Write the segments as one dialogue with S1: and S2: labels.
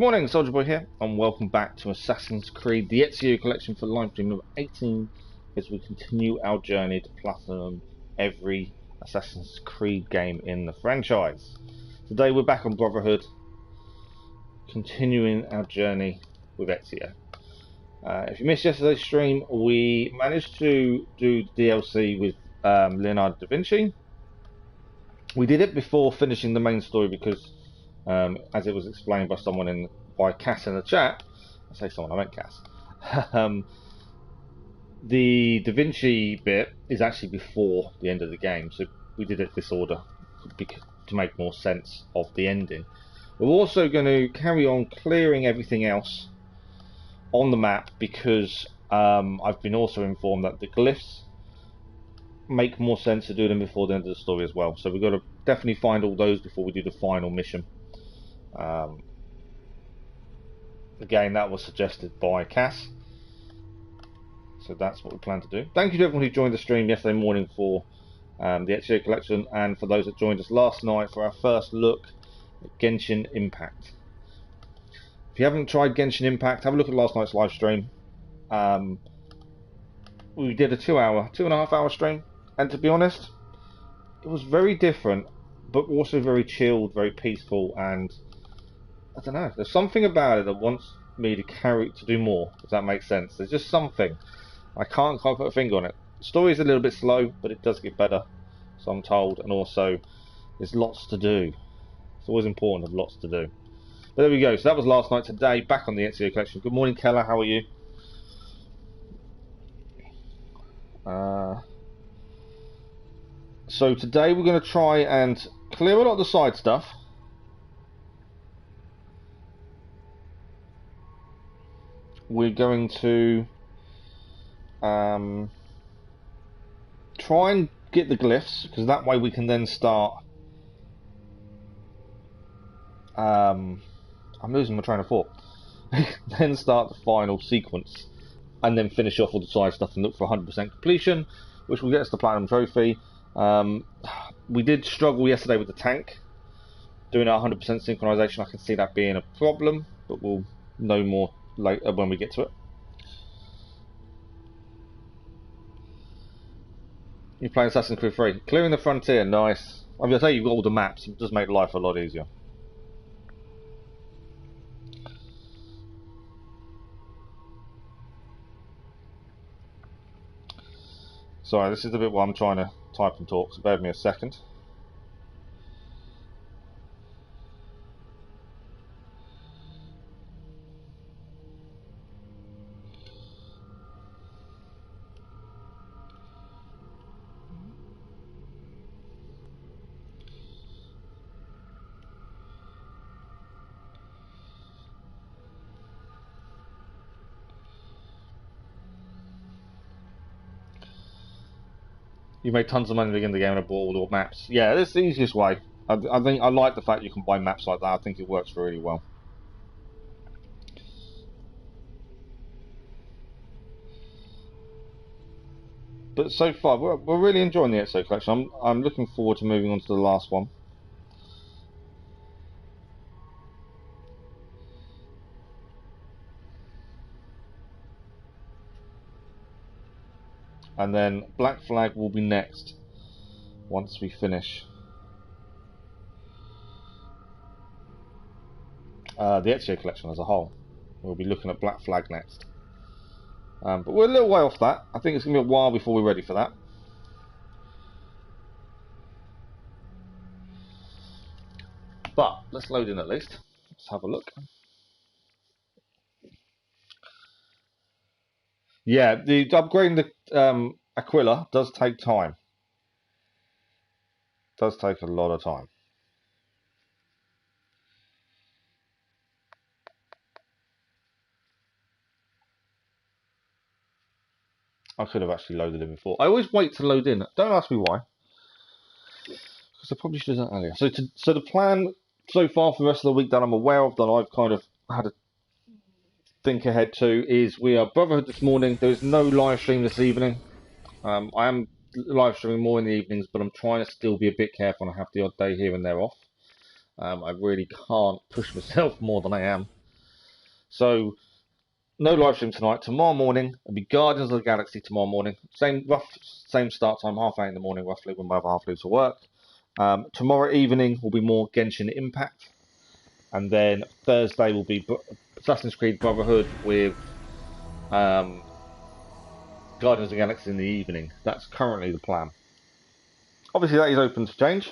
S1: Good morning, Soldier Boy here, and welcome back to Assassin's Creed, the Ezio collection for livestream number 18, as we continue our journey to platinum every Assassin's Creed game in the franchise. Today we're back on Brotherhood, continuing our journey with Ezio. If you missed yesterday's stream, we managed to do DLC with Leonardo da Vinci. We did it before finishing the main story because as it was explained by Cass in the chat, I say someone, I meant Cass. The Da Vinci bit is actually before the end of the game, so we did it this order to make more sense of the ending. We're also going to carry on clearing everything else on the map because I've been also informed that the glyphs make more sense to do them before the end of the story as well. So we've got to definitely find all those before we do the final mission. Again, that was suggested by Cass, so that's what we plan to do. Thank you to everyone who joined the stream yesterday morning for the Ezio collection, and for those that joined us last night for our first look at Genshin Impact. If you haven't tried Genshin Impact, have a look at last night's live stream. We did a 2.5 hour stream, and to be honest, it was very different, but also very chilled, very peaceful, and I don't know, there's something about it that wants me to do more, if that makes sense. There's just something. I can't quite put a finger on it. The story's a little bit slow, but it does get better, so I'm told, and also there's lots to do. It's always important to have lots to do. But there we go, so that was last night. Today, back on the Ezio collection. Good morning, Keller, how are you? So today we're going to try and clear a lot of the side stuff. We're going to try and get the glyphs, because that way we can then start. I'm losing my train of thought. Then start the final sequence, and then finish off all the side stuff and look for 100% completion, which will get us the platinum trophy. We did struggle yesterday with the tank, doing our 100% synchronization. I can see that being a problem, but we'll know more later when we get to it. You're playing Assassin's Creed 3. Clearing the frontier, nice. I'm going to say you've got all the maps, it does make life a lot easier. Sorry, this is the bit where I'm trying to type and talk, so bear with me a second. You made tons of money at the beginning of the game and I bought all the maps. Yeah, that's the easiest way. I think I like the fact you can buy maps like that. I think it works really well. But so far, we're really enjoying the Ezio collection. I'm looking forward to moving on to the last one. And then Black Flag will be next, once we finish the Ezio collection as a whole. We'll be looking at Black Flag next. But we're a little way off that. I think it's going to be a while before we're ready for that. But let's load in at least. Let's have a look. Yeah, upgrading the Aquila does take time. Does take a lot of time. I could have actually loaded in before. I always wait to load in. Don't ask me why. Because I probably should have done it earlier. So the plan so far for the rest of the week that I'm aware of, that I've kind of had to think ahead to, is we are Brotherhood this morning. There is no live stream this evening. I am live streaming more in the evenings, but I'm trying to still be a bit careful and have the odd day here and there off. I really can't push myself more than I am. So no live stream tonight. Tomorrow morning it'll be Guardians of the Galaxy tomorrow morning. Same start time, 8:30 in the morning roughly, when my other half leaves for work. Tomorrow evening will be more Genshin Impact, and then Thursday will be Assassin's Creed Brotherhood with Guardians of the Galaxy in the evening. That's currently the plan. Obviously that is open to change,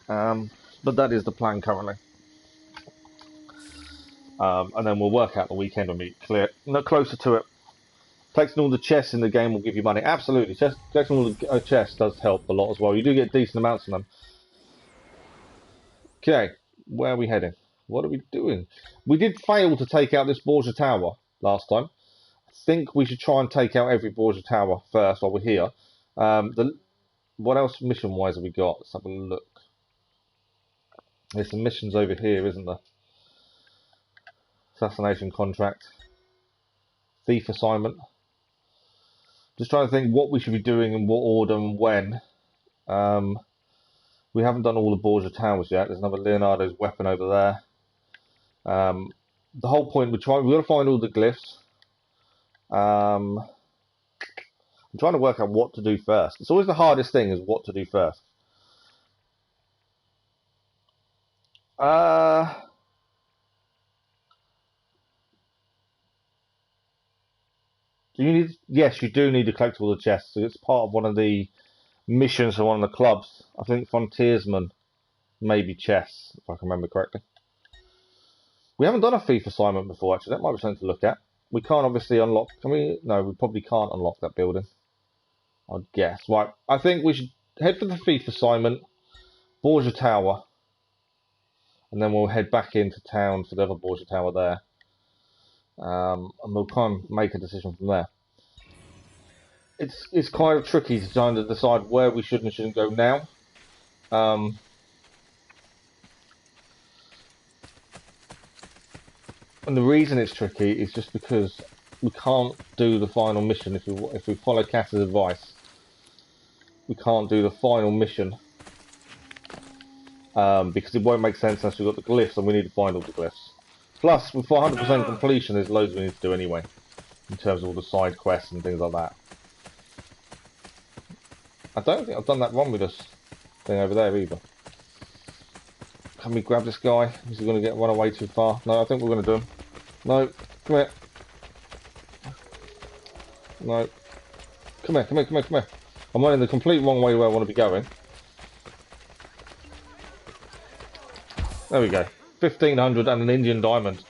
S1: but that is the plan currently. And then we'll work out the weekend when we clear closer to it. Collecting all the chests in the game will give you money. Absolutely, collecting all the chests does help a lot as well. You do get decent amounts of them. Okay, where are we heading? What are we doing? We did fail to take out this Borgia Tower last time. I think we should try and take out every Borgia Tower first while we're here. What else mission-wise have we got? Let's have a look. There's some missions over here, isn't there? Assassination contract. Thief assignment. Just trying to think what we should be doing in what order and when. We haven't done all the Borgia Towers yet. There's another Leonardo's weapon over there. The whole point, we've got to find all the glyphs. I'm trying to work out what to do first. It's always the hardest thing, is what to do first. Yes, you do need to collect all the chests. So it's part of one of the missions for one of the clubs. I think Frontiersman, maybe chests, if I can remember correctly. We haven't done a thief assignment before, actually. That might be something to look at. We can't obviously unlock... Can we? No, we probably can't unlock that building, I'd guess. Right, I think we should head for the thief assignment, Borgia Tower, and then we'll head back into town for the other Borgia Tower there. And we'll kind of make a decision from there. It's kind of tricky to try and decide where we should and shouldn't go now. And the reason it's tricky is just because we can't do the final mission if we follow Cass's advice. We can't do the final mission because it won't make sense unless we've got the glyphs, and we need to find all the glyphs. Plus, with 100% completion, there's loads we need to do anyway, in terms of all the side quests and things like that. I don't think I've done that Romulus thing over there either. Can we grab this guy? Is he going to run away too far? No, I think we're going to do him. No, come here. No. Come here. I'm running the complete wrong way where I want to be going. There we go. 1,500 and an Indian diamond.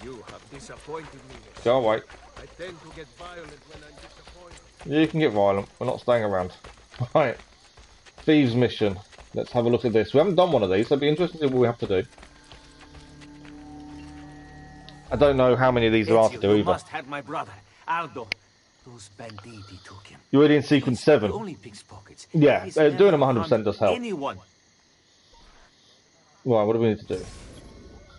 S2: You have disappointed me.
S1: Go away.
S2: I tend to get violent when I'm disappointed.
S1: You can get violent. We're not staying around. Right. Thieves Mission. Let's have a look at this. We haven't done one of these, so it'd be interesting to see what we have to do. I don't know how many of these there are to do either.
S3: Must have my brother, Aldo. Those banditti took him.
S1: You're already in sequence 7.
S3: Only picks pockets.
S1: Yeah, doing them 100% does help.
S3: Anyone.
S1: Right, what do we need to do?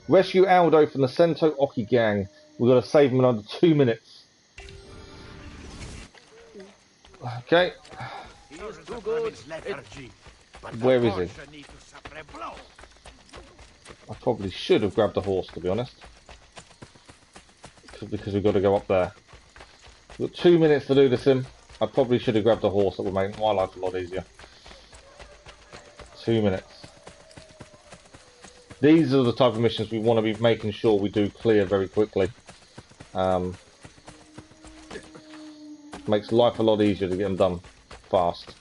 S1: Rescue Aldo from the Sento Oki gang. We've got to save him in under 2 minutes. Okay. Where is he? I probably should have grabbed a horse, to be honest. Because we've got to go up there. We've got 2 minutes to do this in. I probably should have grabbed a horse. That would make my life a lot easier. 2 minutes. These are the type of missions we want to be making sure we do clear very quickly. Makes life a lot easier to get them done fast.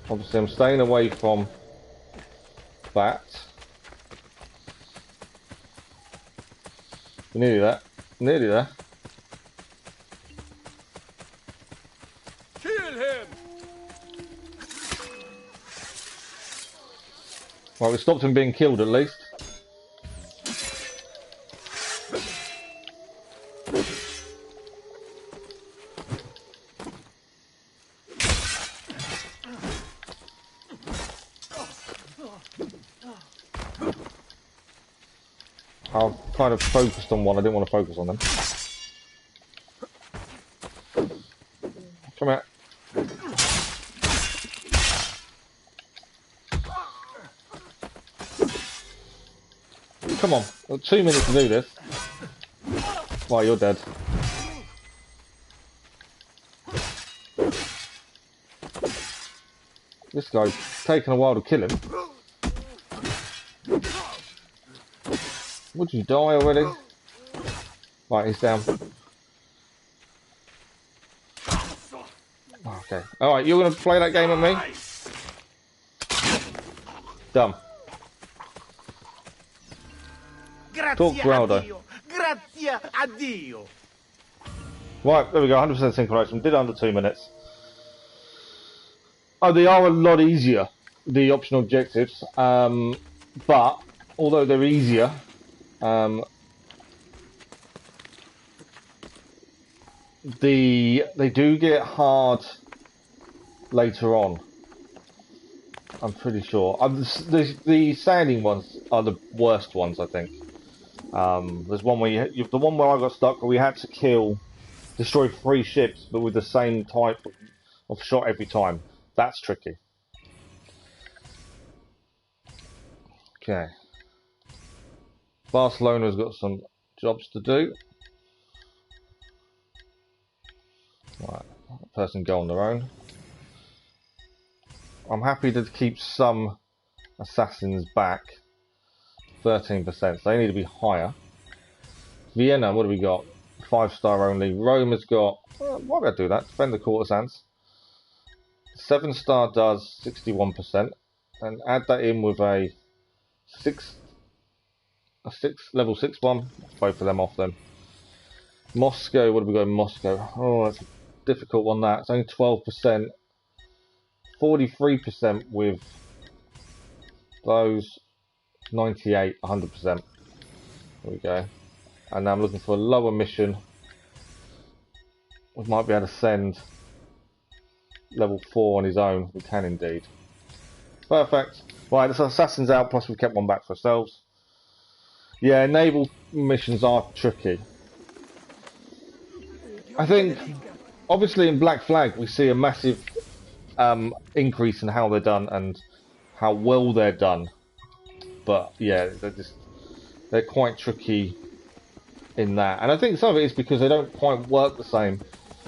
S1: Obviously I'm staying away from that. Nearly there. Nearly there.
S2: Kill him!
S1: Right, we stopped him being killed at least. I've kind of focused on one, I didn't want to focus on them. Come here. Come on. 2 minutes to do this. Right, you're dead. This guy's taking a while to kill him. Would you die already? Right, he's down. Okay. Alright, you're going to play that game with me? Done. Talk Graldo.
S3: Grazie a Dio.
S1: Right, there we go, 100% synchronizing. Did under 2 minutes. Oh, they are a lot easier, the optional objectives. But, although they're easier, they do get hard later on. I'm pretty sure. The sailing ones are the worst ones, I think. There's one where the one where I got stuck, where we had to destroy 3 ships, but with the same type of shot every time. That's tricky. Okay. Barcelona's got some jobs to do. Right, person go on their own. I'm happy to keep some assassins back. 13%, so they need to be higher. Vienna, what do we got? 5-star only. Rome has got, why would I do that? Defend the courtesans. 7-star does 61%, and add that in with a level 6 one. Both of them off them. Moscow, what do we got in Moscow? Oh, that's a difficult one. That it's only 12%. 43% with those. 98, 100%. There we go. And now I'm looking for a lower mission. We might be able to send level 4 on his own. We can indeed. Perfect. Right, this assassin's out, plus we've kept one back for ourselves. Yeah, naval missions are tricky. I think, obviously in Black Flag we see a massive increase in how they're done and how well they're done. But yeah, they're quite tricky in that. And I think some of it is because they don't quite work the same.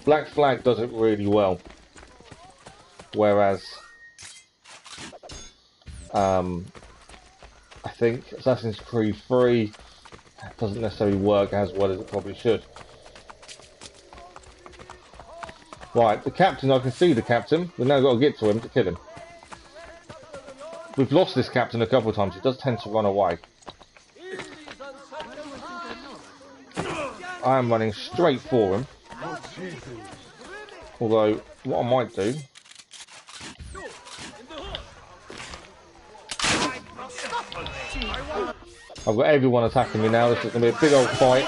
S1: Black Flag does it really well. Whereas I think Assassin's Creed 3 doesn't necessarily work as well as it probably should. Right, the captain, I can see the captain. We've now got to get to him to kill him. We've lost this captain a couple of times. He does tend to run away. I am running straight for him. Although, what I might do... I've got everyone attacking me now. This is going to be a big old fight.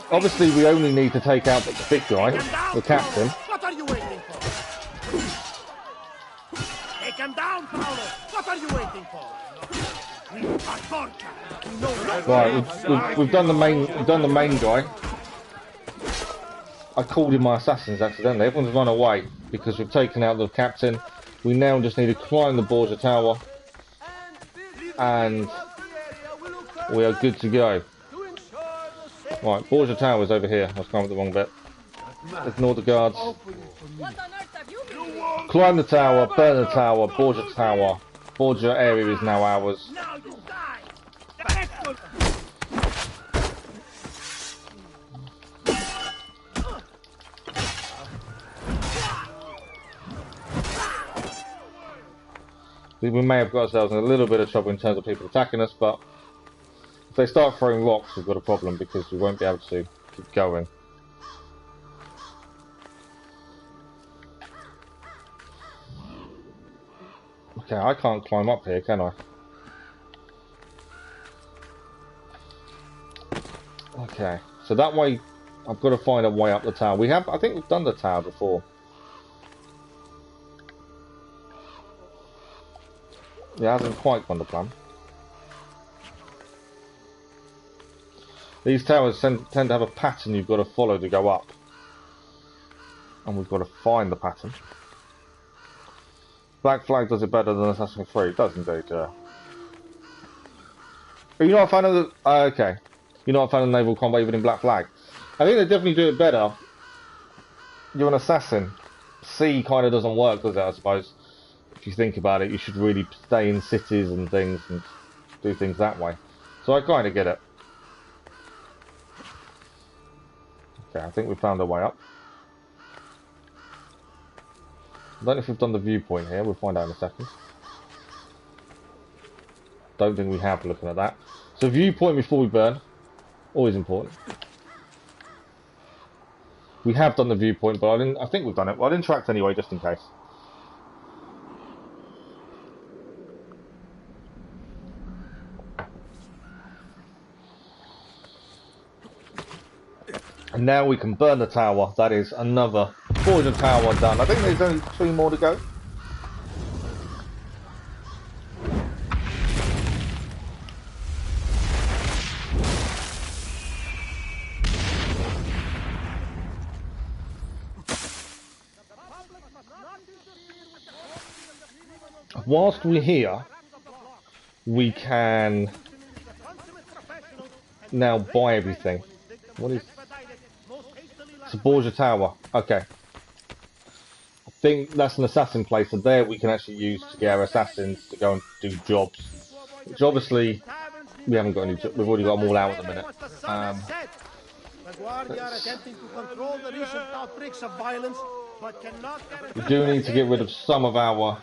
S1: Obviously, we only need to take out the big guy, the captain.
S3: What are you waiting for? Take him down, Paolo. What are you waiting for?
S1: Right, we've done the main guy. I called in my assassins accidentally. Everyone's run away because we've taken out the captain. We now just need to climb the Borgia Tower, and we are good to go. Right, Borgia Tower is over here. I was climbing the wrong bit. Ignore the guards. Climb the tower, burn the tower, Borgia Tower. Borgia area is now ours. We may have got ourselves in a little bit of trouble in terms of people attacking us, but if they start throwing rocks, we've got a problem because we won't be able to keep going. Okay, I can't climb up here, can I? Okay, so that way I've got to find a way up the tower. I think we've done the tower before. Yeah, it hasn't quite gone to plan. These towers tend to have a pattern you've got to follow to go up. And we've got to find the pattern. Black Flag does it better than Assassin's Creed. It does indeed, yeah. But you're not a fan of the... okay. You're not a fan of naval combat even in Black Flag. I think they definitely do it better. You're an assassin. Sea kind of doesn't work, does it, I suppose? If you think about it, you should really stay in cities and things and do things that way. So I kind of get it. Okay, I think we found our way up. I don't know if we've done the viewpoint here. We'll find out in a second. Don't think we have, looking at that. So viewpoint before we burn. Always important. We have done the viewpoint, but I think we've done it. Well, I didn't track anyway, just in case. And now we can burn the tower. That is another Forge tower done. I think there's only 3 more to go. Whilst we're here, we can now buy everything. What is... it's a Borgia Tower. Okay. I think that's an assassin place, and there we can actually use to get our assassins to go and do jobs. Which obviously, we haven't got any... we've already got them all out at the minute. We do need to get rid of some of our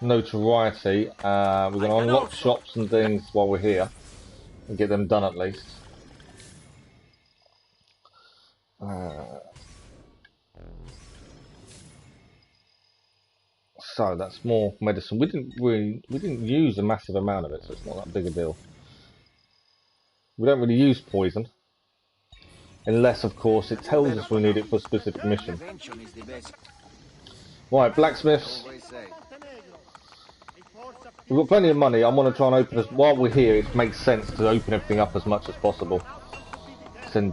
S1: notoriety. We're going to unlock shops and things while we're here and get them done at least. So that's more medicine. We didn't use a massive amount of it, so it's not that big a deal. We don't really use poison, unless of course it tells us we need it for a specific mission. Right, blacksmiths. We've got plenty of money. I want to try and open this while we're here. It makes sense to open everything up as much as possible. Then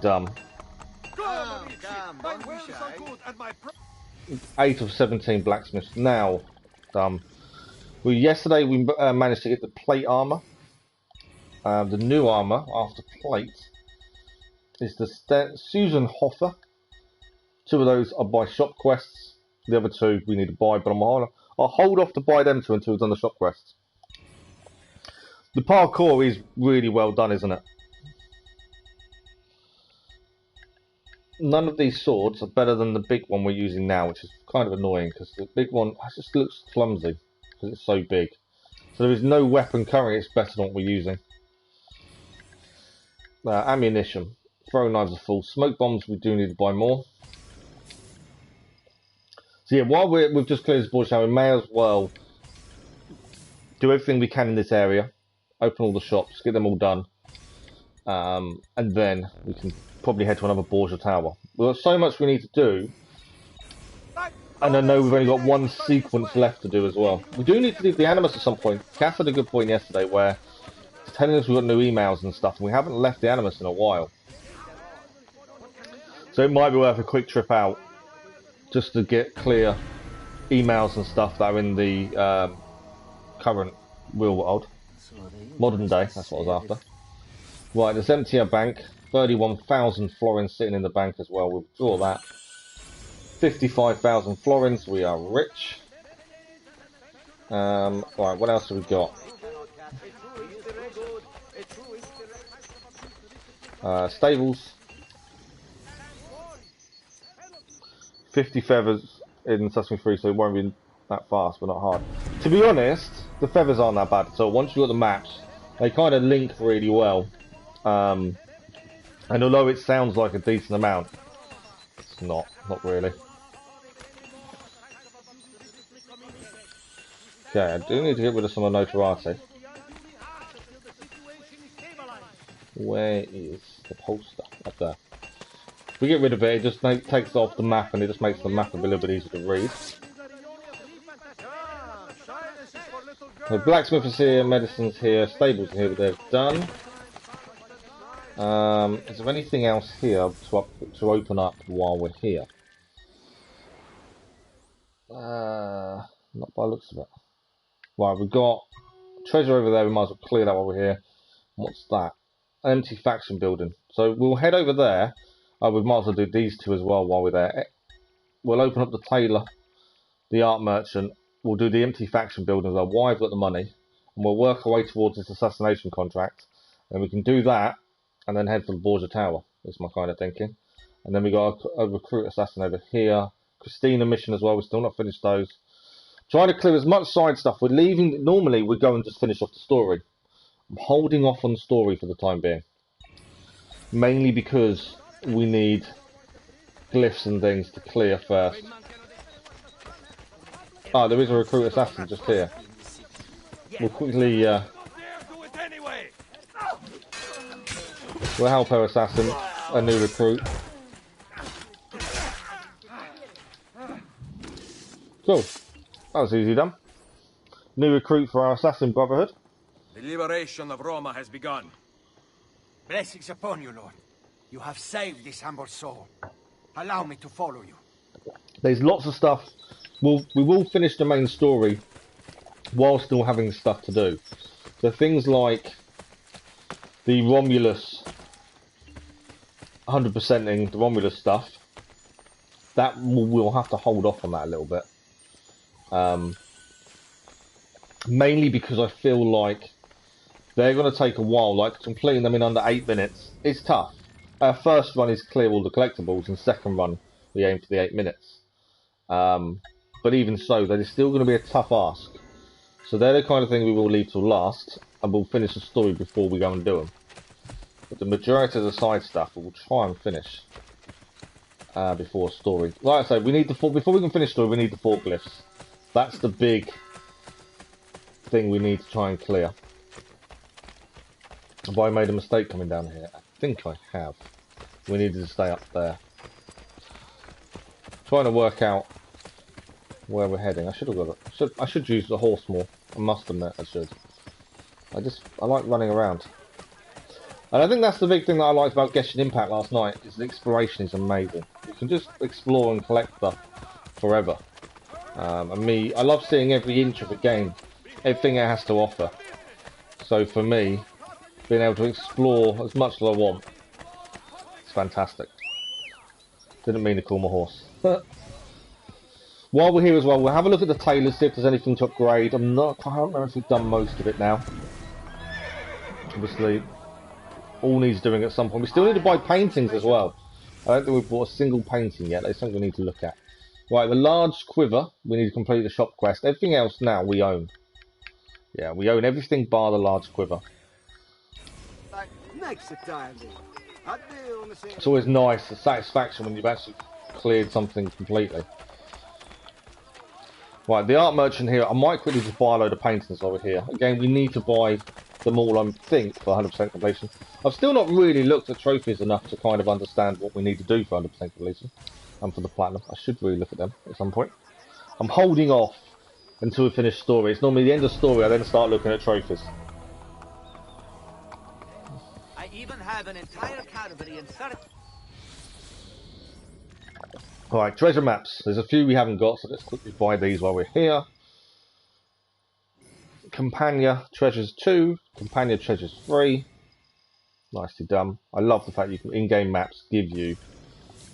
S1: 8 of 17 blacksmiths now. Yesterday we managed to get the plate armor. The new armor after plate is the Susan Hoffer. 2 of those are by shop quests. The other 2 we need to buy, but I'll hold off to buy them 2 until we've done the shop quests. The parkour is really well done, isn't it? None of these swords are better than the big one we're using now, which is kind of annoying because the big one just looks clumsy because it's so big. So there is no weapon currently it's better than what we're using. Ammunition. Throwing knives are full. Smoke bombs we do need to buy more. So yeah, while we've just cleared this board now, we may as well do everything we can in this area. Open all the shops, get them all done. And then we can probably head to another Borgia Tower. We've got so much we need to do. And I know we've only got 1 sequence left to do as well. We do need to do the Animus at some point. Cass had a good point yesterday where it's telling us we've got new emails and stuff, and we haven't left the Animus in a while. So it might be worth a quick trip out just to get clear emails and stuff that are in the current real world. Modern day, that's what I was after. Right, there's empty a bank. 31,000 florins sitting in the bank as well. We'll draw that. 55,000 florins. We are rich. Right, what else have we got? Stables. 50 feathers in Assassin's Creed, so it won't be that fast, but not hard. To be honest, the feathers aren't that bad at all. Once you've got the maps, they kind of link really well. And although it sounds like a decent amount, it's not really. Okay, I do need to get rid of some of the notoriety. Where is the poster? Up there. If we get rid of it, it just takes it off the map and it just makes the map a little bit easier to read. The blacksmith is here, medicine's here, stables are here, but they're done. Is there anything else here to open up while we're here? Not by the looks of it. Right, we've got treasure over there. We might as well clear that while we're here. What's that? An empty faction building. So we'll head over there. We might as well do these two as well while we're there. We'll open up the tailor, the art merchant. We'll do the empty faction building as well. Why I've got the money. And we'll work our way towards this assassination contract. And we can do that and then head for the Borgia Tower. That's my kind of thinking. And then we got a recruit assassin over here. Christina mission as well. We're still not finished those. Trying to clear as much side stuff. We're leaving. Normally we go and just finish off the story. I'm holding off on the story for the time being. Mainly because we need glyphs and things to clear first. Ah, there is a recruit assassin just here. We'll quickly we'll help our assassin, a new recruit. Cool. That was easy done. New recruit for our assassin brotherhood.
S2: The liberation of Roma has begun.
S3: Blessings upon you, Lord. You have saved this humble soul. Allow me to follow you.
S1: There's lots of stuff. We will finish the main story while still having stuff to do. So things like the Romulus, 100%ing the Romulus stuff, that we'll have to hold off on that a little bit. Mainly because I feel like they're going to take a while, like completing them in under 8 minutes. It's tough. Our first run is clear all the collectibles, and second run we aim for the 8 minutes. But even so, that is still going to be a tough ask. So they're the kind of thing we will leave till last, and we'll finish the story before we go and do them. But the majority of the side stuff we'll try and finish before story. Like I say, we need the before we can finish story, we need the forklifts. That's the big thing we need to try and clear. Have I made a mistake coming down here? I think I have. We needed to stay up there. Trying to work out where we're heading. I should have got it. I should use the horse more. I must admit I should. I like running around. And I think that's the big thing that I liked about Genshin Impact last night, is the exploration is amazing. You can just explore and collect stuff forever. And I love seeing every inch of the game, everything it has to offer. So for me, being able to explore as much as I want, it's fantastic. Didn't mean to call my horse. While we're here as well, we'll have a look at the tailors, see if there's anything to upgrade. I don't know if we've done most of it now. Obviously, all needs doing at some point. We still need to buy paintings as well. I don't think we've bought a single painting yet. That's something we need to look at. Right, the large quiver, we need to complete the shop quest. Everything else now we own. Yeah, we own everything bar the large quiver. It's always nice, the satisfaction when you've actually cleared something completely. Right, the art merchant here, I might quickly just buy a load of paintings over here. Again, we need to buy them all, I think, for 100% completion. I've still not really looked at trophies enough to kind of understand what we need to do for 100% completion. And for the platinum. I should really look at them at some point. I'm holding off until we finish story. It's normally the end of story, I then start looking at trophies.
S3: I even have an entire category in search.
S1: Alright, treasure maps. There's a few we haven't got, so let's quickly buy these while we're here. Compania Treasures 2, Compania Treasures 3. Nicely done. I love the fact you can in-game maps give you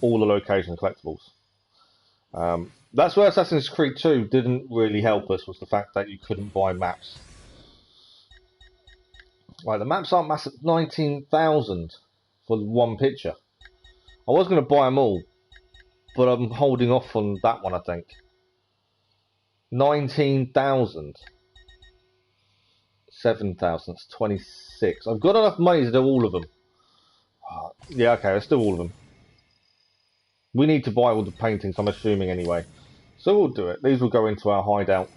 S1: all the location collectibles. That's where Assassin's Creed 2 didn't really help us, was the fact that you couldn't buy maps. Right, the maps aren't massive. 19,000 for one picture. I was going to buy them all, but I'm holding off on that one, I think. 19,000. 7,000, that's 26. I've got enough money to do all of them. Yeah, okay, let's do all of them. We need to buy all the paintings, I'm assuming, anyway. So we'll do it. These will go into our hideout.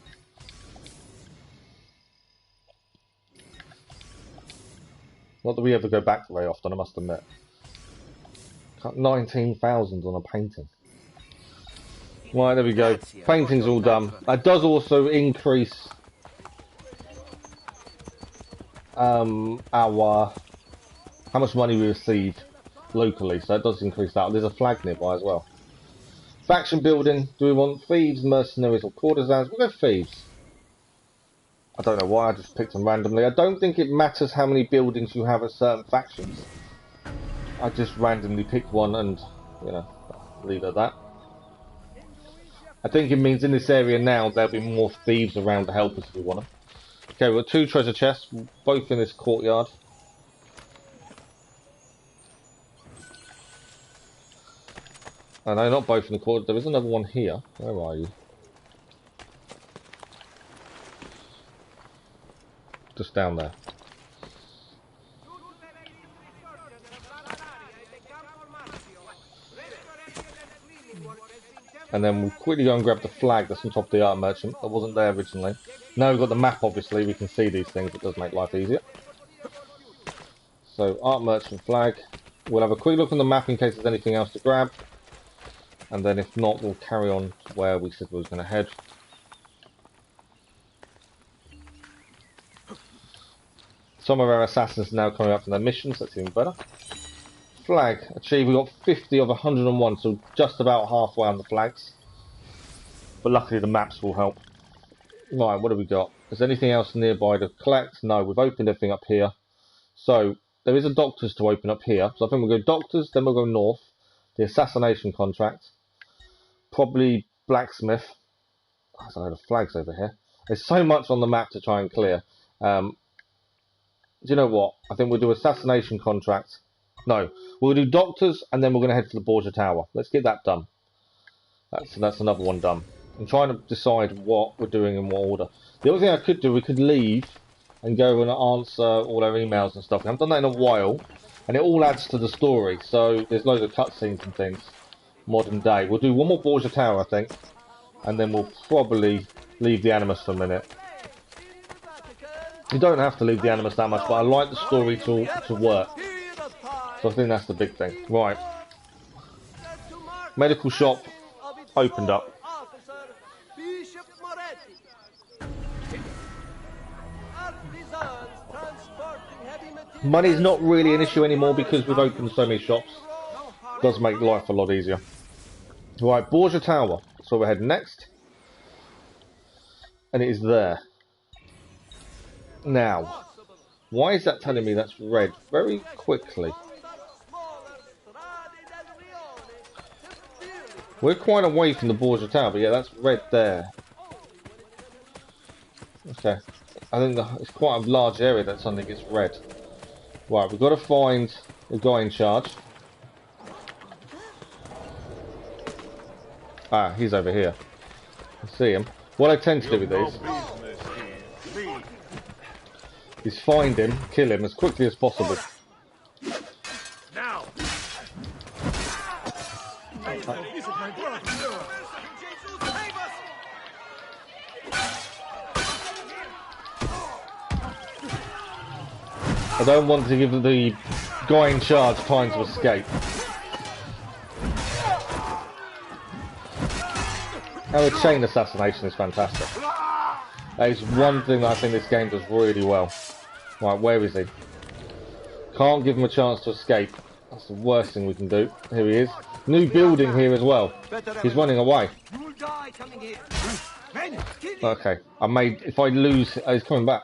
S1: Not that we ever go back very often, I must admit. 19,000 on a painting. Right, there we go. Painting's all done. That does also increase how much money we receive locally, so that does increase that. There's a flag nearby as well. Faction building. Do we want thieves, mercenaries, or courtesans? We'll go thieves. I don't know why, I just picked them randomly. I don't think it matters how many buildings you have at certain factions. I just randomly picked one and, you know, leave it at that. I think it means in this area now there'll be more thieves around to help us if we want them. Okay, we've got 2 treasure chests, both in this courtyard. Oh, no, not both in the courtyard. There is another one here. Where are you? Just down there. And then we'll quickly go and grab the flag that's on top of the art merchant. That wasn't there originally. Now we've got the map, obviously, we can see these things. It does make life easier. So, art merchant flag. We'll have a quick look on the map in case there's anything else to grab. And then if not, we'll carry on to where we said we was going to head. Some of our assassins are now coming up from their missions. That's even better. Flag achieved. We got 50 of 101, so just about halfway on the flags. But luckily the maps will help. Right, what have we got? Is there anything else nearby to collect? No, we've opened everything up here. So there is a doctor's to open up here. So I think we'll go doctors, then we'll go north. The assassination contract. Probably blacksmith. There's a load of flags over here. There's so much on the map to try and clear. Do you know what? I think we'll do assassination contract. No, we'll do doctors and then we're going to head for the Borgia Tower. Let's get that done. That's another one done. I'm trying to decide what we're doing in what order. The other thing I could do, we could leave and go and answer all our emails and stuff. I haven't done that in a while, and it all adds to the story. So there's loads of cutscenes and things. Modern day. We'll do one more Borgia Tower, I think, and then we'll probably leave the Animus for a minute. You don't have to leave the Animus that much, but I like the story to work. So I think that's the big thing. Right. Medical shop opened up. Money's not really an issue anymore because we've opened so many shops. It does make life a lot easier. Right, Borgia Tower. So we're heading next. And it is there. Now, why is that telling me that's red? Very quickly. We're quite away from the Borgia Tower, but yeah, that's red there. Okay. I think it's quite a large area that suddenly gets red. Right, we've got to find the guy in charge. Ah, he's over here. I see him. What I tend to do with these is find him, kill him as quickly as possible.
S2: Now.
S1: I don't want to give the guy in charge time to escape. Oh, the chain assassination is fantastic. That is one thing that I think this game does really well. Right, where is he? Can't give him a chance to escape. That's the worst thing we can do. Here he is. New building here as well. He's running away. Okay, if I lose... Oh, he's coming back.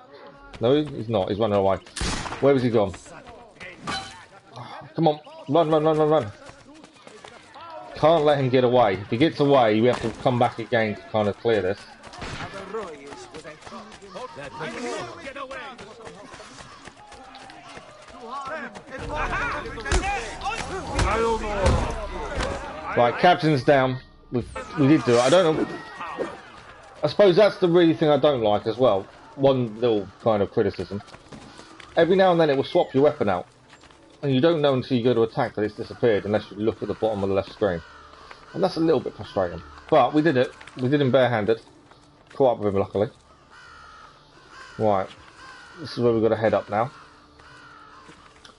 S1: No, he's not. He's running away. Where has he gone? Come on. Run. Can't let him get away. If he gets away, we have to come back again to kind of clear this. Right, captain's down. We did do it. I don't know. I suppose that's the really thing I don't like as well. One little kind of criticism. Every now and then it will swap your weapon out. And you don't know until you go to attack that it's disappeared unless you look at the bottom of the left screen. And that's a little bit frustrating. But we did it. We did him barehanded. Caught up with him luckily. Right. This is where we've got to head up now.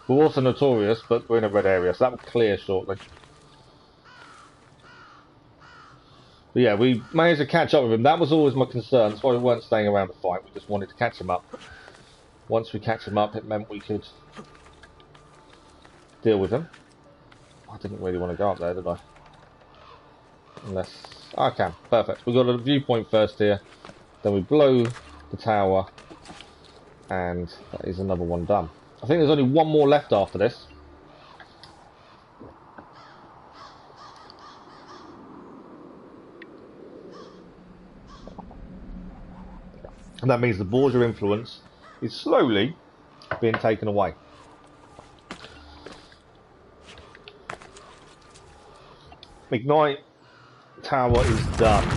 S1: We're also notorious, but we're in a red area, so that will clear shortly. But yeah, we managed to catch up with him. That was always my concern. That's why we weren't staying around to fight. We just wanted to catch him up. Once we catch him up, it meant we could deal with him. I didn't really want to go up there, did I? Unless I can. Perfect. We've got a viewpoint first here. Then we blow the tower. And that is another one done. I think there's only one more left after this. And that means the Borgia influence is slowly being taken away. Ignite tower is done.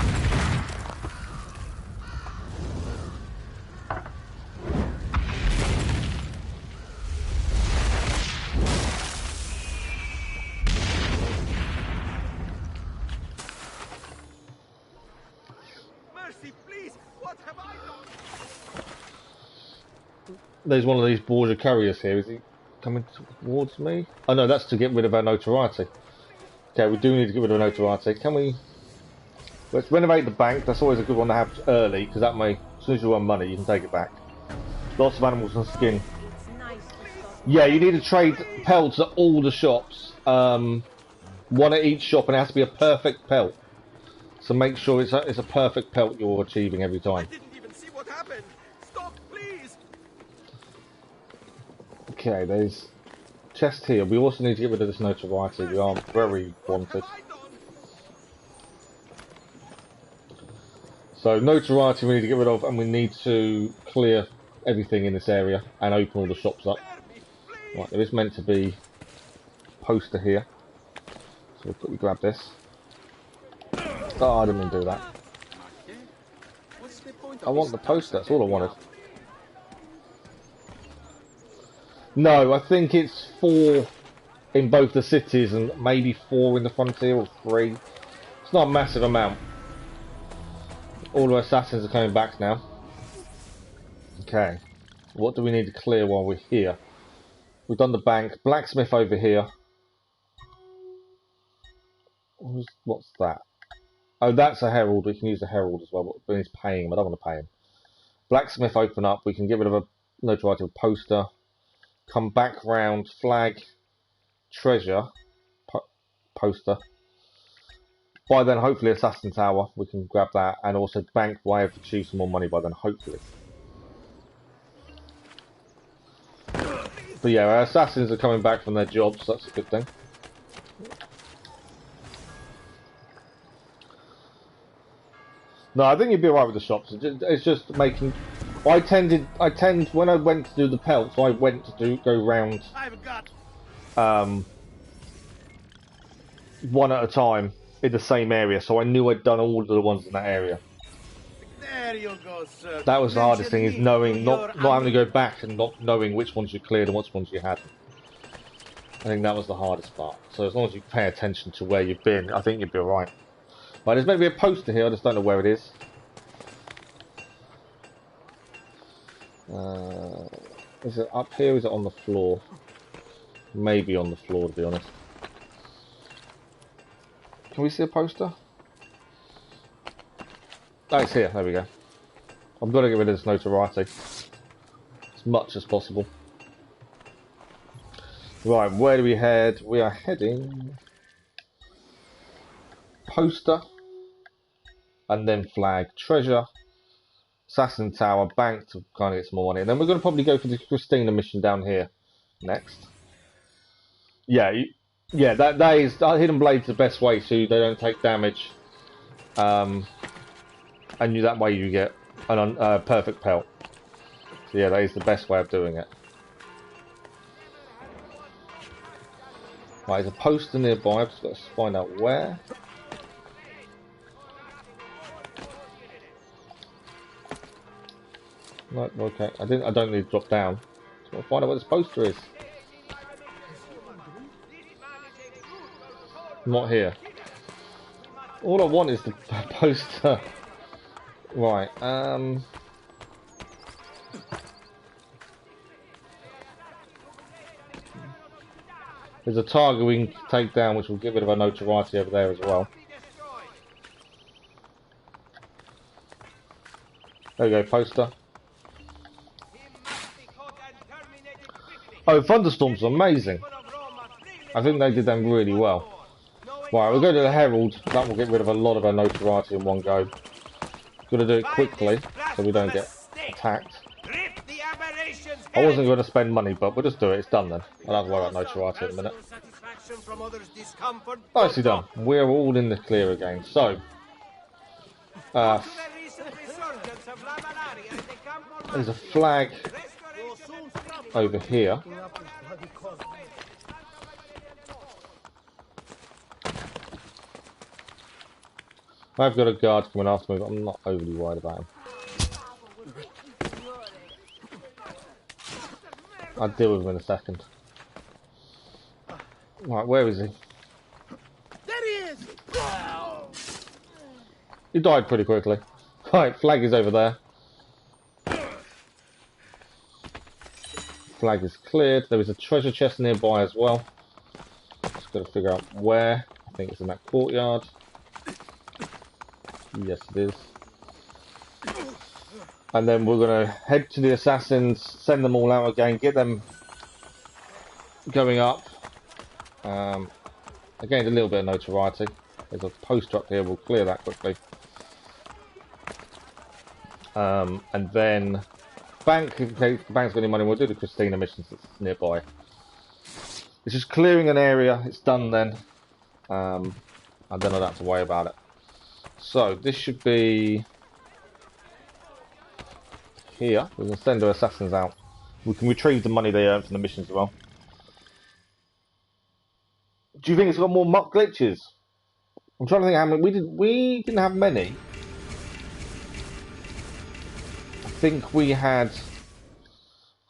S3: Mercy, please! What have I done?
S1: There's one of these Borgia couriers here. Is he coming towards me? Oh no, that's to get rid of our notoriety. Okay, we do need to get rid of notoriety. Can we... Let's renovate the bank. That's always a good one to have early, because that may, as soon as you earn money, you can take it back. Lots of animals and skin. Yeah, you need to trade pelts at all the shops. One at each shop, and it has to be a perfect pelt. So make sure it's a perfect pelt you're achieving every time.
S3: I didn't even see what happened. Stop, please.
S1: Okay, there's chest here. We also need to get rid of this notoriety. We are very wanted. So notoriety we need to get rid of, and we need to clear everything in this area and open all the shops up. Right, there is meant to be a poster here. So we'll quickly grab this. Oh, I didn't mean to do that. I want the poster, that's all I wanted. No, I think it's 4 in both the cities and maybe 4 in the frontier, or 3. It's not a massive amount. All the assassins are coming back now. Okay. What do we need to clear while we're here? We've done the bank. Blacksmith over here. What's that? Oh, that's a herald. We can use the herald as well, but he's paying him. I don't want to pay him. Blacksmith open up. We can get rid of a notoriety of poster. Come back round. Flag. Treasure. Poster. By then, hopefully, Assassin Tower. We can grab that. And also bank. We'll have to achieve some more money by then, hopefully. But yeah, our assassins are coming back from their jobs. So that's a good thing. No, I think you'd be alright with the shops. It's just making. I tend when I went to do the pelts, I went to go round one at a time in the same area, so I knew I'd done all of the ones in that area.
S3: There you go, sir.
S1: That was the hardest thing, is knowing, not having to go back and not knowing which ones you cleared and which ones you hadn't. I think that was the hardest part. So as long as you pay attention to where you've been, I think you'd be alright. Right, there's maybe a poster here, I just don't know where it is. Is it up here or is it on the floor? Maybe on the floor, to be honest. Can we see a poster? Oh, it's here, there we go. I've got to get rid of this notoriety as much as possible. Right, where do we head? We are heading... Poster, and then flag, treasure, assassin tower, bank to kind of get some more money, and then we're going to probably go for the Christina mission down here next. Yeah, that is hidden blade's the best way, so they don't take damage, and that way you get a perfect pelt. So yeah, that is the best way of doing it. Right, there's a poster nearby. I've just got to find out where. No, okay. I don't need to drop down. Just want to find out what this poster is. Not here. All I want is the poster. Right. There's a target we can take down, which will get rid of our notoriety over there as well. There we go, poster. Oh, thunderstorms are amazing. I think they did them really well. Right, we'll go to the Herald. That will get rid of a lot of our notoriety in one go. Got to do it quickly so we don't get attacked. I wasn't going to spend money, but we'll just do it. It's done then. I don't have to worry about notoriety in a minute. Nicely done. We're all in the clear again. So, there's a flag over here. I've got a guard coming after me, but I'm not overly worried about him. I'll deal with him in a second. Right, where is he?
S4: There he is!
S1: He died pretty quickly. Right, flag is over there. Flag is cleared. There is a treasure chest nearby as well. Just got to figure out where. I think it's in that courtyard. Yes, it is. And then we're going to head to the assassins, send them all out again, get them going up. Again, a little bit of notoriety. There's a poster up here, we'll clear that quickly. And then, bank, in case the bank's got any money, we'll do the Christina missions that's nearby. It's just clearing an area, it's done then. And then I don't have to worry about it. So, this should be here. We can send our assassins out. We can retrieve the money they earn from the missions as well. Do you think it's got more muck glitches? I'm trying to think how many. We didn't have many. I think we had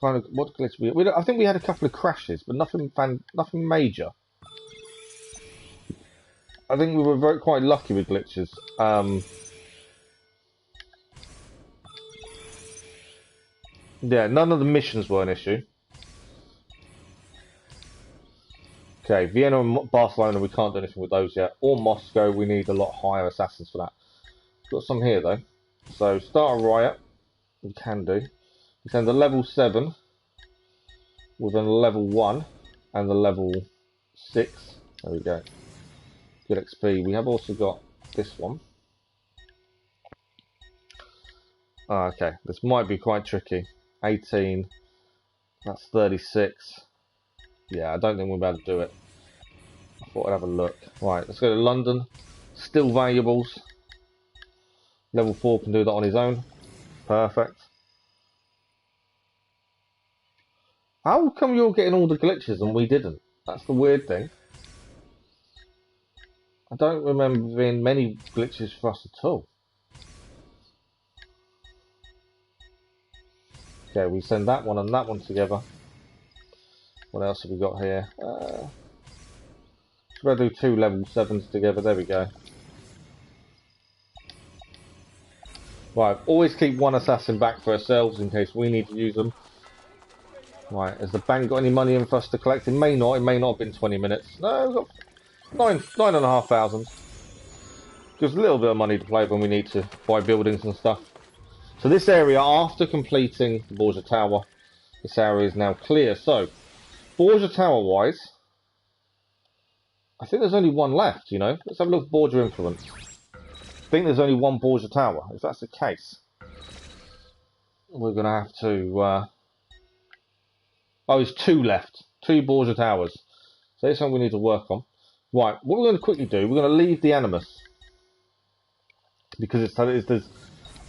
S1: kind of what glitch I think we had a couple of crashes, but nothing major. I think we were quite lucky with glitches. Yeah, none of the missions were an issue. Okay, Vienna and Barcelona, we can't do anything with those yet. Or Moscow, we need a lot higher assassins for that. Got some here though. So, start a riot. We can do. We send the level 7 with a level 1 and the level 6. There we go. Good XP. We have also got this one. Okay, this might be quite tricky. 18. That's 36. Yeah, I don't think we'll be able to do it. I thought I'd have a look. Right, let's go to London. Still valuables. Level 4 can do that on his own. Perfect. How come you're getting all the glitches and we didn't? That's the weird thing. I don't remember being many glitches for us at all. Okay, we send that one and that one together. What else have we got here? Should I do 2 level 7s together? There we go. Right, always keep one assassin back for ourselves in case we need to use them. Right, has the bank got any money in for us to collect? It may not have been 20 minutes. No, we've got 9,500. Just a little bit of money to play when we need to buy buildings and stuff. So this area, after completing the Borgia Tower, this area is now clear. So, Borgia Tower wise, I think there's only one left, you know. Let's have a look at Borgia Influence. I think there's only one Borgia Tower. If that's the case, we're going to have to... Oh, there's 2 left. 2 Borgia Towers. So that's something we need to work on. Right, what we're going to quickly do, we're going to leave the Animus. Because there's...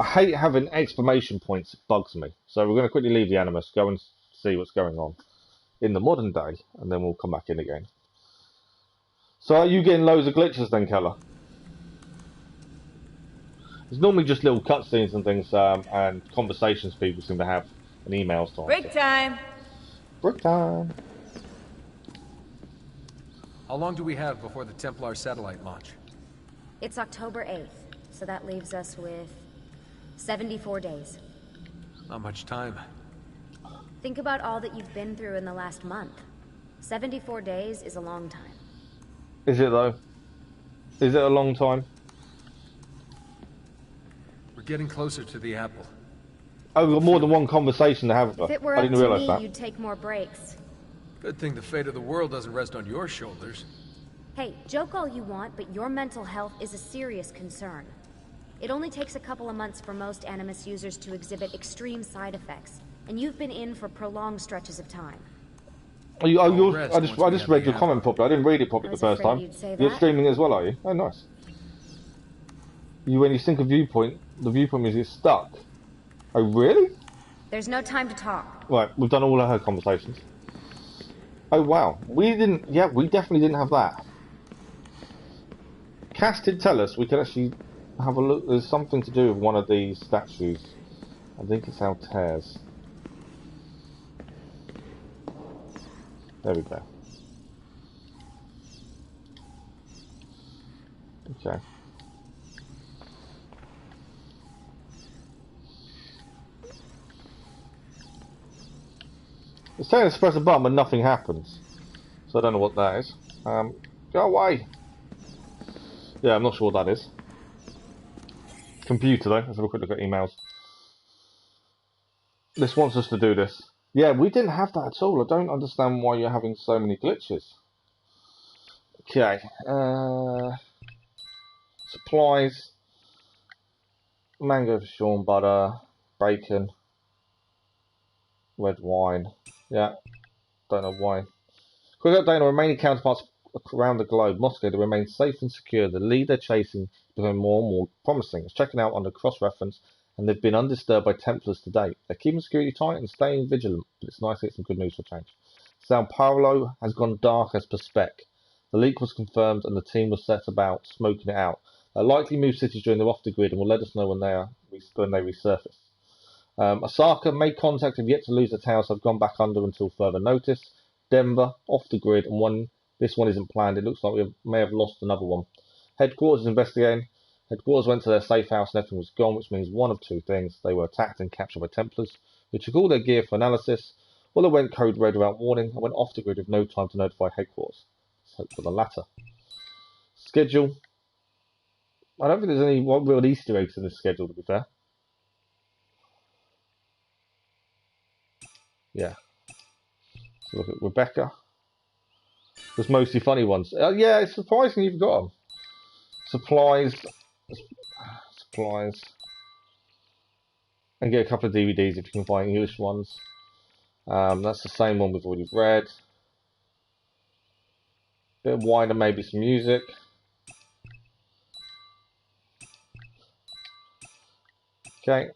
S1: I hate having exclamation points, it bugs me. So we're going to quickly leave the Animus, go and see what's going on in the modern day, and then we'll come back in again. So are you getting loads of glitches then, Keller? It's normally just little cutscenes and things, and conversations people seem to have, and emails to
S5: Break time!
S1: Break time!
S2: How long do we have before the Templar satellite launch?
S5: It's October 8th, so that leaves us with 74 days.
S2: Not much time.
S5: Think about all that you've been through in the last month. 74 days is a long time.
S1: Is it though? Is it a long time?
S2: We're getting closer to the apple.
S1: Oh, we've got more than one conversation to have with her.
S5: If it were
S1: I
S5: up
S1: didn't
S5: to
S1: realise
S5: me,
S1: that.
S5: you'd take more breaks.
S2: Good thing the fate of the world doesn't rest on your shoulders.
S5: Hey, joke all you want, but your mental health is a serious concern. It only takes a couple of months for most Animus users to exhibit extreme side effects, and you've been in for prolonged stretches of time.
S1: I just read your comment properly. I didn't read it properly the first time. You're streaming as well, are you? Oh, nice. When you sync a viewpoint, the viewpoint music is stuck. Oh, really?
S5: There's no time to talk.
S1: Right, we've done all of her conversations. Oh, wow. We definitely didn't have that. Cass did tell us we could actually have a look. There's something to do with one of these statues. I think it's Altairs. There we go. Okay. It's saying to press a button but nothing happens. So I don't know what that is. Go away! Yeah, I'm not sure what that is. Computer though, let's have a quick look at emails. This wants us to do this. Yeah, we didn't have that at all. I don't understand why you're having so many glitches. Okay. Supplies. Mango for Sean, butter, bacon, red wine. Yeah, don't know why. Quick update on remaining counterparts around the globe. Moscow, they remain safe and secure. The lead they're chasing is becoming more and more promising. It's checking out under cross-reference, and they've been undisturbed by Templars to date. They're keeping security tight and staying vigilant, but it's nice to get some good news for change. Sao Paulo has gone dark as per spec. The leak was confirmed, and the team was set about smoking it out. They'll likely move cities during their off-the-grid, and will let us know when they resurface. Osaka made contact and yet to lose the tower, so have gone back under until further notice. Denver, off the grid, and this one isn't planned. It looks like we may have lost another one. Headquarters is investigating. Headquarters went to their safe house and everything was gone, which means one of two things. They were attacked and captured by Templars, who took all their gear for analysis, or they went code red without warning and went off the grid with no time to notify headquarters. Let's hope for the latter. Schedule. I don't think there's any real Easter eggs in this schedule, to be fair. Yeah. So look at Rebecca. There's mostly funny ones. Yeah, it's surprising you've got them. Supplies. And get a couple of DVDs if you can find English ones. That's the same one we've already read. Bit of wine and maybe some music. Okay.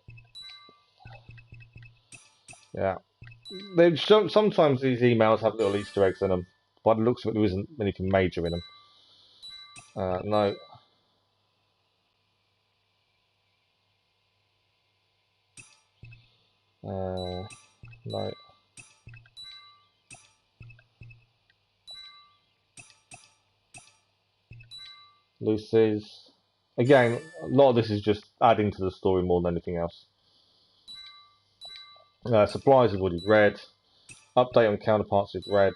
S1: Yeah. Sometimes these emails have little Easter eggs in them. By the looks of it, there isn't anything major in them. No. No. Lucy's. Again, a lot of this is just adding to the story more than anything else. Supplies have already read. Update on counterparts is read.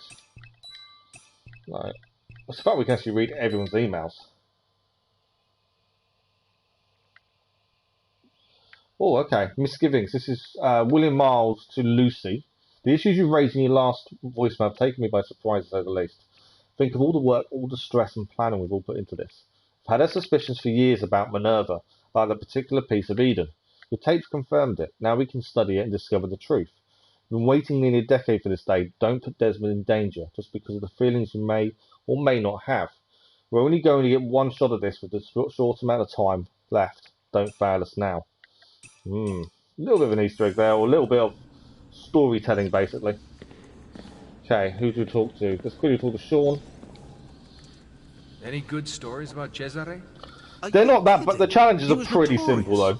S1: No. It's the fact we can actually read everyone's emails. Oh, okay. Misgivings. This is William Miles to Lucy. The issues you raised in your last voicemail have taken me by surprise, to say the least. Think of all the work, all the stress and planning we've all put into this. I've had our suspicions for years about Minerva, about the particular piece of Eden. The tapes confirmed it. Now we can study it and discover the truth. We've been waiting nearly a decade for this day. Don't put Desmond in danger, just because of the feelings you may or may not have. We're only going to get one shot of this with the short amount of time left. Don't fail us now. A little bit of an Easter egg there, or a little bit of storytelling, basically. Okay, who do we talk to? Let's quickly talk to Sean.
S2: Any good stories about Cesare?
S1: They're not that, but the challenges are pretty simple, though.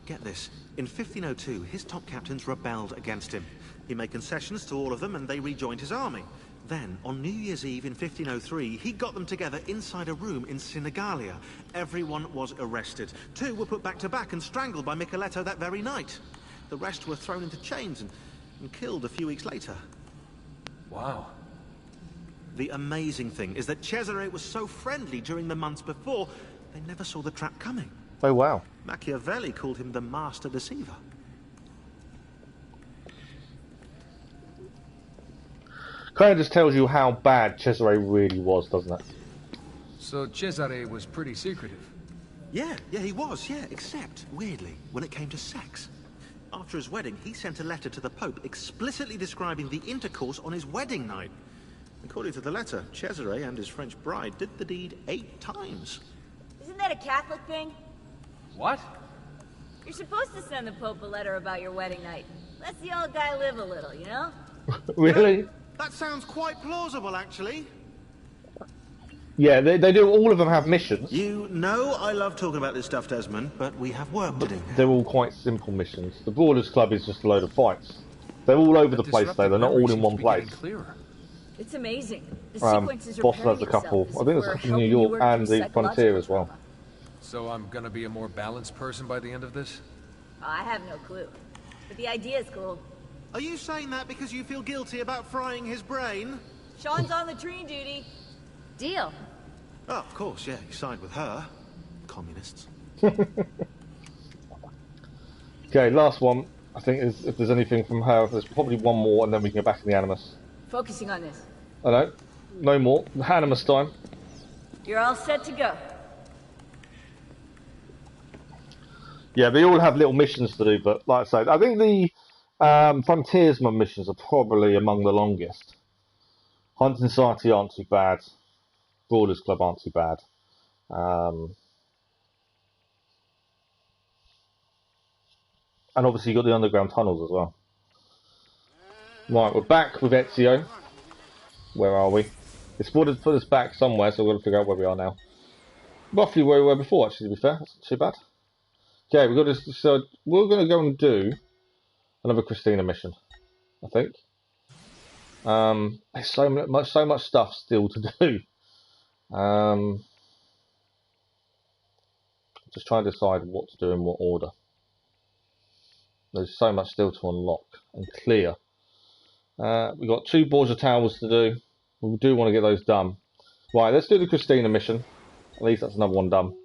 S6: Get this. In 1502, his top captains rebelled against him. He made concessions to all of them, and they rejoined his army. Then, on New Year's Eve in 1503, he got them together inside a room in Sinigalia. Everyone was arrested. 2 were put back to back and strangled by Micheletto that very night. The rest were thrown into chains and killed a few weeks later.
S2: Wow.
S6: The amazing thing is that Cesare was so friendly during the months before, they never saw the trap coming.
S1: Oh, wow.
S6: Machiavelli called him the master deceiver.
S1: Kind of just tells you how bad Cesare really was, doesn't it?
S2: So Cesare was pretty secretive.
S6: Yeah, he was, except, weirdly, when it came to sex. After his wedding, he sent a letter to the Pope explicitly describing the intercourse on his wedding night. According to the letter, Cesare and his French bride did the deed 8 times.
S7: Isn't that a Catholic thing?
S2: What?
S7: You're supposed to send the Pope a letter about your wedding night. Lets the old guy live a little, you know?
S1: Really?
S6: That sounds quite plausible, actually.
S1: Yeah, they do. All of them have missions.
S6: You know I love talking about this stuff, Desmond, but we have work to do.
S1: They're all quite simple missions. The Brawlers Club is just a load of fights. They're all over the place, though. They're not all in one place.
S7: It's amazing. The sequences are
S1: Boss has a couple. I think there's a couple in New York and the Frontier as well.
S2: So I'm gonna be a more balanced person by the end of this?
S7: Oh, I have no clue. But the idea is cool.
S6: Are you saying that because you feel guilty about frying his brain?
S7: Sean's on latrine duty.
S5: Deal.
S6: Oh, of course, yeah. You side with her. Communists.
S1: Okay, last one. I think is if there's anything from her, there's probably one more, and then we can get back to the Animus.
S7: Focusing on this.
S1: I know. No more. Animus time.
S7: You're all set to go.
S1: Yeah, they all have little missions to do, but like I said, I think the Frontiersman missions are probably among the longest. Hunting Society aren't too bad. Brawlers Club aren't too bad. And obviously you've got the underground tunnels as well. Right, we're back with Ezio. Where are we? It's put us back somewhere, so we've got to figure out where we are now. Roughly where we were before, actually, to be fair. That's not too bad. Okay, we've got this, so we're going to go and do another Christina mission, I think. There's so much stuff still to do. Just trying to decide what to do in what order. There's so much still to unlock and clear. We've got 2 Borgia Towers to do. We do want to get those done. Right, let's do the Christina mission. At least that's another one done.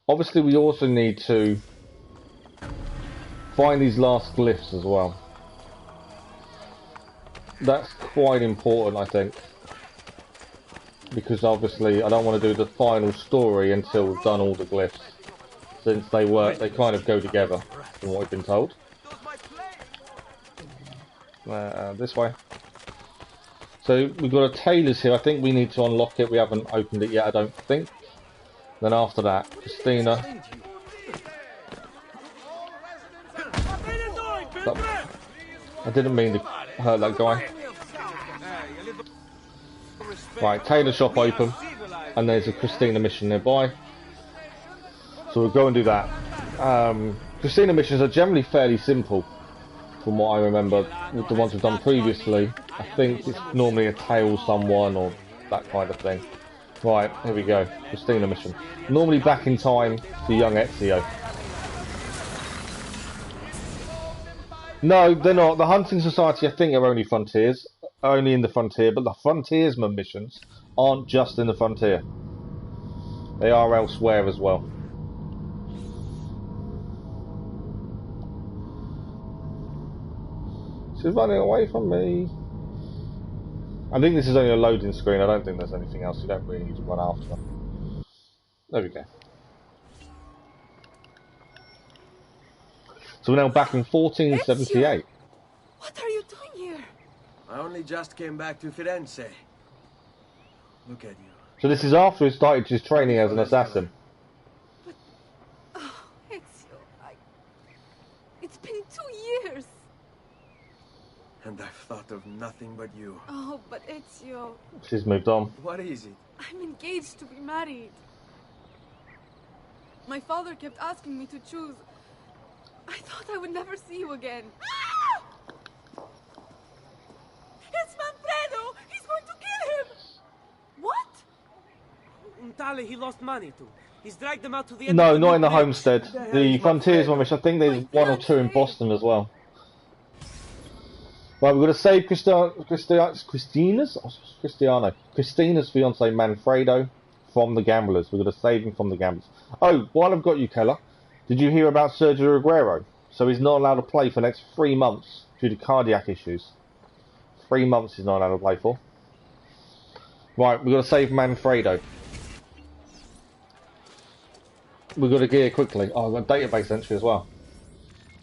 S1: Obviously, we also need to find these last glyphs as well. That's quite important, I think. Because obviously, I don't want to do the final story until we've done all the glyphs. Since they kind of go together, from what we've been told. This way. So we've got a tailor's here. I think we need to unlock it. We haven't opened it yet, I don't think. Then after that, Christina. I didn't mean to hurt that guy. Right, tailor shop open. And there's a Christina mission nearby. So we'll go and do that. Christina missions are generally fairly simple. From what I remember, with the ones we've done previously. I think it's normally a tail someone or that kind of thing. Right, here we go. Christina mission. Normally back in time to young Ezio. No, they're not. The Hunting Society, I think, are only frontiers. Only in the frontier, but the Frontiersman missions aren't just in the frontier. They are elsewhere as well. She's running away from me. I think this is only a loading screen. I don't think there's anything else. You don't really need to run after them. There we go. So we're now back in 1478.
S4: What are you doing here?
S3: I only just came back to Firenze. Look at you.
S1: So this is after he started his training as an assassin.
S4: But, oh, Ezio, it's been 2 years.
S3: And I've thought of nothing but you.
S4: Oh, but Ezio,
S1: She's moved on.
S3: What is it?
S4: I'm engaged to be married. My father kept asking me to choose. I thought I would never see you again. Ah! It's Manfredo! He's going to kill him! What?
S8: Untale, he lost money to. He's dragged them out to the end.
S1: No, not in the homestead. The Frontiersman mission. I think there's 1 or 2 in Boston as well. Right, we're going to save Christina's fiance Manfredo from the gamblers. We're going to save him from the gamblers. Oh, while I've got you, Keller, did you hear about Sergio Aguero? So he's not allowed to play for the next 3 months due to cardiac issues. 3 months he's not allowed to play for. Right, we've got to save Manfredo. We've got a gear quickly. Oh, I've got a database entry as well.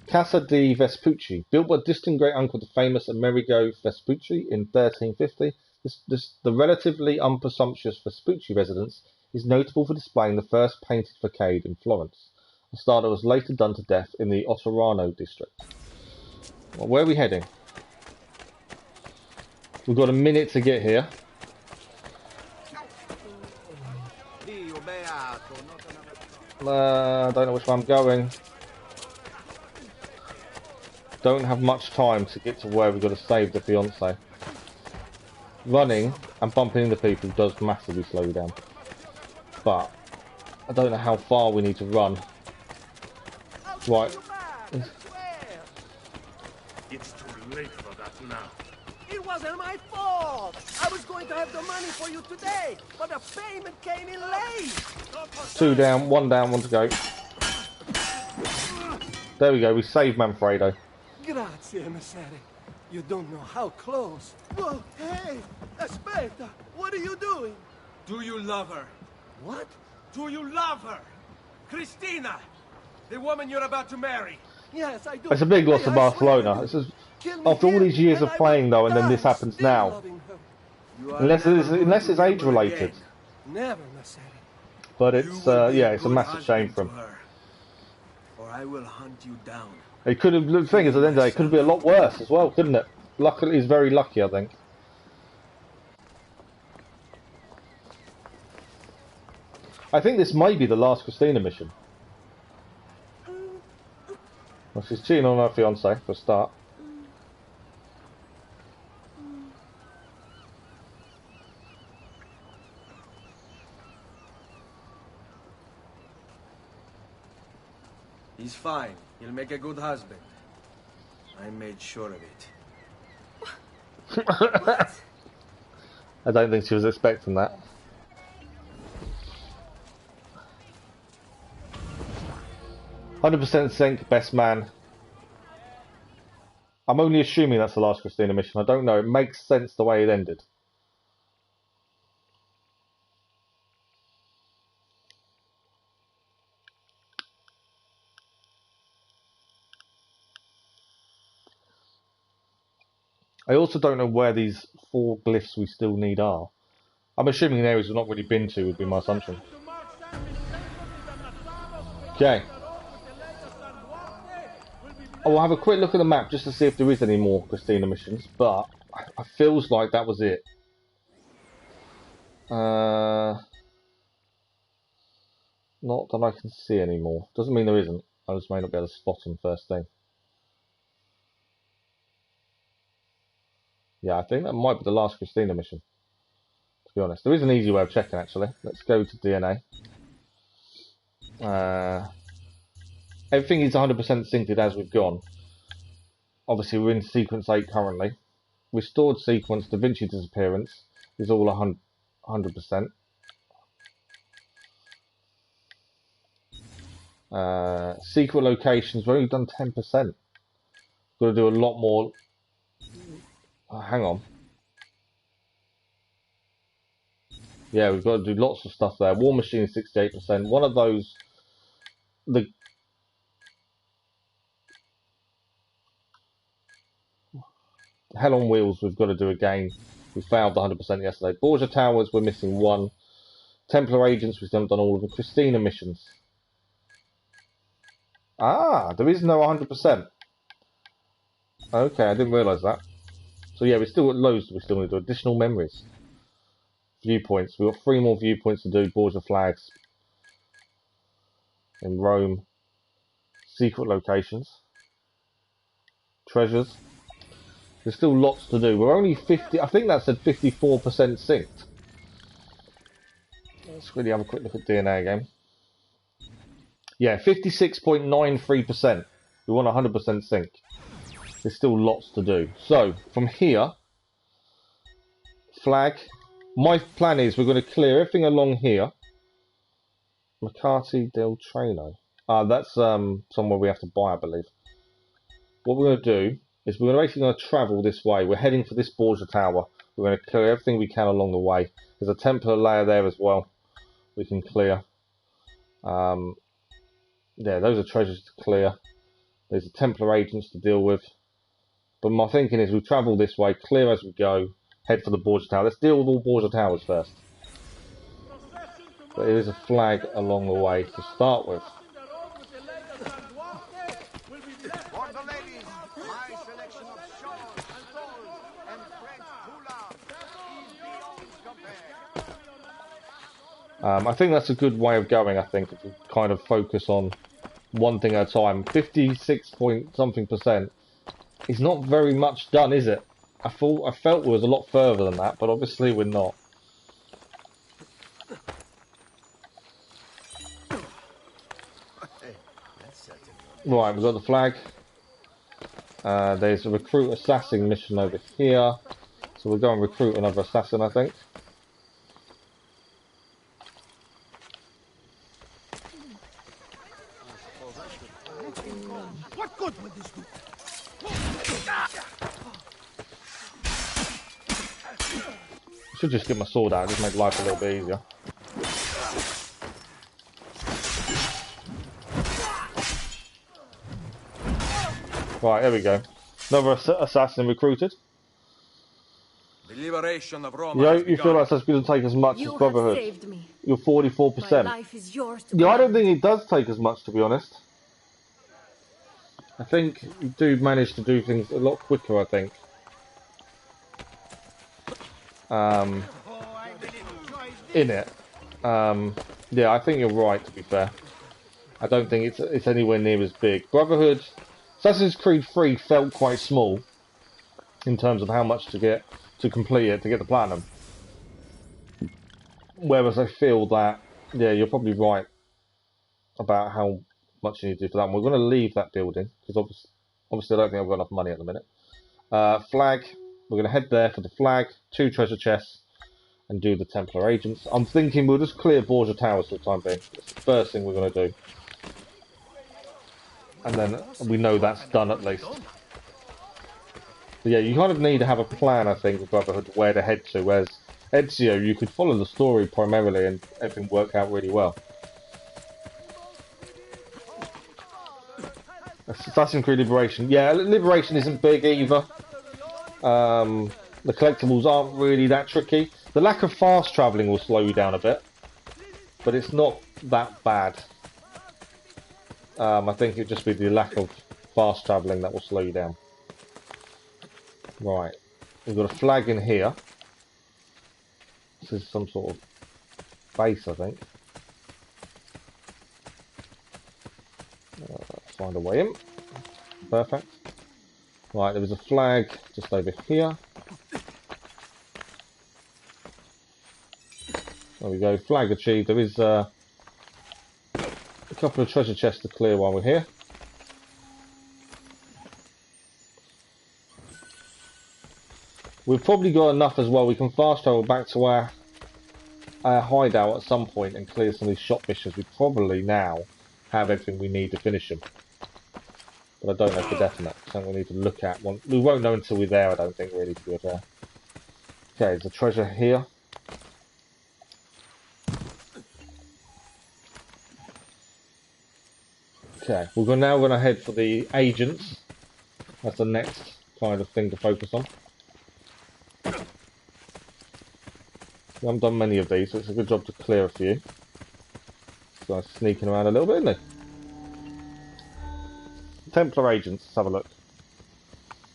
S1: Casa di Vespucci, built by distant great uncle to famous Amerigo Vespucci in 1350. The relatively unpresumptuous Vespucci residence is notable for displaying the first painted facade in Florence, a style that was later done to death in the Laterano district. Well, where are we heading? We've got a minute to get here. I don't know which way I'm going. Don't have much time to get to where we've got to save the fiance. Running and bumping into people does massively slow you down. But I don't know how far we need to run. Right.
S9: It's too late for that now.
S8: It wasn't my fault. I was going to have the money for you today, but the payment came in late.
S1: 2 down, 1 down, 1 to go. There we go, we saved Manfredo.
S8: Grazie, Messere. You don't know how close. Whoa, hey, aspetta. What are you doing?
S3: Do you love her?
S8: What?
S3: Do you love her? Christina, the woman you're about to marry.
S8: Yes, I do.
S1: It's a big loss to Barcelona. This is, after all these years of playing though, and then this happens now. Unless it's age related.
S8: Never, Messere.
S1: But it's yeah, it's a massive shame for him.
S3: Or I will hunt you down.
S1: It could have. The thing is, at the end of the day, it could be a lot worse as well, couldn't it? Luckily, he's very lucky, I think. I think this may be the last Christina mission. Well, she's cheating on her fiance for a start.
S3: He's fine. He'll make a good husband. I made sure of it.
S1: I don't think she was expecting that. %% sync, best man. I'm only assuming that's the last Christina mission. I don't know. It makes sense the way it ended. I also don't know where these 4 glyphs we still need are. I'm assuming in areas we've not really been to would be my assumption. Okay. I will have a quick look at the map just to see if there is any more Christina missions, but it feels like that was it. Not that I can see any more. Doesn't mean there isn't. I just may not be able to spot them first thing. Yeah, I think that might be the last Christina mission, to be honest. There is an easy way of checking, actually. Let's go to DNA. Everything is 100% synced as we've gone. Obviously, we're in sequence 8 currently. Restored sequence, Da Vinci disappearance is all 100%. Secret locations, we've only done 10%. Got to do a lot more. Hang on. Yeah, we've got to do lots of stuff there. War Machine is 68%. One of those, the Hell on Wheels, we've got to do again. We failed the 100% yesterday. Borgia Towers, we're missing 1. Templar Agents, we've done all of them. Christina missions. Ah, there is no 100%. Okay, I didn't realise that. So yeah, we've still got loads. We still need to do additional memories. Viewpoints. We've got 3 more viewpoints to do. Borgia Flags. In Rome. Secret locations. Treasures. There's still lots to do. We're only 50. I think that said 54% synced. Let's really have a quick look at DNA again. Yeah, 56.93%. We want 100% sync. There's still lots to do. So, from here, flag. My plan is we're going to clear everything along here. Mercati del Treno. That's somewhere we have to buy, I believe. What we're going to do is we're basically going to travel this way. We're heading for this Borgia Tower. We're going to clear everything we can along the way. There's a Templar layer there as well we can clear. Yeah, those are treasures to clear. There's the Templar agents to deal with. But my thinking is we travel this way, clear as we go, head for the Borgia Tower. Let's deal with all Borgia Towers first. But there is a flag along the way to start with. I think that's a good way of going, I think, if we kind of focus on one thing at a time. 56 point something percent is not very much done, is it? I felt it was a lot further than that, but obviously we're not. Right, we've got the flag. There's a recruit assassin mission over here. So we'll go and recruit another assassin, I think.
S8: What good would this do?
S1: Should just get my sword out, just make life a little bit easier. Right, here we go. Another assassin recruited.
S3: The liberation of Rome.
S1: You feel like that's going to take as much as Brotherhood?
S4: Saved me.
S1: You're 44%.
S4: My life is yours to
S1: Yeah, I don't think it does take as much, to be honest. I think you do manage to do things a lot quicker, I think. In it. Yeah, I think you're right, to be fair. I don't think it's anywhere near as big. Brotherhood, Assassin's Creed 3 felt quite small in terms of how much to get to complete it, to get the platinum. Whereas I feel that, yeah, you're probably right about how much you need to do for that. And we're going to leave that building, because obviously I don't think I've got enough money at the minute. Flag, we're going to head there for the flag, 2 treasure chests, and do the Templar agents. I'm thinking we'll just clear Borgia Towers for the time being. That's the first thing we're going to do. And then we know that's done at least. But yeah, you kind of need to have a plan, I think, with Brotherhood, where to head to. Whereas Ezio, you could follow the story primarily and everything work out really well. Assassin's Creed Liberation. Yeah, Liberation isn't big either. The collectibles aren't really that tricky. The lack of fast travelling will slow you down a bit. But it's not that bad. I think it'd just be the lack of fast travelling that will slow you down. Right. We've got a flag in here. This is some sort of base, I think. Find a way in. Perfect. Right, there was a flag just over here. There we go, flag achieved. There is a couple of treasure chests to clear while we're here. We've probably got enough as well. We can fast travel back to our hideout at some point and clear some of these shop missions. We probably now have everything we need to finish them. But I don't know for definite. Something we need to look at. We won't know until we're there, I don't think, really, to be fair. Okay, there's a treasure here. Okay, we're now going to head for the agents. That's the next kind of thing to focus on. We haven't done many of these, so it's a good job to clear a few. This guy's sneaking around a little bit, isn't he? Templar agents, let's have a look.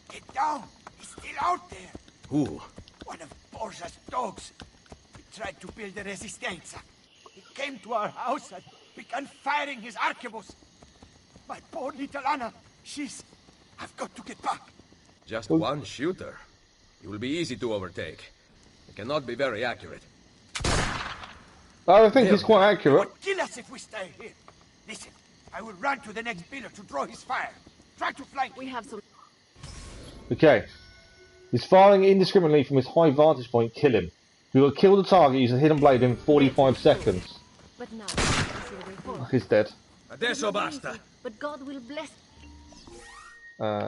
S8: Get down! He's still out there!
S3: Who?
S8: One of Borgia's dogs. He tried to build a resistance. He came to our house and began firing his arquebus. My poor little Anna, I've got to get back.
S3: Just one shooter. He will be easy to overtake. He cannot be very accurate.
S1: I think he's quite accurate.
S8: He'll kill us if we stay here. Listen, I will run to the next pillar to draw his fire. Try to flank.
S4: We have some.
S1: Okay. He's firing indiscriminately from his high vantage point. Kill him. We will kill the target using a hidden blade in 45 seconds.
S4: But now,
S1: He's dead.
S3: Adesso basta.
S4: But God will bless.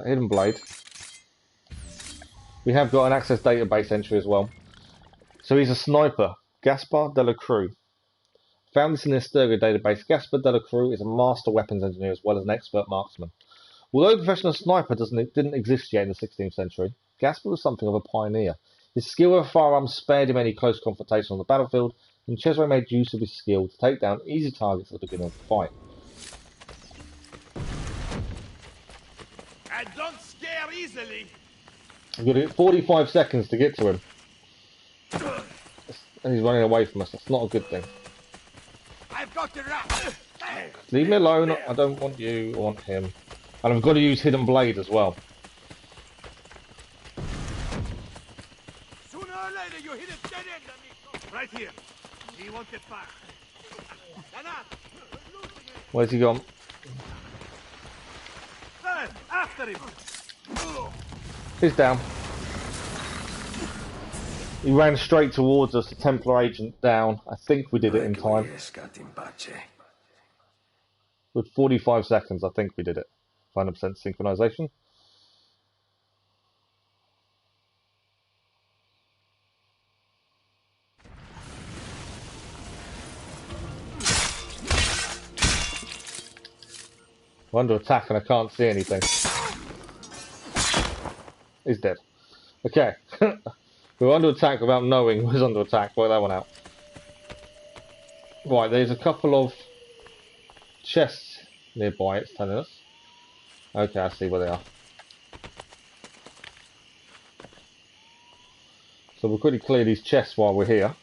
S1: Hidden blade. We have got an access database entry as well. So he's a sniper. Gaspar de la Cruz. Found this in the Asturgo database. Gaspar de la Cruz is a master weapons engineer as well as an expert marksman. Although a professional sniper didn't exist yet in the 16th century, Gaspar was something of a pioneer. His skill with firearms spared him any close confrontation on the battlefield, and Cesare made use of his skill to take down easy targets at the beginning of the fight.
S8: I don't scare easily.
S1: We've got to get 45 seconds to get to him. And he's running away from us. That's not a good thing.
S8: I've got the rat.
S1: Leave me alone. I don't want you. I want him. And I've got to use Hidden Blade as well.
S8: Sooner or later you hit a dead end, amigo. Right here. He won't get far.
S1: Where's he gone?
S8: After him.
S1: He's down. He ran straight towards us, the Templar agent down. I think we did it in time. With 45 seconds, I think we did it. 100% synchronization. We're under attack and I can't see anything. He's dead. Okay. We were under attack without knowing who was under attack. Work that one out. Right, there's a couple of chests nearby, it's telling us. Okay, I see where they are. So we'll quickly clear these chests while we're here.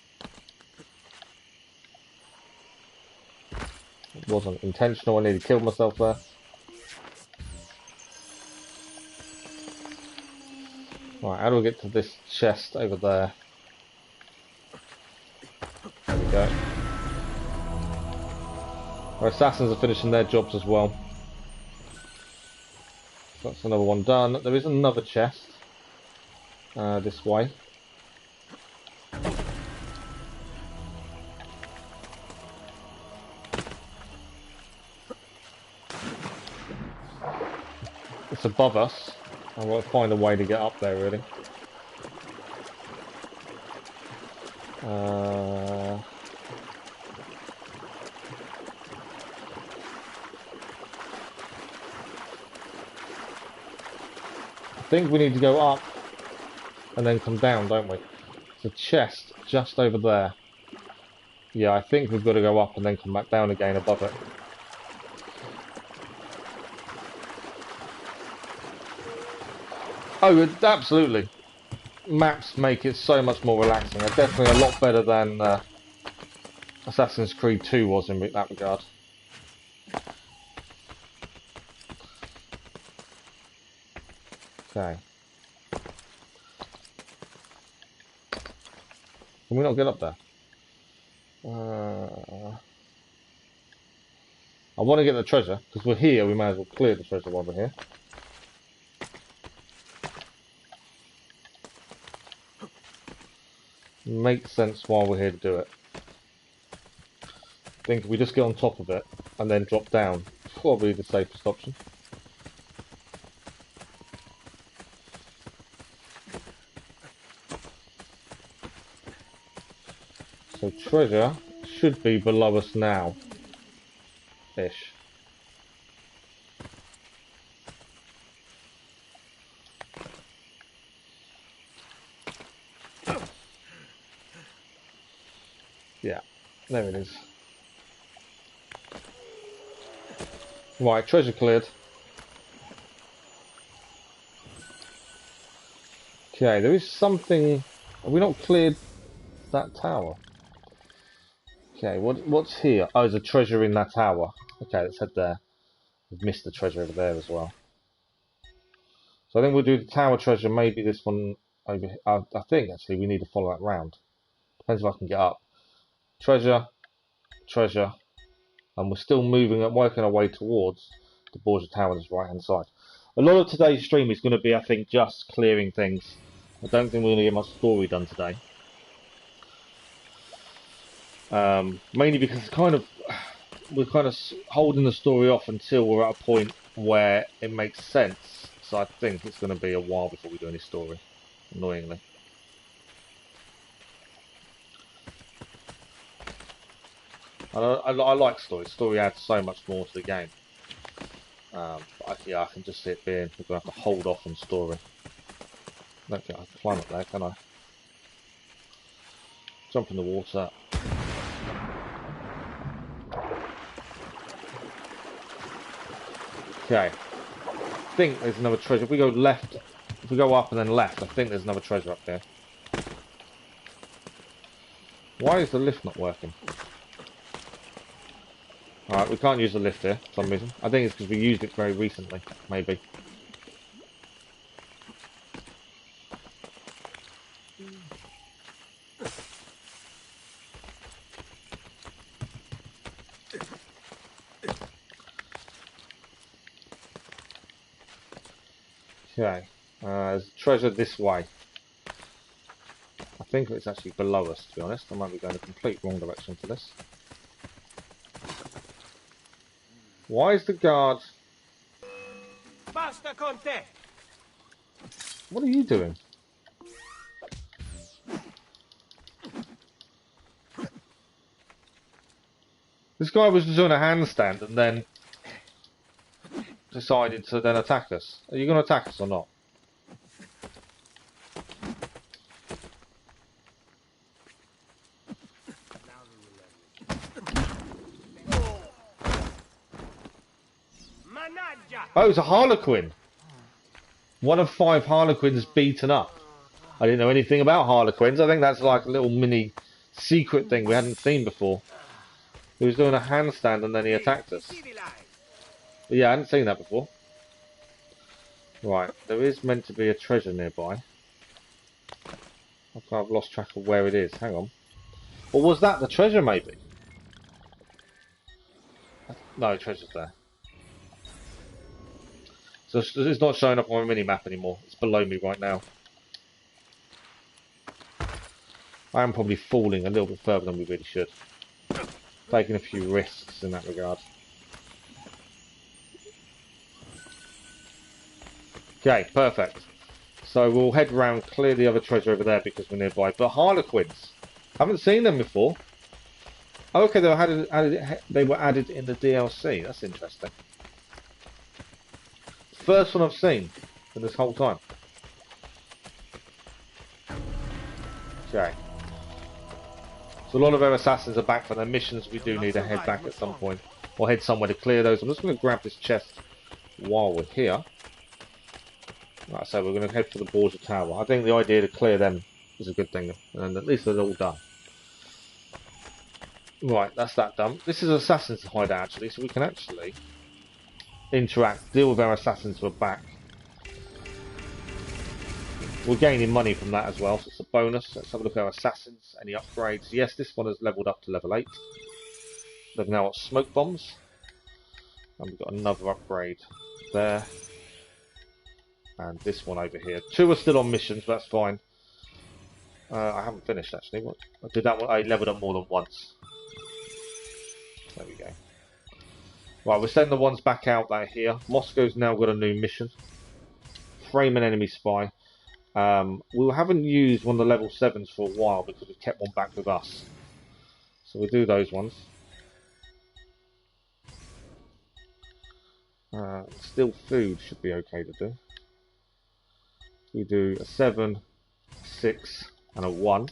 S1: It wasn't intentional, I nearly killed myself there. Right, how do we get to this chest over there? There we go. Our assassins are finishing their jobs as well. That's another one done. There is another chest. This way. It's above us. I've got to find a way to get up there, really. I think we need to go up and then come down, don't we? There's a chest just over there. Yeah, I think we've got to go up and then come back down again above it. Oh, absolutely. Maps make it so much more relaxing. They're definitely a lot better than Assassin's Creed 2 was in that regard. Okay. Can we not get up there? I want to get the treasure, because we're here, we may as well clear the treasure while we're here. Makes sense while we're here to do it. I think if we just get on top of it and then drop down, probably the safest option. So treasure should be below us now, ish. Yeah, there it is. Right, treasure cleared. Okay, there is something. Have we not cleared that tower? Okay, what's here? Oh, there's a treasure in that tower. Okay, let's head there. We've missed the treasure over there as well. So I think we'll do the tower treasure, maybe this one over here. I think actually we need to follow that round. Depends if I can get up. Treasure, treasure, and we're still moving and working our way towards the Borgia Tower on this right hand side. A lot of today's stream is going to be, I think, just clearing things. I don't think we're going to get much story done today. Mainly because we're kind of holding the story off until we're at a point where it makes sense. So I think it's going to be a while before we do any story, annoyingly. I like story. Story adds so much more to the game. Yeah, I can just see it being, we're going to have to hold off on story. I don't think I can climb up there, can I? Jump in the water. Okay. I think there's another treasure. If we go left, if we go up and then left, I think there's another treasure up there. Why is the lift not working? Alright, we can't use the lift here for some reason. I think it's because we used it very recently, maybe. Okay, there's treasure this way. I think it's actually below us, to be honest. I might be going the complete wrong direction for this. Why is the guard...
S8: Basta con te.
S1: What are you doing? This guy was doing a handstand and then decided to then attack us. Are you going to attack us or not? Oh, it's a Harlequin. One of 5 Harlequins beaten up. I didn't know anything about Harlequins. I think that's like a little mini secret thing we hadn't seen before. He was doing a handstand and then he attacked us. But yeah, I hadn't seen that before. Right, there is meant to be a treasure nearby. I've lost track of where it is. Hang on. Or was that the treasure, maybe? No, treasure's there. So it's not showing up on my mini-map anymore. It's below me right now. I am probably falling a little bit further than we really should. Taking a few risks in that regard. Okay, perfect. So we'll head round, clear the other treasure over there because we're nearby. But Harlequins, haven't seen them before. Oh, okay, they were added in the DLC. That's interesting. First one I've seen in this whole time. Okay. So a lot of our assassins are back for their missions. We do need to head back at some point. Or head somewhere to clear those. I'm just going to grab this chest while we're here. Like I said, we're going to head for the Borgia Tower. I think the idea to clear them is a good thing. And at least they're all done. Right, that's that done. This is Assassin's Hideout actually. So we can actually interact, deal with our assassins who are back. We're gaining money from that as well, so it's a bonus. Let's have a look at our assassins. Any upgrades? Yes, this one has leveled up to level 8. They've now got smoke bombs. And we've got another upgrade there. And this one over here. 2 are still on missions, but that's fine. I haven't finished actually. What? I did that one. I leveled up more than once. There we go. Right, we're sending the ones back out that are here. Moscow's now got a new mission. Frame an enemy spy. We haven't used one of the level 7s for a while because we've kept one back with us. So we'll do those ones. Still food should be okay to do. We do a 7, 6 and a 1.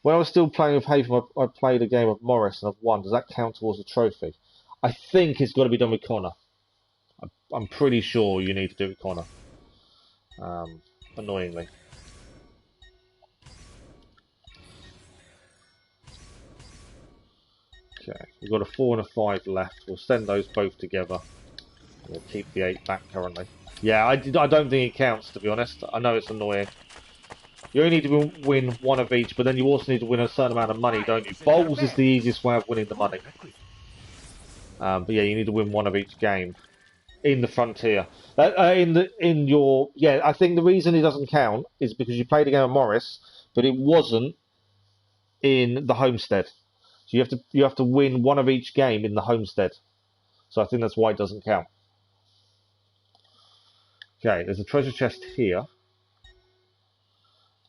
S1: When I was still playing with Haytham, I played a game of Morris and I've won. Does that count towards a trophy? I think it's got to be done with Connor. I'm pretty sure you need to do it with Connor. Annoyingly. Okay, we've got a 4 and a 5 left. We'll send those both together. We'll keep the 8 back currently. Yeah, I don't think it counts, to be honest. I know it's annoying. You only need to win 1 of each, but then you also need to win a certain amount of money, don't you? Bowls is the easiest way of winning the money. But yeah, you need to win 1 of each game in the frontier. Yeah, I think the reason it doesn't count is because you played a game of Morris, but it wasn't in the homestead. So you have to win 1 of each game in the homestead. So I think that's why it doesn't count. Okay, there's a treasure chest here.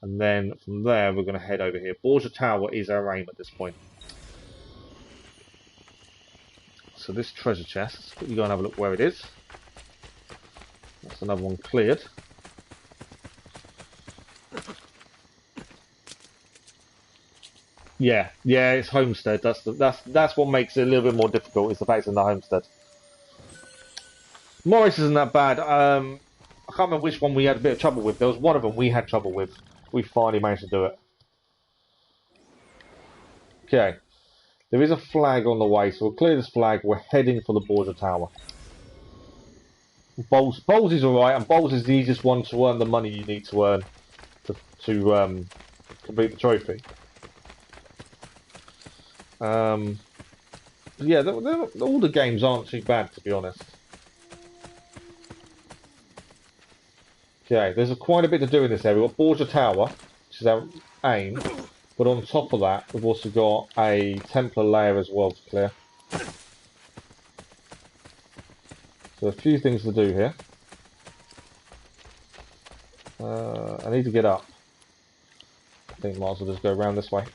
S1: And then from there we're going to head over here. Borgia Tower is our aim at this point. so this treasure chest, let's quickly go and have a look where it is. That's another one cleared. Yeah, it's homestead. That's what makes it a little bit more difficult, is the fact it's in the homestead. Morris isn't that bad. I can't remember which one we had a bit of trouble with. There was one of them we had trouble with. We finally managed to do it. Okay. There is a flag on the way, so we'll clear this flag. We're heading for the Borgia Tower. Bowls is alright, and Bowls is the easiest one to earn the money you need to earn to complete the trophy. Yeah, all the games aren't too bad, to be honest. Okay, there's quite a bit to do in this area. We've got Borgia Tower, which is our aim, but on top of that, we've also got a Templar lair as well to clear. So a few things to do here. I need to get up. I think might as well just go around this way.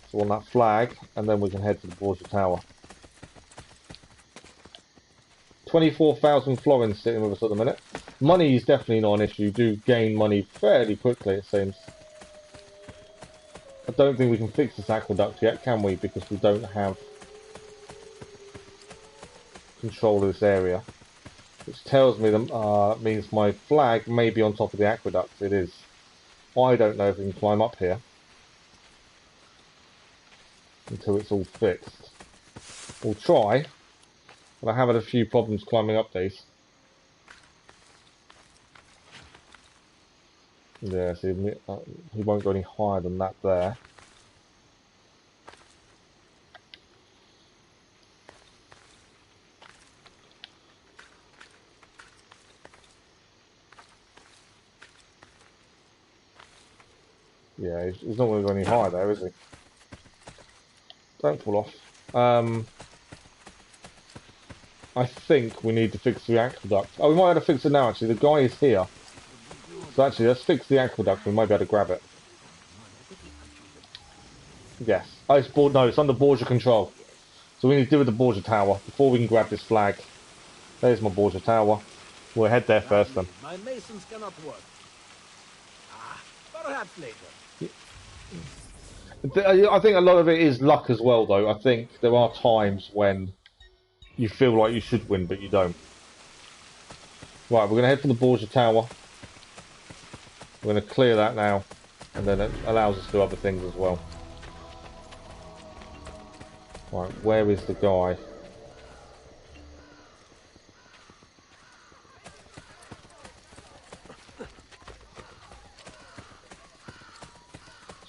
S1: So on that flag, and then we can head to the Borgia Tower. 24,000 florins sitting with us at the minute. Money is definitely not an issue. You do gain money fairly quickly, it seems. I don't think we can fix this aqueduct yet, can we? Because we don't have control of this area. Which tells me that means my flag may be on top of the aqueduct. It is. I don't know if we can climb up here until it's all fixed. We'll try, but I have had a few problems climbing up these. Yeah, see, he won't go any higher than that there. Yeah, he's not going to go any higher there, is he? Don't fall off. I think we need to fix the aqueduct. Oh, we might have to fix it now, actually. The guy is here. So actually, let's fix the aqueduct. We might be able to grab it. Yes. Oh, it's under Borgia control. So we need to deal with the Borgia Tower before we can grab this flag. There's my Borgia Tower. We'll head there first then.
S10: My masons cannot work. Perhaps later.
S1: I think a lot of it is luck as well, though. I think there are times when you feel like you should win, but you don't. Right, we're going to head for the Borgia Tower. We're going to clear that now, and then it allows us to do other things as well. Right, where is the guy?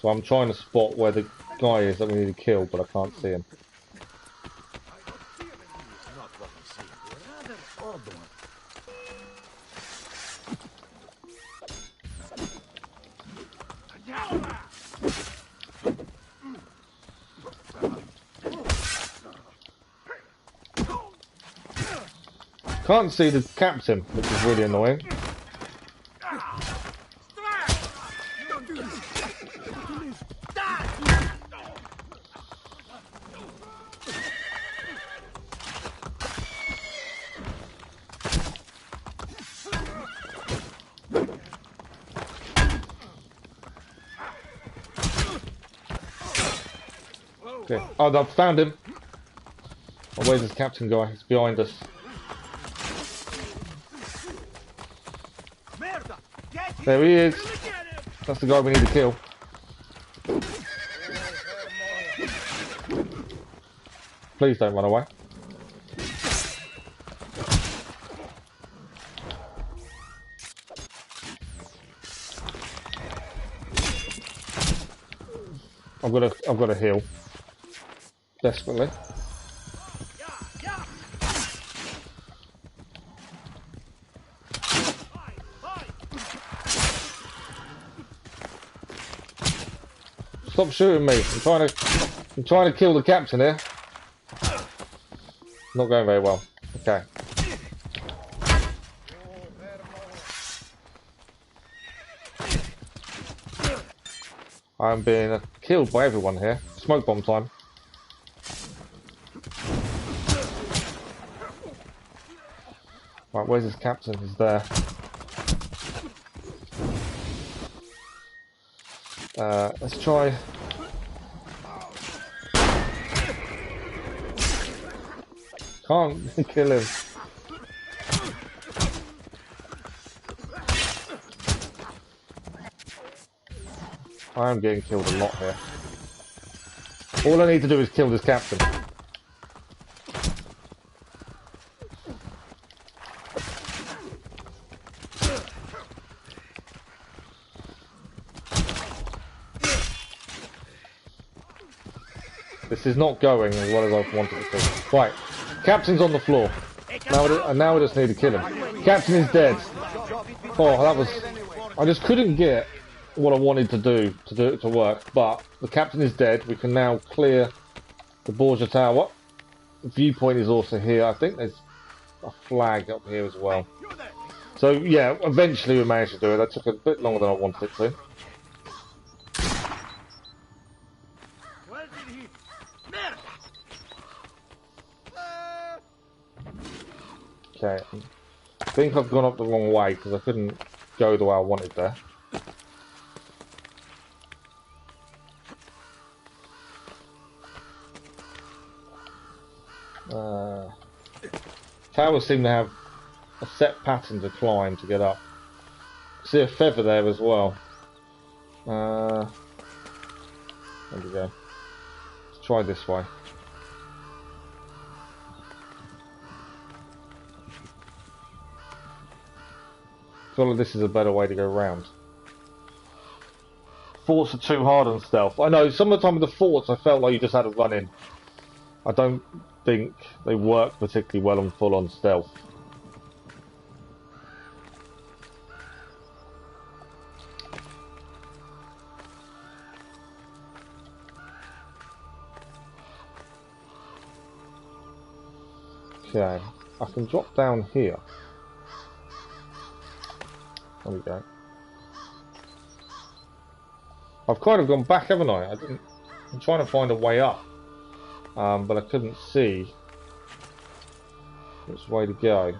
S1: So I'm trying to spot where the guy is that we need to kill, but I can't see him. Can't see the captain, which is really annoying. Okay. Oh, I've found him. Oh, where's this captain guy? He's behind us. There he is. That's the guy we need to kill. Please don't run away. I've got to heal desperately. Stop shooting me. I'm trying to kill the captain here. Not going very well. Okay. I'm being killed by everyone here. Smoke bomb time. Right, where's his captain? He's there. Let's try. Can't kill him. I am getting killed a lot here. All I need to do is kill this captain. This is not going as well as I wanted it to. Right, captain's on the floor. Now I just need to kill him. Captain is dead. Oh, that was... I just couldn't get what I wanted to do it to work, but the captain is dead. We can now clear the Borgia Tower. The viewpoint is also here. I think there's a flag up here as well. So yeah, eventually we managed to do it. That took a bit longer than I wanted it to. Okay, I think I've gone up the wrong way because I couldn't go the way I wanted there. Towers seem to have a set pattern to climb to get up. See a feather there as well. There we go. Let's try this way. I feel like this is a better way to go round. Forts are too hard on stealth. I know, some of the time with the forts I felt like you just had to run in. I don't think they work particularly well on full-on stealth. Okay, I can drop down here. There we go. I've kind of gone back, haven't I? I'm trying to find a way up. But I couldn't see which way to go.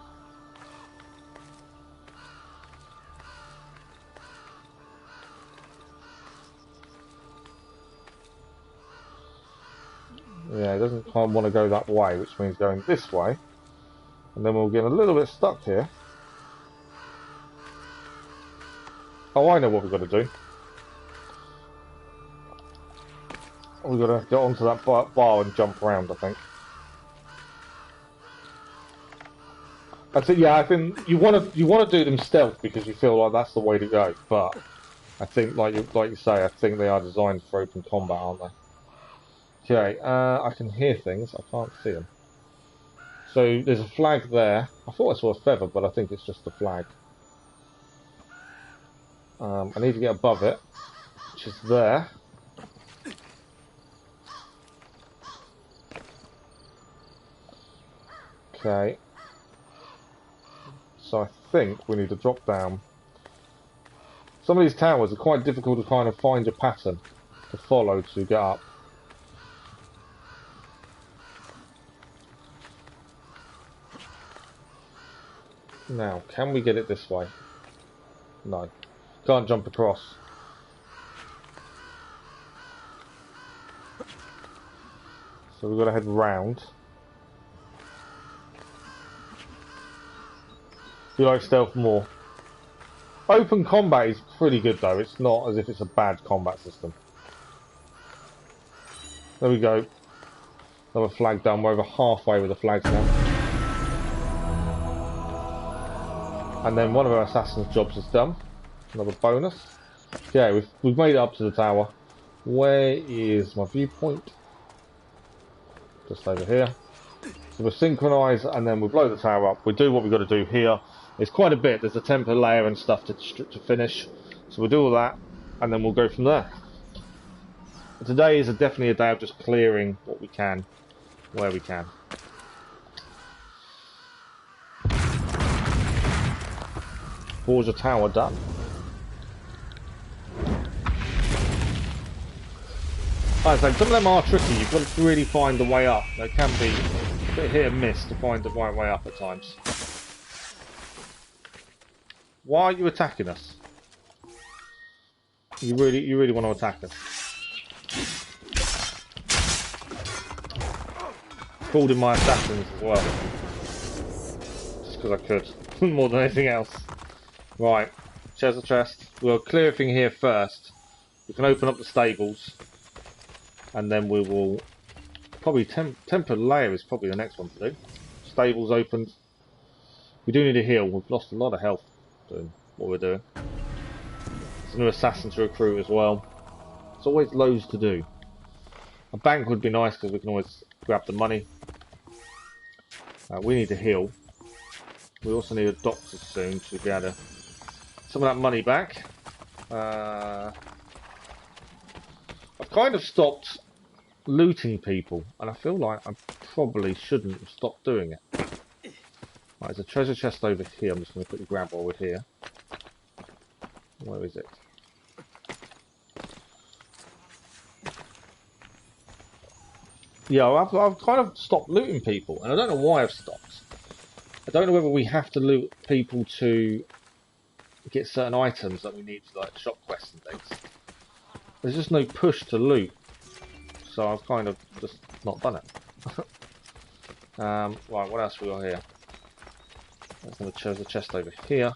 S1: Yeah, it doesn't quite want to go that way, which means going this way. And then we'll get a little bit stuck here. Oh, I know what we've got to do. We've got to get onto that bar and jump around, I think. That's it. Yeah, I think you want to do them stealth because you feel like that's the way to go. But I think, like you say, I think they are designed for open combat, aren't they? Okay, I can hear things. I can't see them. So there's a flag there. I thought I saw a feather, but I think it's just a flag. I need to get above it, which is there. Okay. So I think we need to drop down. Some of these towers are quite difficult to kind of find your pattern to follow to get up. Now, can we get it this way? No. Can't jump across. So we've got to head round. You like stealth more. Open combat is pretty good though. It's not as if it's a bad combat system. There we go. Another flag done. We're over halfway with the flags now. And then one of our assassin's jobs is done. Another bonus. Okay, we've made it up to the tower. Where is my viewpoint? Just over here. So we'll synchronize and then we'll blow the tower up. We'll do what we've got to do here. It's quite a bit. There's a Templar layer and stuff to finish. So we'll do all that and then we'll go from there. But today is definitely a day of just clearing what we can, where we can. Borgia Tower done. Like I say, some of them are tricky. You've got to really find the way up. They can be a bit hit and miss to find the right way up at times. Why are you attacking us? You really want to attack us? Called in my assassins as well. Just because I could. More than anything else. Right. Treasure chest. We'll clear everything here first. We can open up the stables. And then we will... Probably Templar Lair is probably the next one to do. Stables opened. We do need a heal. We've lost a lot of health doing what we're doing. There's a new assassin to recruit as well. There's always loads to do. A bank would be nice because we can always grab the money. We need to heal. We also need a doctor soon to be able to some of that money back. I've kind of stopped looting people, and I feel like I probably shouldn't have stopped doing it. Right, there's a treasure chest over here. I'm just going to quickly grab while we're here. Where is it? Yeah, I've kind of stopped looting people, and I don't know why I've stopped. I don't know whether we have to loot people to get certain items that we need for like shop quests and things. There's just no push to loot, so I've kind of just not done it. Right, what else we got here? There's another treasure chest over here.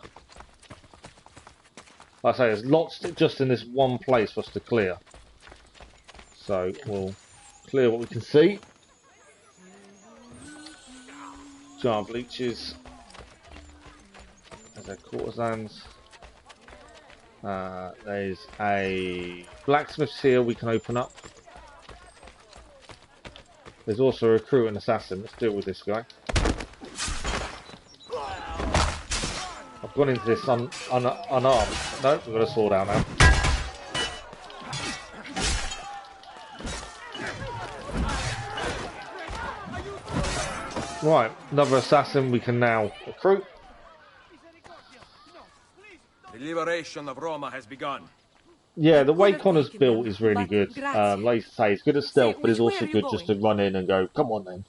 S1: Like I say, there's lots just in this one place for us to clear. So we'll clear what we can see. Giant bleachers. There's our courtesans. There's a blacksmith's here we can open up. There's also a recruit and assassin. Let's deal with this guy. I've gone into this unarmed. No, we've got a sword out now. Right, another assassin we can now recruit.
S3: The liberation of Roma has begun.
S1: Yeah, the way Connor's built is really good. Like you say, he's good at stealth, but he's also good just to run in and go, come on then.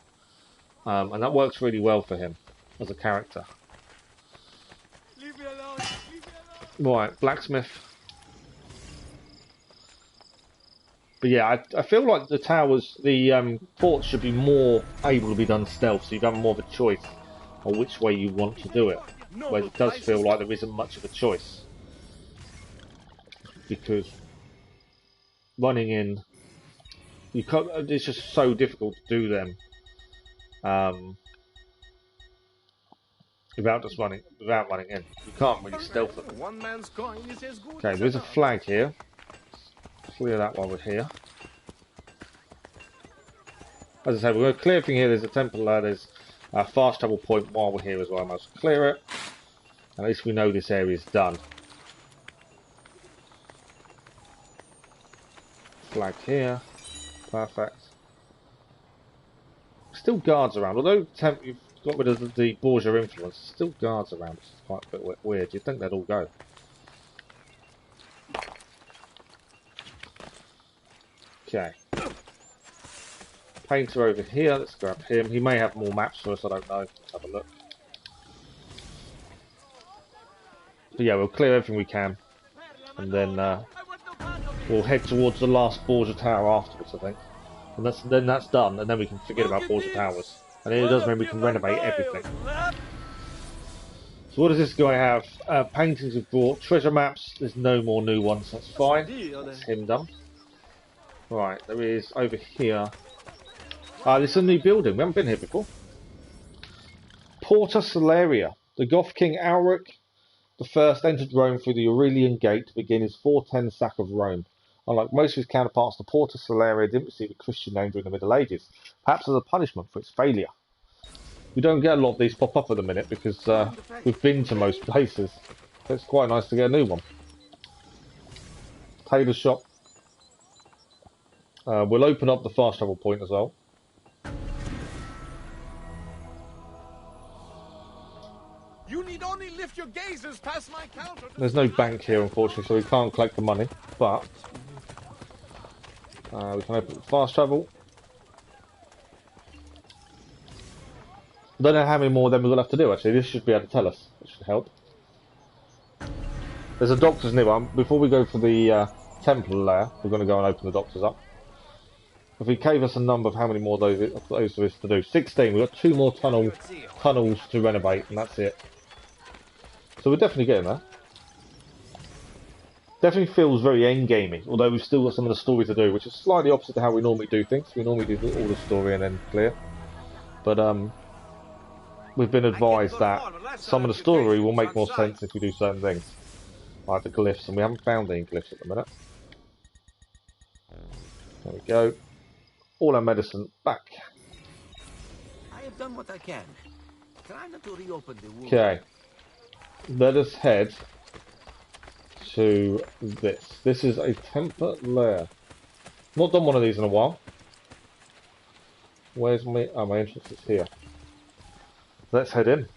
S1: And that works really well for him as a character.
S3: Leave me alone. Leave me alone.
S1: Right, blacksmith. But yeah, I feel like the towers, the ports should be more able to be done stealth, so you have more of a choice on which way you want to do it. Whereas it does feel like there isn't much of a choice. Because running in, you can't, it's just so difficult to do them without running in. You can't really stealth them. Okay, there's a flag here. Clear that while we're here. As I said, we're going to clear everything here. There's a temple there. There's a fast travel point while we're here as well. I must clear it. At least we know this area is done. Flag here. Perfect. Still guards around. Although you've got rid of the Borgia influence, still guards around. It's quite a bit weird. You'd think they'd all go. Okay. Painter over here. Let's grab him. He may have more maps for us. I don't know. Let's have a look. But yeah, we'll clear everything we can. And then we'll head towards the last Borgia Tower afterwards, I think. And then that's done, and then we can forget about Borgia Towers. And it does mean we can renovate everything. So what does this guy have? Paintings we've brought. Treasure maps. There's no more new ones. That's fine. That's him done. Right, there is over here. This is a new building. We haven't been here before. Porta Salaria. The Goth king Alric I entered Rome through the Aurelian Gate to begin his 410 sack of Rome. Unlike most of his counterparts, the Porta Salaria didn't receive a Christian name during the Middle Ages, perhaps as a punishment for its failure. We don't get a lot of these pop up at the minute because we've been to most places. So it's quite nice to get a new one. Tailor shop. We'll open up the fast travel point as well.
S3: You need only lift your gazes past my counter.
S1: There's no bank here, unfortunately, so we can't collect the money. But we can open fast travel. I don't know how many more then we're going to have to do, actually. This should be able to tell us. It should help. There's a doctor's nearby. Before we go for the Templar lair, we're going to go and open the doctor's up. If he gave us a number of how many more those there is to do. 16. We've got 2 more tunnels to renovate, and that's it. So we're definitely getting there. Definitely feels very endgamey, although we've still got some of the story to do, which is slightly opposite to how we normally do things. We normally do all the story and then clear. But we've been advised that some of the story will make more sense if we do certain things. Like the glyphs, and we haven't found any glyphs at the minute. There we go. All our medicine back.
S8: I have done what I can. Try not to reopen the wound.
S1: Okay. Let us head to this. This is a Templar lair. Not done one of these in a while. Where's my... Oh, my entrance is here. Let's head in.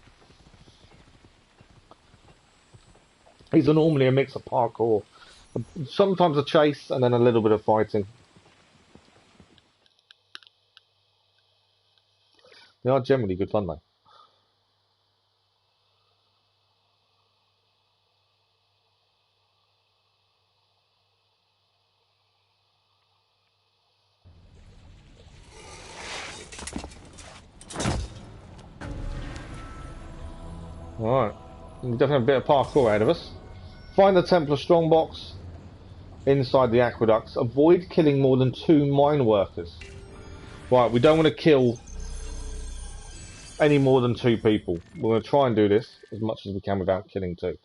S1: These are normally a mix of parkour. Sometimes a chase and then a little bit of fighting. They are generally good fun though. Alright, we definitely have a bit of parkour ahead of us. Find the Templar strongbox inside the aqueducts. Avoid killing more than 2 mine workers. Right, we don't want to kill any more than 2 people. We're going to try and do this as much as we can without killing 2.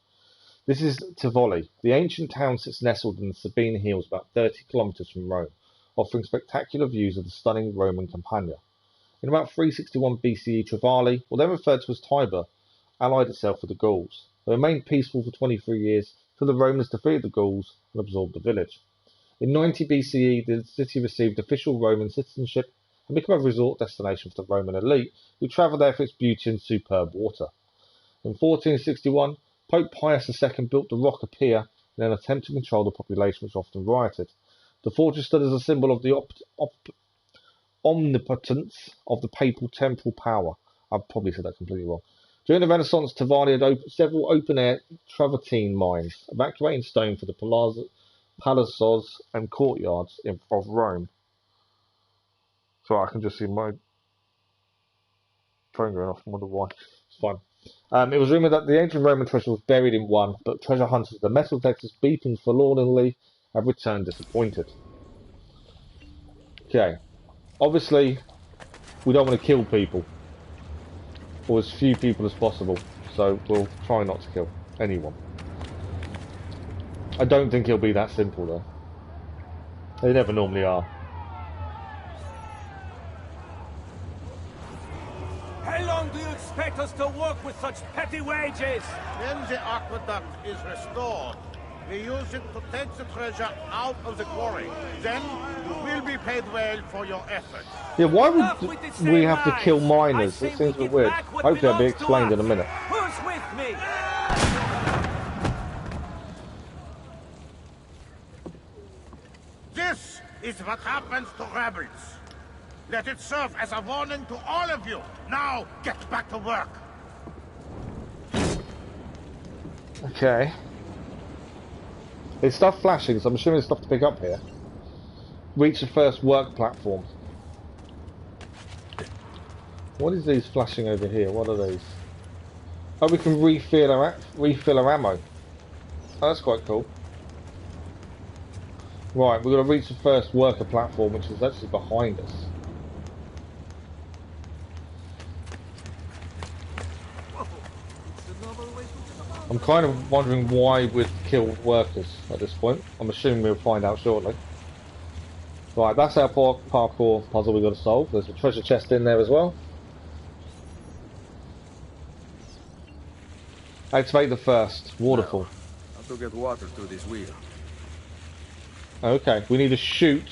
S1: This is Tivoli. The ancient town sits nestled in the Sabine Hills about 30 kilometres from Rome, offering spectacular views of the stunning Roman Campagna. In about 361 BCE, Trevali, or then referred to as Tiber, allied itself with the Gauls. They remained peaceful for 23 years until the Romans defeated the Gauls and absorbed the village. In 90 BCE, the city received official Roman citizenship and became a resort destination for the Roman elite, who travelled there for its beauty and superb water. In 1461, Pope Pius II built the Rocca Pia in an attempt to control the population, which often rioted. The fortress stood as a symbol of the omnipotence of the papal temporal power. I've probably said that completely wrong. During the Renaissance, Tivoli had opened several open-air travertine mines, evacuating stone for the palazzos and courtyards of Rome. So I can just see my phone going off. I wonder why. It's fine. It was rumoured that the ancient Roman treasure was buried in one, but treasure hunters with the metal detectors beeping forlornly have returned disappointed. Okay. Obviously, we don't want to kill people. Or as few people as possible. So we'll try not to kill anyone. I don't think it'll be that simple though. They never normally are.
S8: How long do you expect us to work with such petty wages?
S10: When the aqueduct is restored, we use it to take the treasure out of the quarry. Then you will be paid well for your efforts.
S1: Yeah, why would we have to kill miners? It seems a bit weird. Hopefully that'll be explained in a minute.
S8: Who's with me?
S10: This is what happens to rebels. Let it serve as a warning to all of you. Now, get back to work.
S1: Okay. There's stuff flashing, so I'm assuming there's stuff to pick up here. Reach the first work platform. What is these flashing over here? What are these? Oh, we can refill our ammo. Oh, that's quite cool. Right, we've got to reach the first worker platform, which is actually behind us. I'm kind of wondering why we'd kill workers at this point. I'm assuming we'll find out shortly. Right, that's our parkour puzzle we've got to solve. There's a treasure chest in there as well. Activate the first waterfall.
S3: How to get water through this wheel?
S1: Okay, we need to shoot.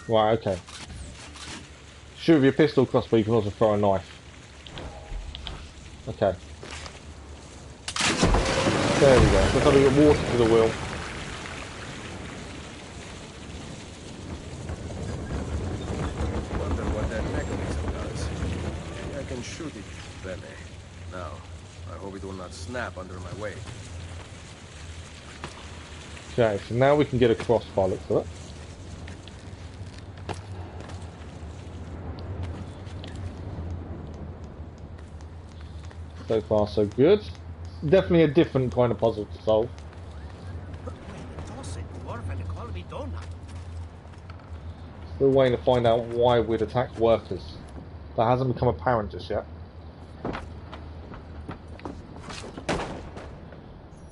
S1: Right, okay. Shoot with your pistol crossbow, you can also throw a knife. Okay. There we go. Looks like we got water to the wheel.
S3: Wonder what that mechanism does. Maybe I can shoot it then. Now, I hope it will
S2: under my weight.
S1: Okay, so now we can get across by the looks of it. So far so good. Definitely a different kind of puzzle to solve. Still waiting to find out why we'd attack workers. That hasn't become apparent just yet.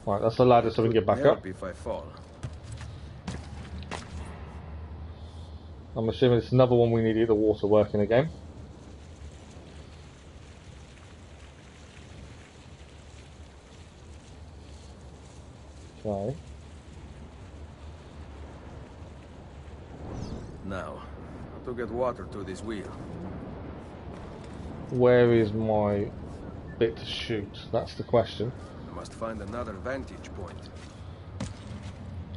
S1: Right, that's the ladder so we can get back up.
S2: If I fall.
S1: I'm assuming it's another one we need to get the water working again. Okay.
S2: Now, how to get water to this wheel?
S1: Where is my bit to shoot? That's the question.
S2: I must find another vantage point.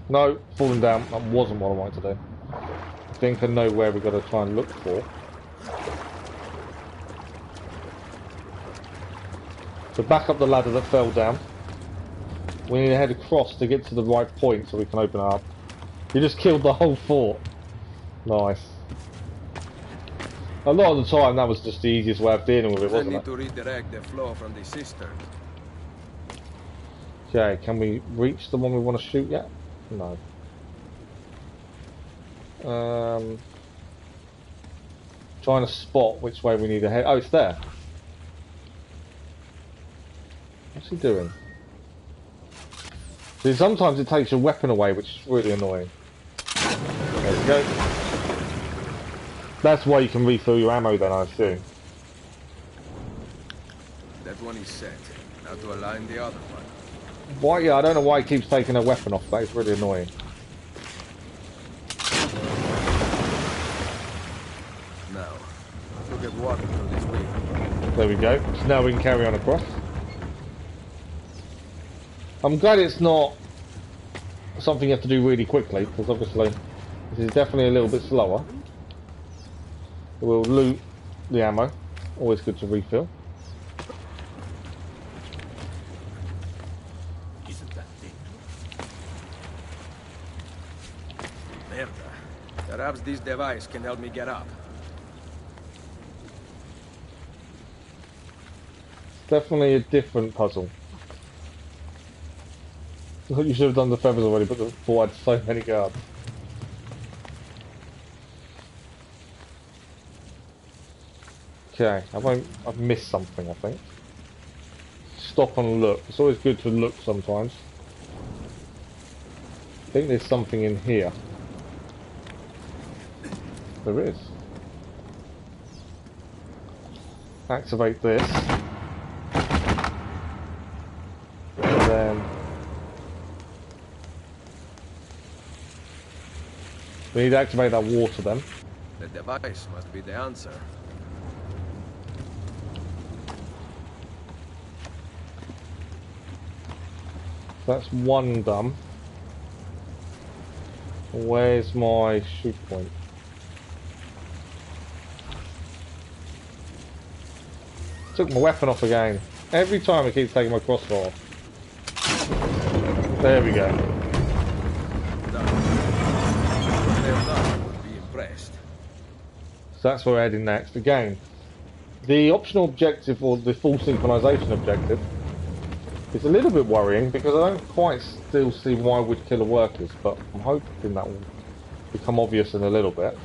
S1: No, falling down. That wasn't what I wanted to do. I think I know where we've got to try and look for. So back up the ladder that fell down. We need to head across to get to the right point so we can open it up. You just killed the whole fort. Nice. A lot of the time that was just the easiest way of dealing with it, wasn't it?
S2: I need to redirect the flow from the cistern.
S1: Okay, can we reach the one we want to shoot yet? No. Trying to spot which way we need to head. Oh, it's there. What's he doing? See, sometimes it takes your weapon away, which is really annoying. There we go. That's why you can refill your ammo then, I assume.
S2: That one is set. Now to align the other one.
S1: Why? Yeah, I don't know why he keeps taking a weapon off. That is really annoying.
S2: Now, to get water through this wheel.
S1: There we go. So now we can carry on across. I'm glad it's not something you have to do really quickly, because obviously this is definitely a little bit slower. We'll loot the ammo. Always good to refill.
S2: Perhaps this device can help me get up.
S1: Definitely a different puzzle. You should have done the feathers already, but the fort had so many guards. Okay, I've missed something, I think. Stop and look. It's always good to look sometimes. I think there's something in here. There is. Activate this. And then we need to activate that water then.
S2: The device must be the answer.
S1: That's one done. Where's my shoot point? Took my weapon off again. Every time it keeps taking my crossbow off. There we go.
S2: Would be impressed.
S1: So that's where we're heading next. Again, the optional objective, or the full synchronization objective, is a little bit worrying because I don't quite still see why we'd kill the workers, but I'm hoping that will become obvious in a little bit.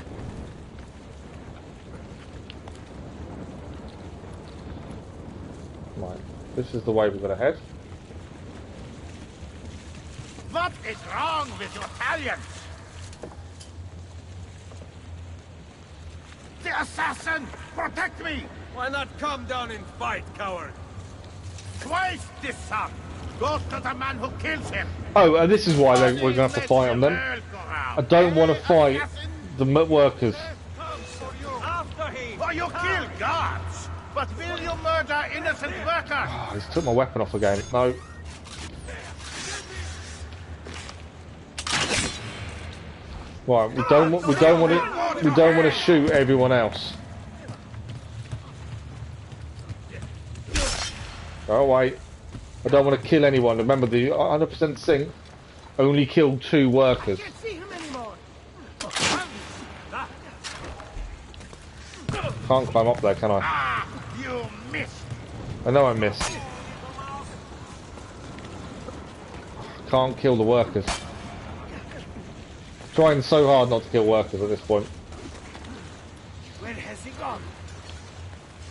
S1: Right, this is the way we're going to head.
S10: What is wrong with your Italians? The assassin! Protect me!
S3: Why not come down and fight, coward?
S10: Twice this son goes to the man who kills him.
S1: Oh, and this is why we're going to have to fight them then. I don't want to fight the workers.
S10: For you kill guards, but will you murder innocent workers?
S1: Oh, I just took my weapon off again. No. Right, we don't want to shoot everyone else. Go away. I don't want to kill anyone. Remember, the 100% sync only killed 2 workers.
S8: Can't see him anymore.
S1: Can't climb up there, can I?
S8: Ah, you missed.
S1: I know I missed. Can't kill the workers. Trying so hard not to kill workers at this point.
S8: Where has he gone?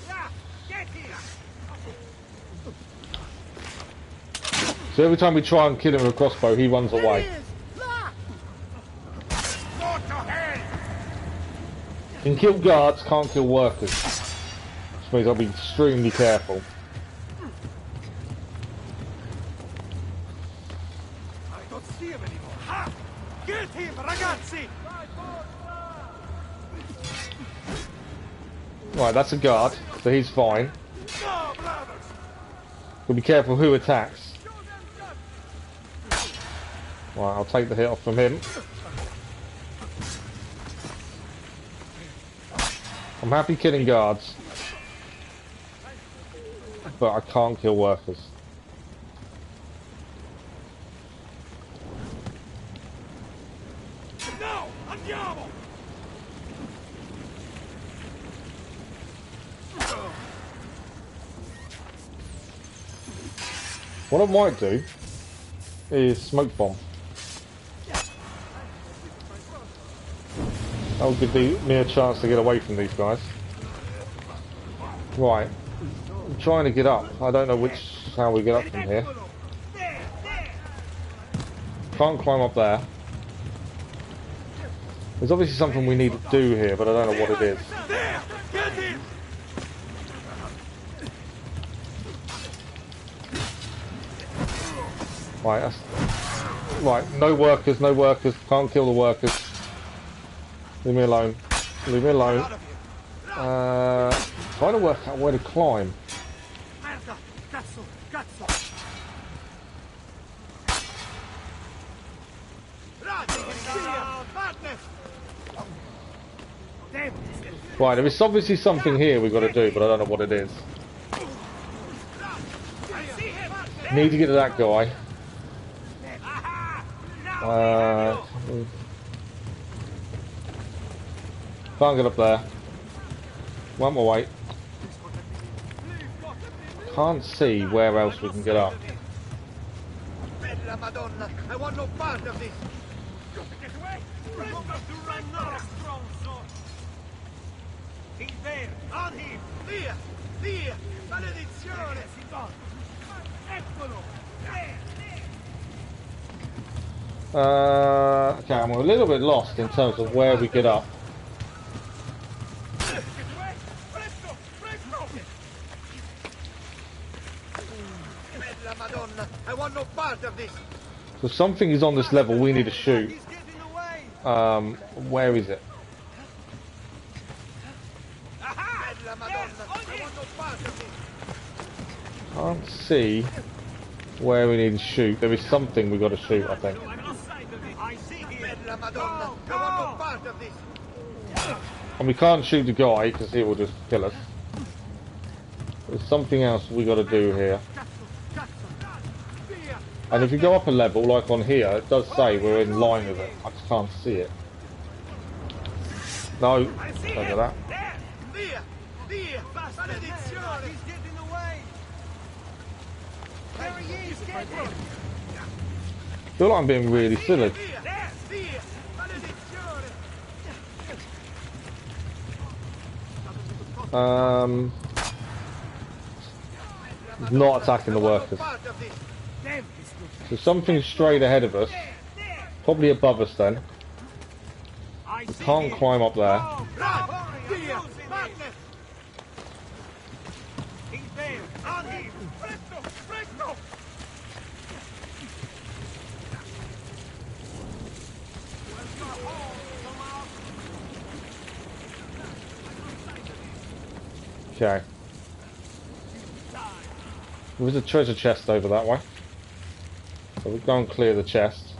S8: Yeah, get here.
S1: So every time we try and kill him with a crossbow, he runs away.
S8: Go to hell.
S1: Can kill guards, can't kill workers. Which means I'll be extremely careful.
S8: I don't see him anymore. Ha! Get him, ragazzi!
S1: Right, that's a guard, so he's fine.
S8: Go, brothers!
S1: We'll be careful who attacks. Right, I'll take the hit off from him. I'm happy killing guards, but I can't kill workers.
S8: No! Andiamo!
S1: What I might do is smoke bomb. That'll give me a chance to get away from these guys. Right, I'm trying to get up. I don't know how we get up from here. Can't climb up there. There's obviously something we need to do here, but I don't know what it is. Right, right, no workers, no workers. Can't kill the workers. Leave me alone. Leave me alone. Trying to work out where to climb. Right, there is obviously something here we've got to do, but I don't know what it is. Need to get to that guy. Can't get up there. One more wait. Can't see where else we can get up.
S8: Bella Madonna, I want no part of this. Get away! He's there! On him! Via! Via! Maledizione! Eccolo!
S1: Okay, I'm a little bit lost in terms of where we get up.
S8: Bella Madonna, I want no part of this.
S1: So something is on this level we need to shoot. Where is it?
S8: Bella Madonna, I want no part of this.
S1: Can't see where we need to shoot. There is something we got to shoot, I think.
S8: Bella Madonna, I want no part of this.
S1: And we can't shoot the guy because he will just kill us. There's something else we got to do here. And if you go up a level, like on here, it does say we're in line with it. I just can't see it. No, don't do that.
S8: Via! Via! Maledizione! He's getting away! There he is! Get him!
S1: I feel like I'm being really silly.
S8: Via! Maledizione!
S1: Not attacking the workers. So something's straight ahead of us. Probably above us then. We can't climb up there. Okay. There's a treasure chest over that way. So we'll go and clear the chest.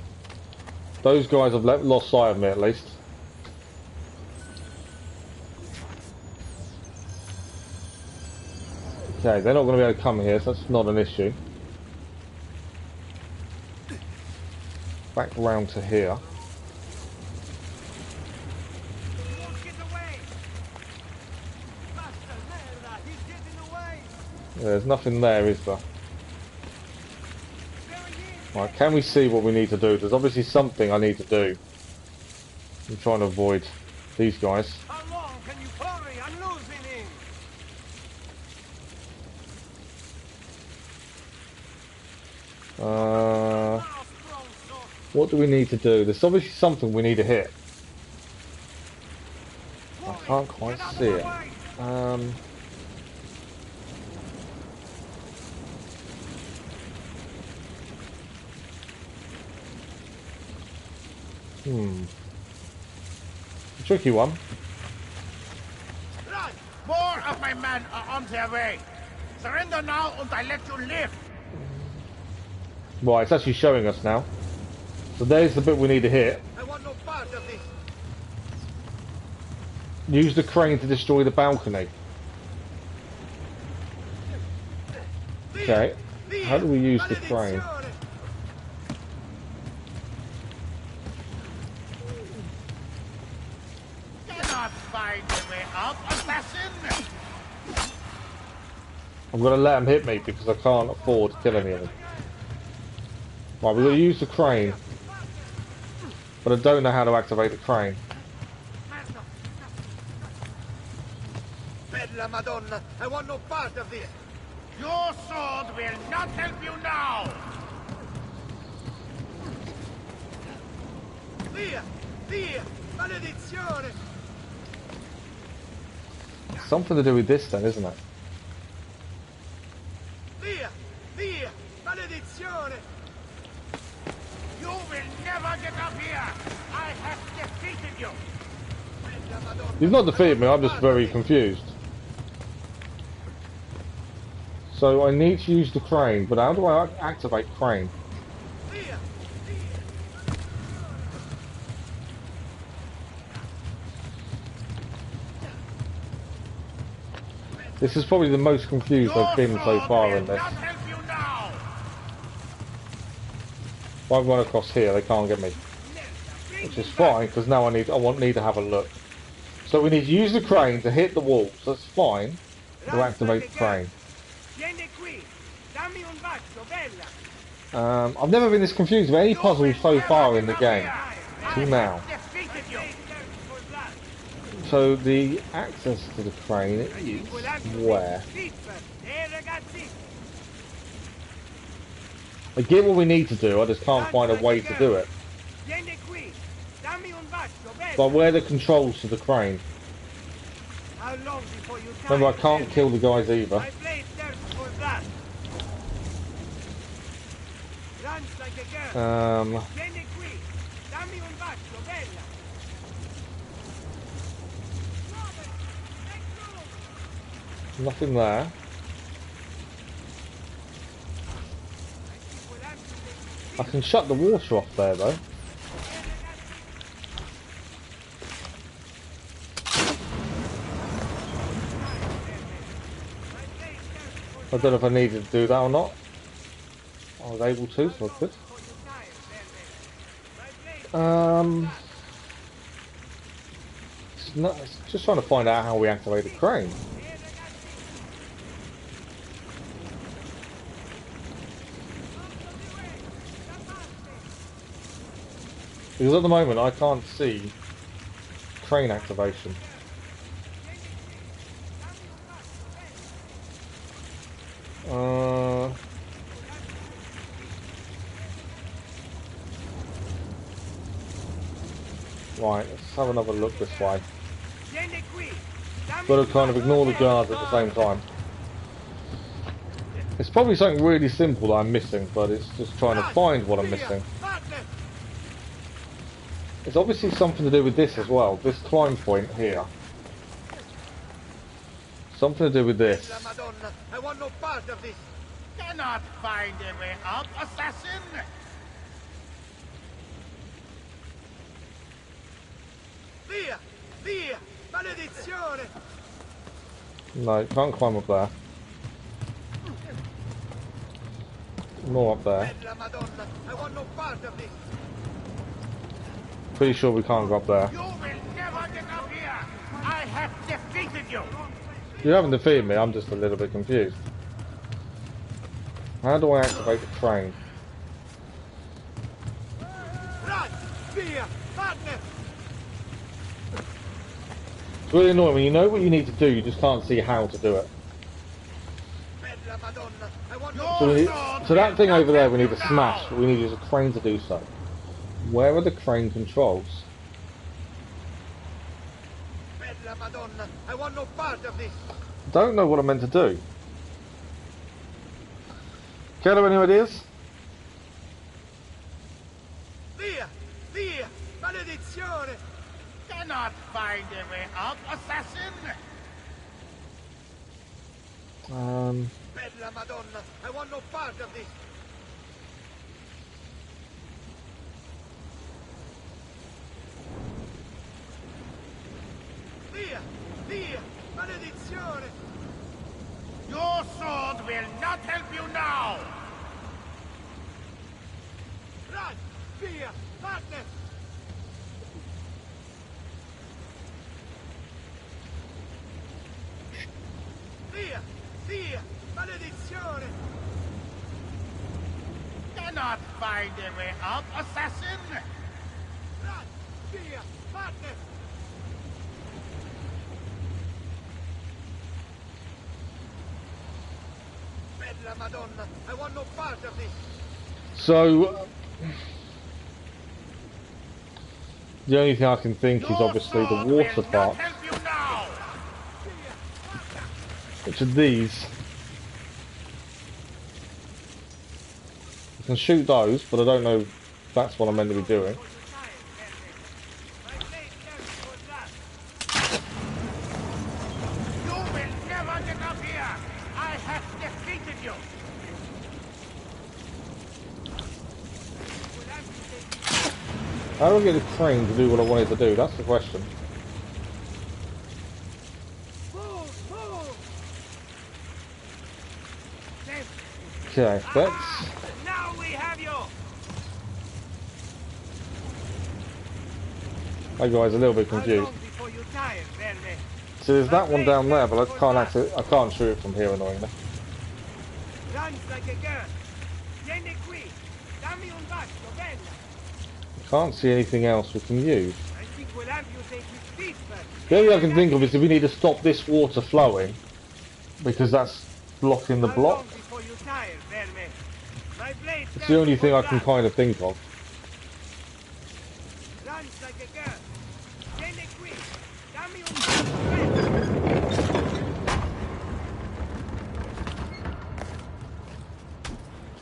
S1: Those guys have lost sight of me at least. Okay, they're not going to be able to come here, so that's not an issue. back round to here. There's nothing there, is there? Right, can we see what we need to do? There's obviously something I need to do. I'm trying to avoid these guys.
S8: How long can you hurry? I'm losing him.
S1: What do we need to do? There's obviously something we need to hit. I can't quite see it. Tricky one.
S10: Right. More of my men are on their way. Surrender now and I let you live.
S1: Right, it's actually showing us now. So there's the bit we need to hit.
S8: I want no part of this.
S1: Use the crane to destroy the balcony. Okay. How do we use the crane?
S10: Cannot find a way up, assassin.
S1: I'm going to let them hit me because I can't afford to kill any of them. Right, we're going to use the crane. But I don't know how to activate the crane.
S8: Bella Madonna, I want no part of this.
S10: Your sword will not help you now.
S8: Via! Via! Maledizione!
S1: Something to do with this then, isn't it?
S8: Via! Via! Maledizione!
S10: You will never get up here. I have defeated you.
S8: Bella Madonna.
S1: You've not defeated me, I'm just very confused. So I need to use the crane, but how do I activate crane?
S8: Via!
S1: This is probably the most confused I've been so far in this.
S10: Not help you now.
S1: If I run across here, they can't get me. Which is fine, because now I need to have a look. So we need to use the crane to hit the walls. That's fine. To activate the crane. I've never been this confused with any puzzle so far in the game. Till now. So the access to the crane is where? I get what we need to do, I just can't find a way to do it. But where are the controls to the crane? Remember, I can't kill the guys either. Nothing there. I can shut the water off there though. I don't know if I needed to do that or not. I was able to, so I could. It's just trying to find out how we activate the crane. Because at the moment I can't see crane activation. Right, let's have another look this way. Got to kind of ignore the guards at the same time. It's probably something really simple that I'm missing, but it's just trying to find what I'm missing. It's obviously something to do with this as well, this climb point here. Something to do with this.
S8: I want no part of this.
S10: Cannot find a way up, assassin.
S8: Via! Via! Maledizione!
S1: No, can't climb up there. More up there.
S8: Bella Madonna, I want no part of this.
S1: Pretty sure we can't go up there.
S10: You will never get up here! I have defeated you!
S1: You haven't defeated me, I'm just a little bit confused. How do I activate the crane?
S8: Run! Fear! Madness!
S1: It's really annoying when you know what you need to do, you just can't see how to do it.
S8: Bella Madonna! I want
S1: So that thing over there we need to smash, but we need to use a crane to do so. Where are the crane controls?
S8: Bella Madonna! I want no part of this!
S1: Don't know what I'm meant to do. Kello, any ideas?
S8: Via! Via! Maledizione!
S10: Cannot find a way out, assassin!
S8: Bella Madonna! I want no part of this! Via! Via! Maledizione!
S10: Your sword will not help you now!
S8: Run! Via! Madness! Via! Via! Maledizione!
S10: Cannot find a way out, assassin!
S8: Run! Via! Madness! Bella Madonna! I want no part of this!
S1: So, the only thing I can think is obviously the water part. Which are these. I can shoot those, but I don't know if that's what I'm meant to be doing.
S10: You will never get up here! I have defeated you!
S1: How do I get the crane to do what I wanted to do? That's the question. Okay, let's...
S8: Now we have you!
S1: Hey guys, a little bit confused. So there's that one down there, but I can't shoot it from here annoyingly.
S8: Runs like a girl. Vieni qui. Dammi un bacio, bella.
S1: Can't see anything else we can use.
S8: I think we'll have you take his feet first.
S1: The only thing I can think of is that we need to stop this water flowing, because that's blocking the block. It's the only thing I can kind of think of.
S8: Runs like a girl. Vieni qui. Dammi un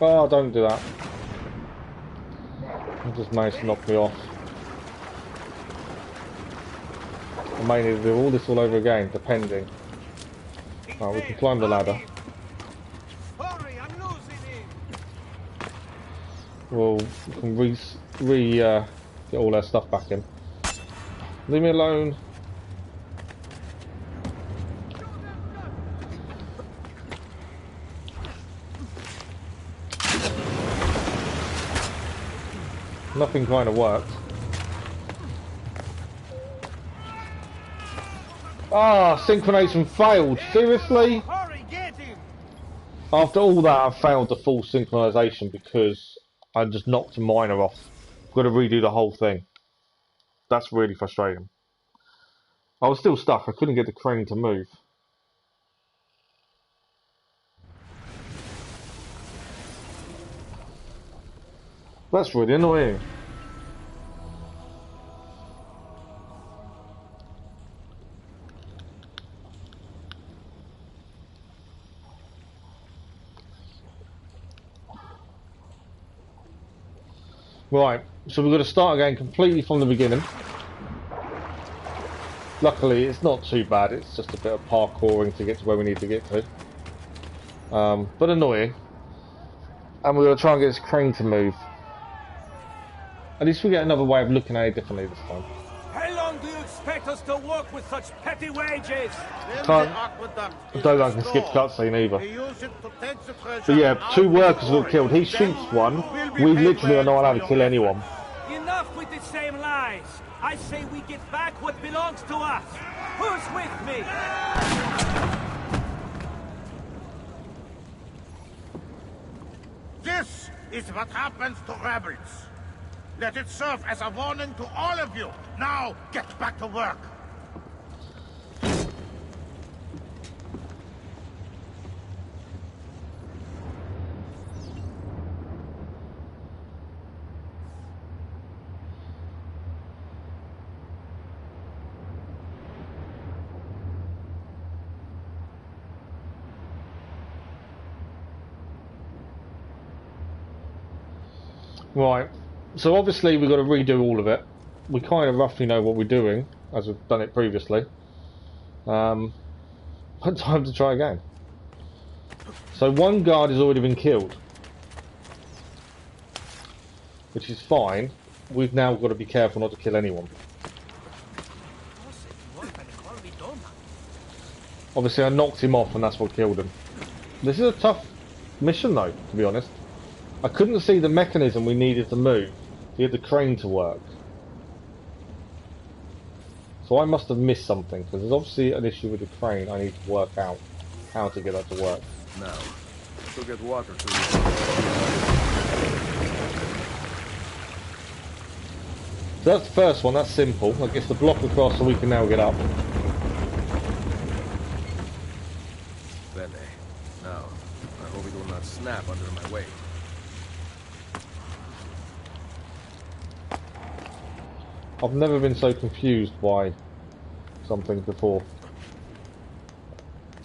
S1: Oh, don't do that. You just managed to knock me off. I may need to do all this all over again, depending. Right, we can climb the ladder.
S8: Hurry, I'm losing him.
S1: Well, we can get all our stuff back in. Leave me alone. Nothing kind of worked. Ah, synchronization failed. Seriously?
S8: Hurry, get him.
S1: After all that, I failed the full synchronization because I just knocked a miner off. Got to redo the whole thing. That's really frustrating. I was still stuck. I couldn't get the crane to move. That's really annoying. Right, so we've got to start again completely from the beginning. Luckily, it's not too bad. It's just a bit of parkouring to get to where we need to get to. But annoying. And we're going to try and get this crane to move. At least we get another way of looking at it differently this time.
S8: How long do you expect us to work with such petty wages?
S1: I don't think I can skip cutscene either. But yeah, 2 workers were killed. He shoots one. We literally are not allowed to kill anyone.
S8: Enough with this
S11: same lies. I say we get back what belongs to us. Who's with me?
S10: This is what happens to rebels. Let it serve as a warning to all of you. Now, get back to work.
S1: Right, so obviously we've got to redo all of it. We kind of roughly know what we're doing, as we've done it previously. But time to try again. So one guard has already been killed, which is fine. We've now got to be careful not to kill anyone. Obviously I knocked him off and that's what killed him. This is a tough mission though, to be honest. I couldn't see the mechanism we needed to move to get the crane to work. So I must have missed something, because there's obviously an issue with the crane. I need to work out how to get that to work.
S3: Now, go get water to you.
S1: So that's the first one, that's simple. I guess the block across so we can now get up.
S3: Bene. Now, I hope it will not snap under my weight.
S1: I've never been so confused by something before.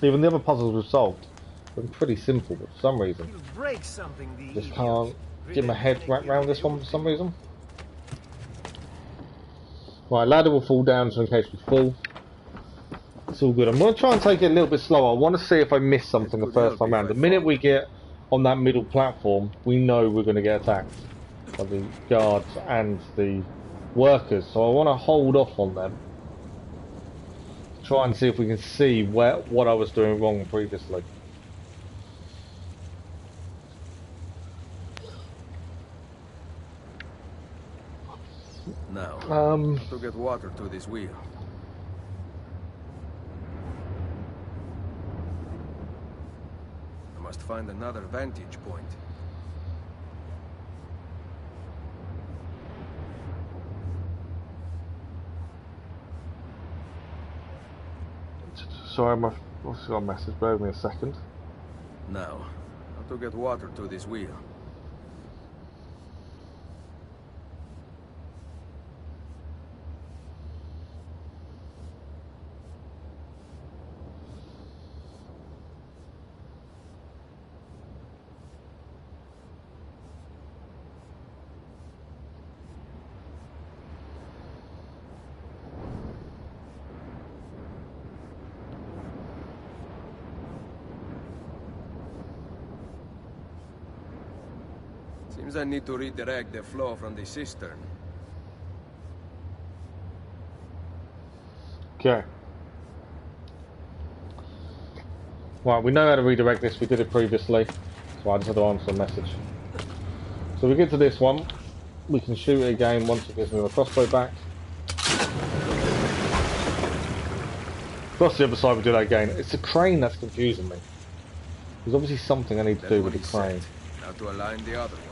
S1: Even the other puzzles we've solved have been pretty simple, but for some reason just can't get my head wrapped around this one for some reason. Right, ladder will fall down so in case we fall. It's all good. I'm going to try and take it a little bit slower. I want to see if I miss something the first time around. The minute we get on that middle platform, we know we're going to get attacked by the guards and the workers, so I want to hold off on them. Try and see if we can see what I was doing wrong previously.
S3: Now, to get water to this wheel. I must find another vantage point.
S1: Sorry, I've also got a message. Bear with me a second.
S3: Now, how to get water to this wheel. Seems I need to redirect the flow from the cistern.
S1: Okay. Right, we know how to redirect this. We did it previously, so I just had to answer the message. So we get to this one. We can shoot it again once it gives me my crossbow back. Across the other side we do that again. It's the crane that's confusing me. There's obviously something I need to do with the crane.
S3: Now to align the other one.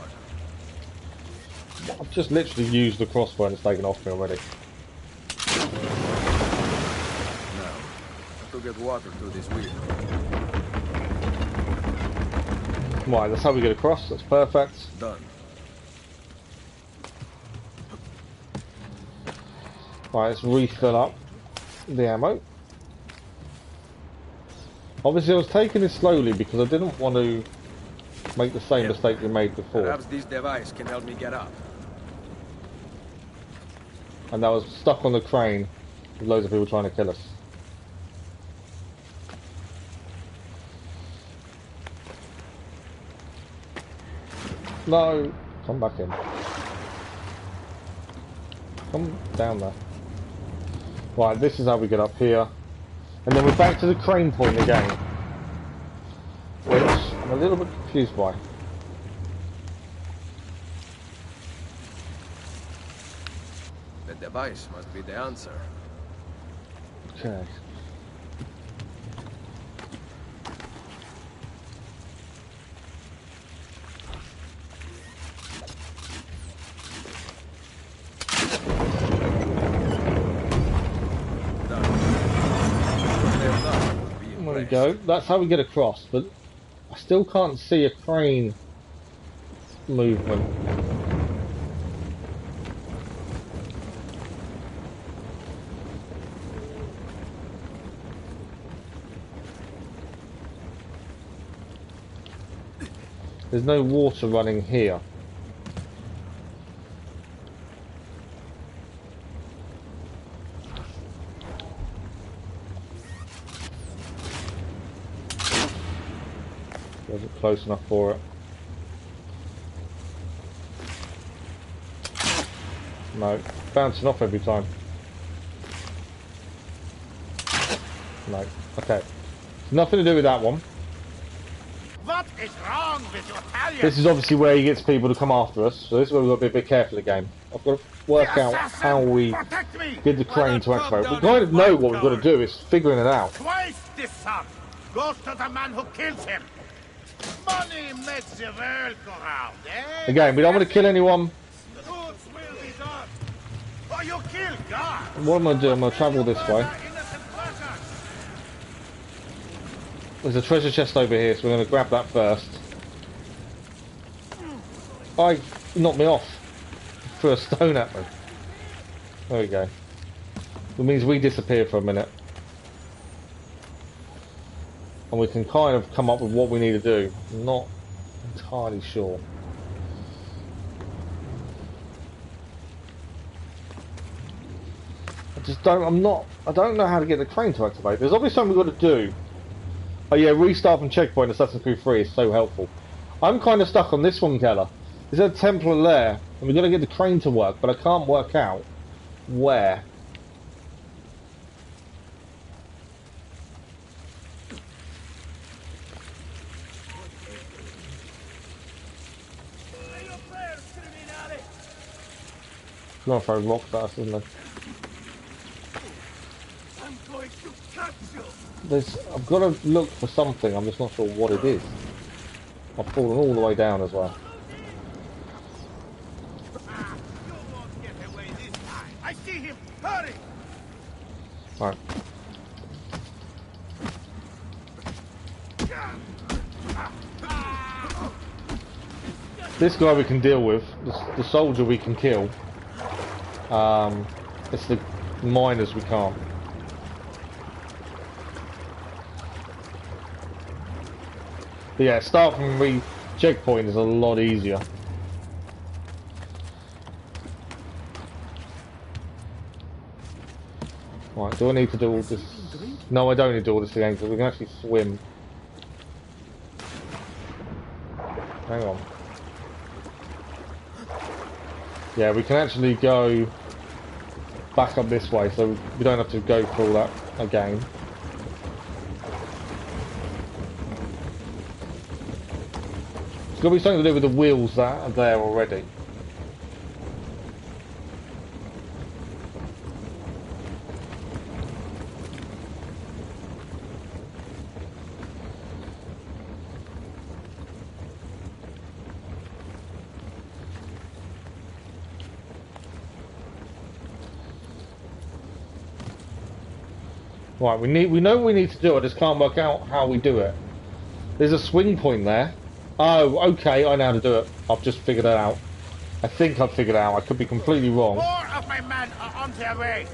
S1: I've just literally used the crossbow and it's taken off me already.
S3: Now, to get water to this wheel.
S1: Right, that's how we get across. That's perfect.
S3: Done.
S1: Right, let's refill up the ammo. Obviously I was taking this slowly because I didn't want to make the same mistake we made before.
S3: Perhaps this device can help me get up.
S1: And I was stuck on the crane with loads of people trying to kill us. No! Come back in. Come down there. Right, this is how we get up here. And then we're back to the crane point again. Which I'm a little bit confused by.
S3: The device must be the answer.
S1: Okay. There we go. That's how we get across, but I still can't see a crane movement. There's no water running here. Wasn't close enough for it. No, bouncing off every time. No, okay. Nothing to do with that one.
S10: What is wrong with your Italian?
S1: This is obviously where he gets people to come after us, so this is where we've got to be a bit careful again. I've got to work out how we get the crane to activate. We kind of know what we've got to do, it's figuring it out.
S10: Twice this sum goes to the man who kills him. Money makes the world go round, eh?
S1: Again, we don't want to kill anyone.
S10: Goods will be done. Oh, you kill God.
S1: What am I going to do? I'm going to travel this way. There's a treasure chest over here, so we're going to grab that first. I knocked me off. Threw a stone at me. There we go. It means we disappear for a minute. And we can kind of come up with what we need to do. I'm not entirely sure. I don't know how to get the crane to activate. There's obviously something we've got to do. Oh yeah, restart from checkpoint Assassin's Creed 3 is so helpful. I'm kind of stuck on this one, Keller. There's a Templar there, and we've got to get the crane to work, but I can't work out where. I'm gonna throw rocks at us, isn't I?
S10: I'm going to catch you.
S1: I've got to look for something, I'm just not sure what it is. I've fallen all the way down as well.
S10: You won't get away this time. I see him. Hurry.
S1: Right. This guy we can deal with. The soldier we can kill. It's the miners we can't. But yeah, start from checkpoint is a lot easier. Right, do I need to do all this? No, I don't need to do all this again because we can actually swim. Hang on. Yeah, we can actually go back up this way, so we don't have to go through all that again. It's got to be something to do with the wheels that are there already. Right, we know what we need to do, I just can't work out how we do it. There's a swing point there. Oh, okay, I know how to do it. I've just figured it out. I think I've figured it out. I could be completely wrong.
S10: More of my men are on their way.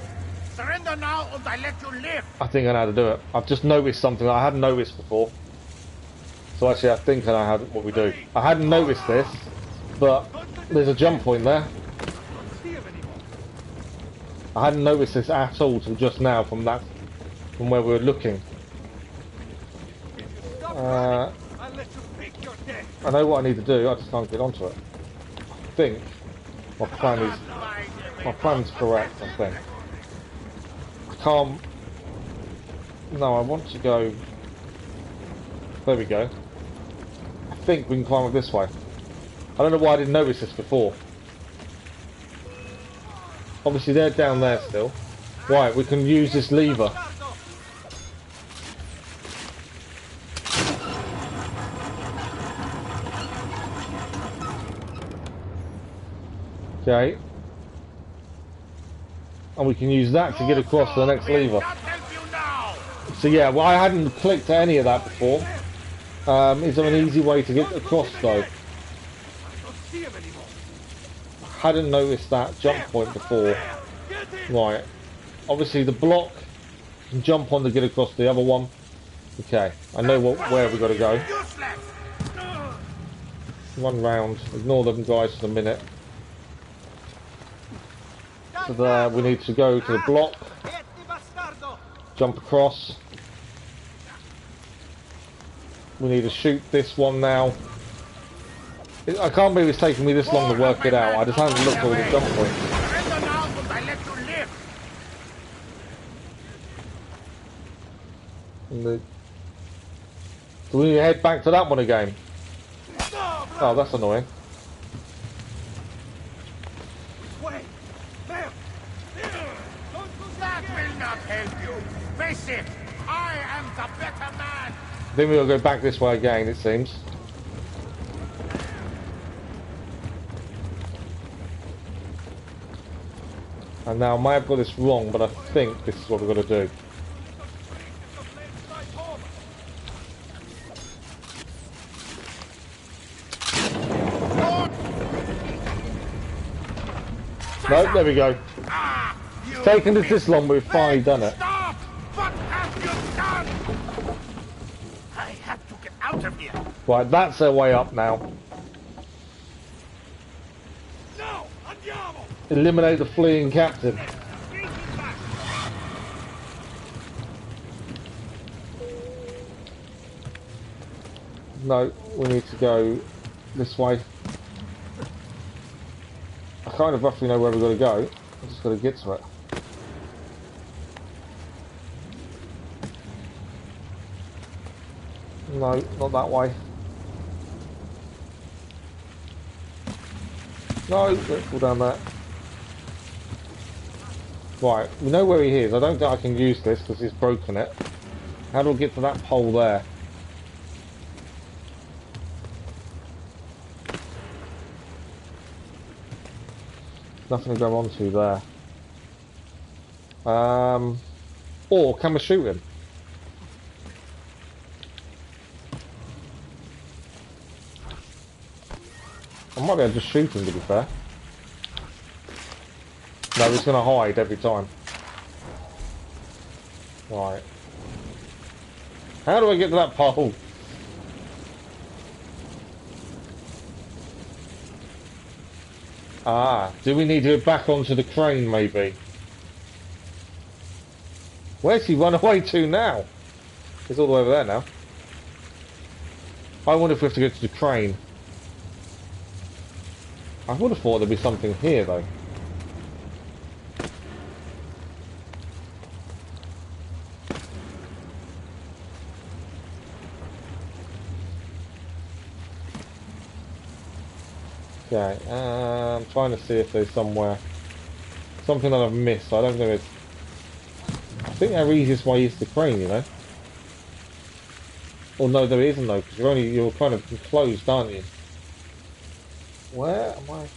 S10: Surrender now or I let you live.
S1: I think I know how to do it. I've just noticed something I hadn't noticed before. So actually I think I know what we do. I hadn't noticed this, but there's a jump point there. I hadn't noticed this at all till just now from where we were looking. I know what I need to do, I just can't get onto it. I think my plan's correct, I think. I can't... No, I want to go... There we go. I think we can climb up this way. I don't know why I didn't notice this before. Obviously they're down there still. Right, we can use this lever. Okay. And we can use that to get across to the next lever. So yeah, well, I hadn't clicked any of that before. Is there an easy way to get across though? Hadn't noticed that jump point before. Right. Obviously the block can jump on to get across the other one. Okay, I know where we got to go. Run round. Ignore them guys for a minute. So there, we need to go to the block. Jump across. We need to shoot this one now. I can't believe it's taking me this long to work it out. I just haven't looked at all the jump points. Do we need to head back to that one again? Oh, that's annoying.
S8: Wait, there. That will not help you. Face it, I am the better man.
S1: Then we'll go back this way again, it seems. And now I might have got this wrong, but I think this is what we've got to do. No, there we go. It's taken us this long, but we've finally done it.
S8: Stop! What have you done? I have to get out of here.
S1: Right, that's our way up now.
S8: No, andiamo.
S1: Eliminate the fleeing captain. No, we need to go this way. I kind of roughly know where we've got to go. I just got to get to it. No, not that way. No, don't fall down there. Right, we know where he is. I don't think I can use this because he's broken it. How do I get to that pole there? Nothing to go onto there. Or can we shoot him? I might be able to just shoot him, to be fair. No, he's going to hide every time. Right. How do I get to that pole? Ah, do we need to go back onto the crane, maybe? Where's he run away to now? He's all the way over there now. I wonder if we have to go to the crane. I would have thought there'd be something here, though. Okay, I'm trying to see if there's somewhere something that I've missed. I don't know. I think our easiest way is the crane, you know. Or no, there isn't though, because you're kind of enclosed, aren't you? Where am I?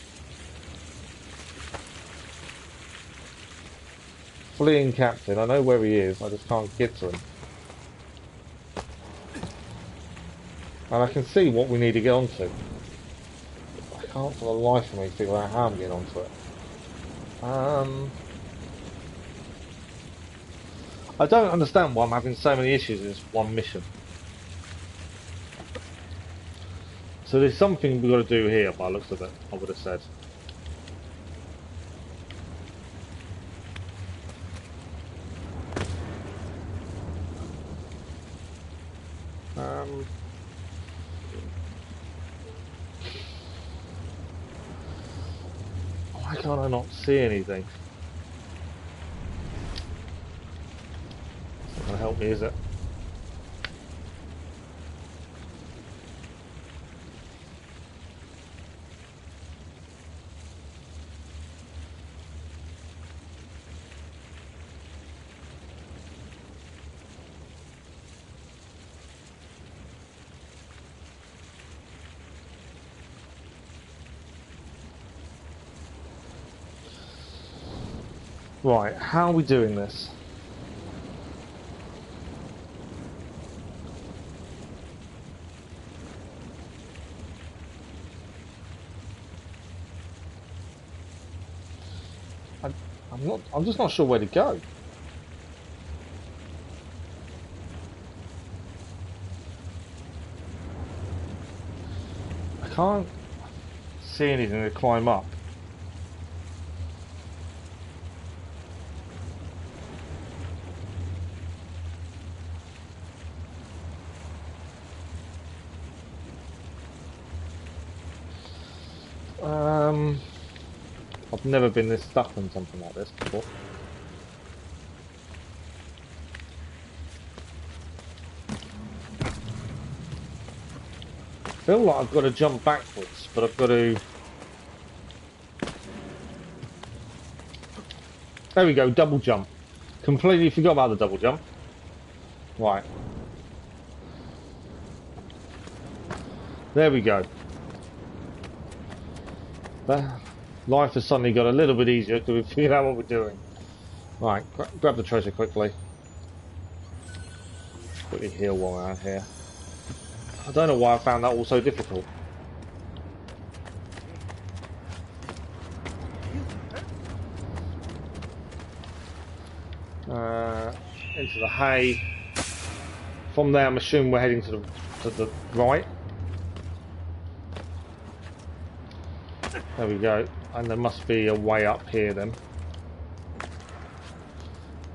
S1: Fleeing captain. I know where he is. I just can't get to him. And I can see what we need to get onto. I can't for the life of me figure out how I'm getting onto it. I don't understand why I'm having so many issues in this one mission. So there's something we've got to do here by the looks of it, I would have said. Why can't I not see anything? It's not going to help me, is it? Right, how are we doing this? I'm just not sure where to go. I can't see anything to climb up. I've never been this stuck on something like this before. I feel like I've got to jump backwards, but I've got to... There we go, double jump. Completely forgot about the double jump. Right. There we go. Life has suddenly got a little bit easier because we've figured out what we're doing. Right, grab the treasure quickly. Quickly heal while we're out here. I don't know why I found that all so difficult. Into the hay. From there, I'm assuming we're heading to the right. There we go. And there must be a way up here then.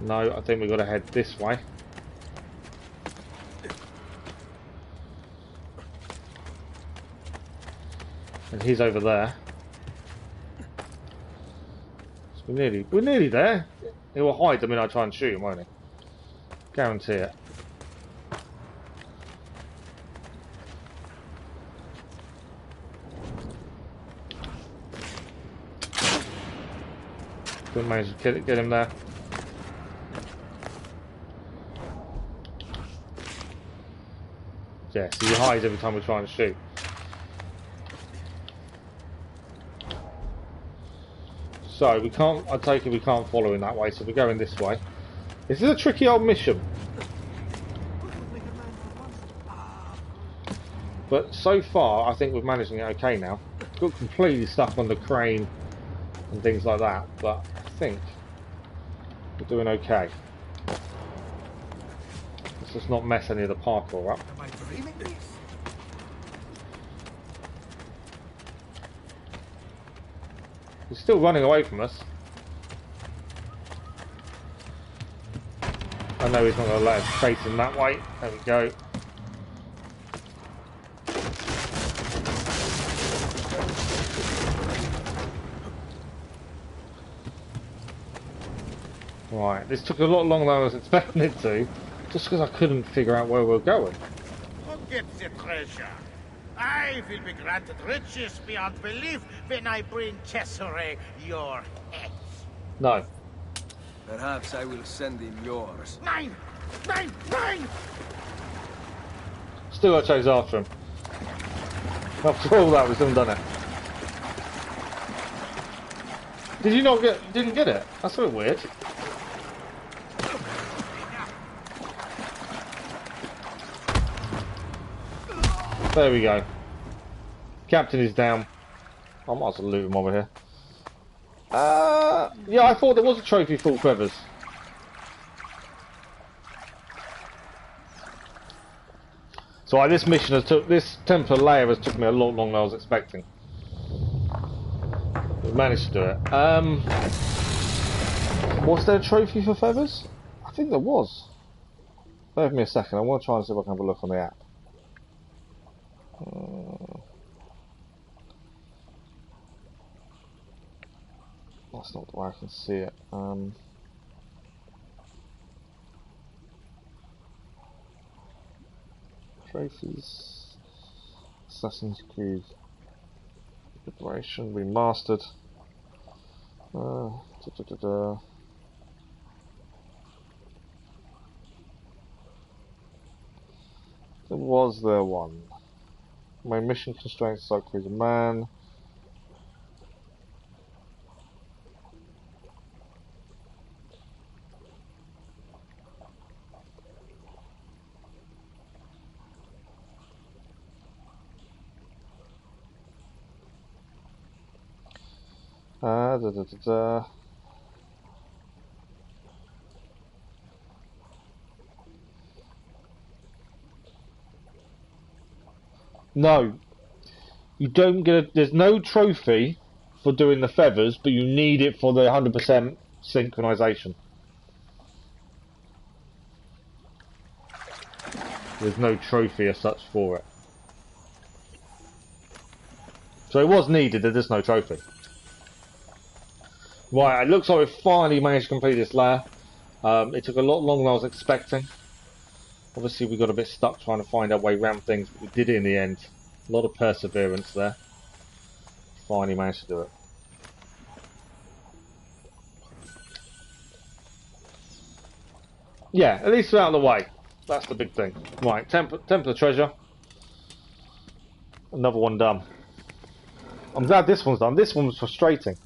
S1: No, I think we've got to head this way. And he's over there. So we're nearly there. He will hide the minute I try and shoot him, won't he? Guarantee it. Couldn't manage to get him there. Yeah, so he hides every time we try and shoot. So we can't, I take it we can't follow in that way, so we're going this way. This is a tricky old mission. But so far, I think we're managing it okay now. Got completely stuck on the crane and things like that, but I think we're doing okay. Let's just not mess any of the parkour up.
S8: Am I dreaming this?
S1: He's still running away from us. I know he's not going to let us chase him that way. There we go. Right, this took a lot longer than I was expecting it to, just because I couldn't figure out where we were going.
S10: Forget the treasure. I will be granted riches beyond belief when I bring Cesare your heads.
S1: No.
S3: Perhaps I will send him yours.
S10: Nine! Nine! Nine!
S1: Still got to chase after him. After all that, we still haven't done it. Did you not get? Didn't get it? That's a bit weird. There we go. Captain is down. I might as well loot him over here. Yeah, I thought there was a trophy full feathers. So this mission has took, this Templar layer has took me a lot longer than I was expecting. We managed to do it. Was there a trophy for feathers? I think there was. Bear with me a second. I want to try and see if I can have a look on the app. That's not the way I can see it. Trophies, Assassin's Creed, Liberation, Remastered. Was there one? My mission constraints like Cruise a Man. No, you don't get a, there's no trophy for doing the feathers, but you need it for the 100% synchronization. There's no trophy as such for it. So it was needed, there's just no trophy. Right, it looks like we finally managed to complete this layer. It took a lot longer than I was expecting. Obviously we got a bit stuck trying to find our way around things, but we did it in the end. A lot of perseverance there. Finally managed to do it. Yeah, at least we're out of the way. That's the big thing. Right, Templar Treasure. Another one done. I'm glad this one's done. This one was frustrating.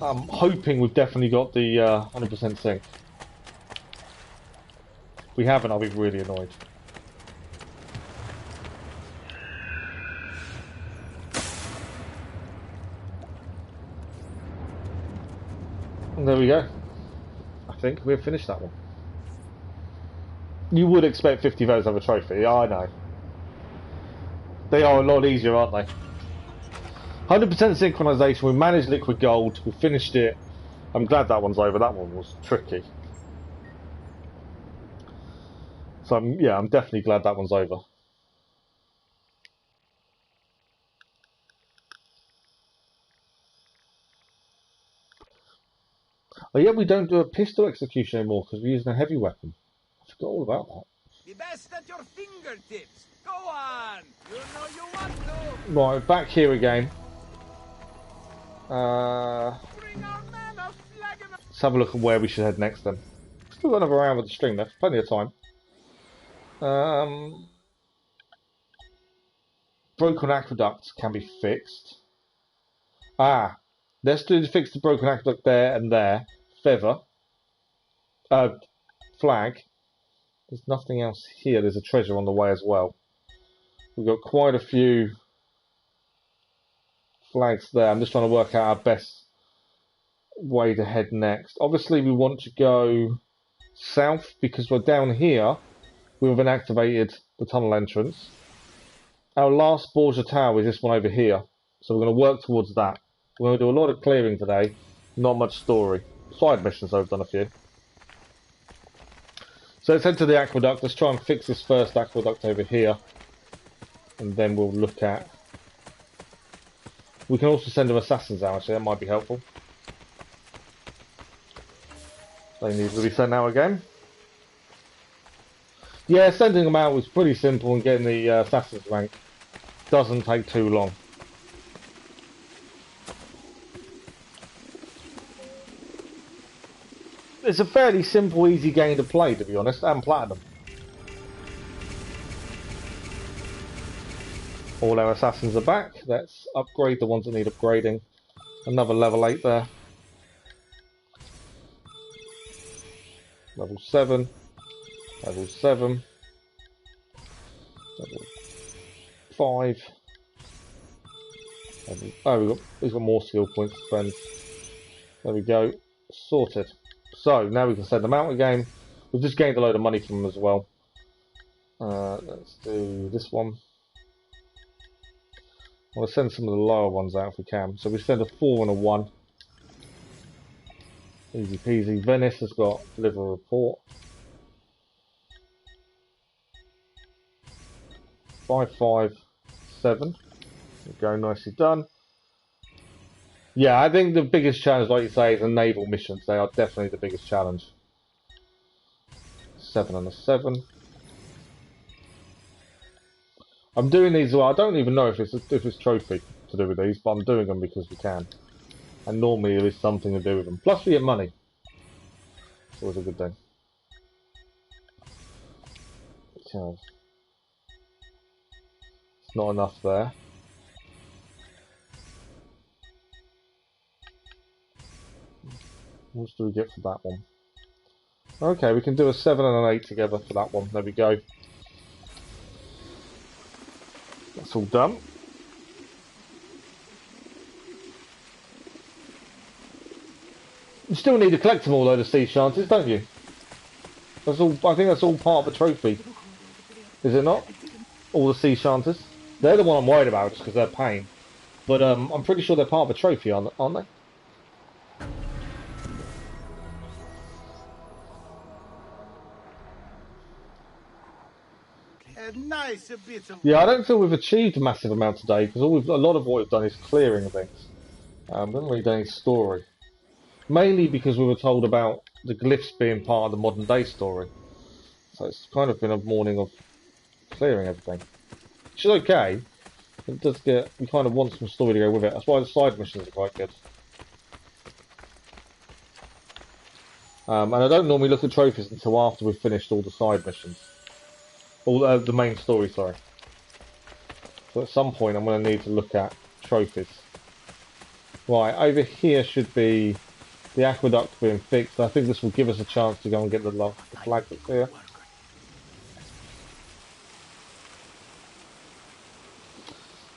S1: I'm hoping we've definitely got the 100% sync. If we haven't, I'll be really annoyed. And there we go. I think we've finished that one. You would expect 50 votes to have a trophy. I know. They are a lot easier, aren't they? 100% synchronization. We managed liquid gold. We finished it. I'm glad that one's over. That one was tricky. So I'm definitely glad that one's over. Oh yeah, we don't do a pistol execution anymore because we're using a heavy weapon. I forgot all about that.
S8: The best at your fingertips. Go on. You know you want to.
S1: Right, back here again. Let's have a look at where we should head next then. Still got another hour with the stream left, plenty of time. Broken aqueducts can be fixed. Let's fix the broken aqueduct there and there. Feather. Flag. There's nothing else here. There's a treasure on the way as well. We've got quite a few flags there. I'm just trying to work out our best way to head next. Obviously we want to go south because we're down here. We've been activated the tunnel entrance. Our last Borgia Tower is this one over here. So we're going to work towards that. We're going to do a lot of clearing today. Not much story. Side missions I've done a few. So let's head to the aqueduct. Let's try and fix this first aqueduct over here. And then we'll look at... We can also send them assassins out, actually. That might be helpful. They need to be sent out again. Yeah, sending them out was pretty simple, and getting the assassin's rank doesn't take too long. It's a fairly simple, easy game to play, to be honest, and platinum. All our assassins are back. Let's upgrade the ones that need upgrading. Another level 8 there. Level 7. Level 7. Level 5. We've got more skill points, friends. There we go. Sorted. So, now we can send them out again. We've just gained a load of money from them as well. Let's do this one. I want to send some of the lower ones out if we can. So we send a 4 and a 1. Easy peasy. Venice has got deliver a report. 5, 5, 7. There we go, nicely done. Yeah, I think the biggest challenge, like you say, is the naval missions. They are definitely the biggest challenge. 7 and a 7. I'm doing these. Well, I don't even know if it's trophy to do with these, but I'm doing them because we can. And normally there is something to do with them. Plus we get money. It's always a good thing. Okay. It's not enough there. What do we get for that one? Okay, we can do a 7 and an 8 together for that one. There we go. That's all done. You still need to collect them all, though, the sea shanties, don't you? That's all. I think that's all part of the trophy. Is it not? All the sea shanties. They're the one I'm worried about, just because they're pain. But I'm pretty sure they're part of a trophy, aren't they?
S10: Nice bit of...
S1: Yeah, I don't feel we've achieved a massive amount today, because a lot of what we've done is clearing things. We haven't really done any story. Mainly because we were told about the glyphs being part of the modern day story. So it's kind of been a morning of clearing everything. Which is okay. It does get... We kind of want some story to go with it. That's why the side missions are quite good. And I don't normally look at trophies until after we've finished all the side missions. All the main story, sorry. So at some point I'm going to need to look at trophies. Right, over here should be the aqueduct being fixed. I think this will give us a chance to go and get the flag that's here.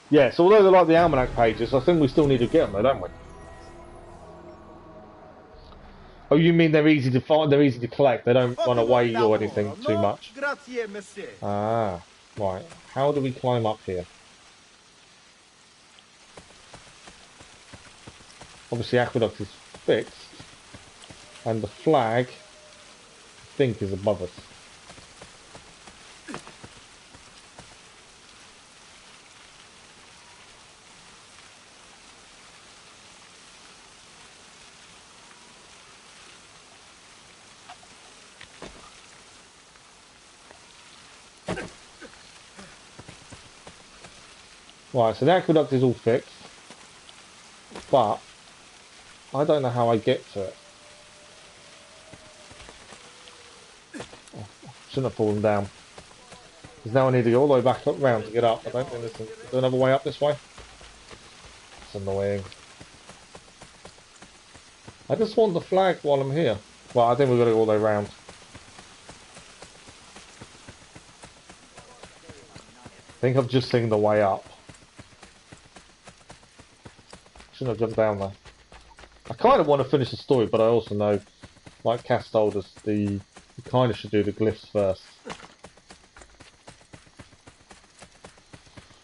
S1: Yes, although they're like the almanac pages, I think we still need to get them though, don't we? Oh, you mean they're easy to find, they're easy to collect, they don't run away or anything too much? Ah, right. How do we climb up here? Obviously aqueduct is fixed, and the flag, I think, is above us. Right, so the aqueduct is all fixed, but I don't know how I get to it. Oh, shouldn't have fallen down. Because now I need to go all the way back up round to get up. I don't think there's another way up this way. It's annoying. I just want the flag while I'm here. Well, I think we've got to go all the way round. I think I've just seen the way up. Shouldn't have jumped down there. I kind of want to finish the story, but I also know, like Cass told us, you kind of should do the glyphs first.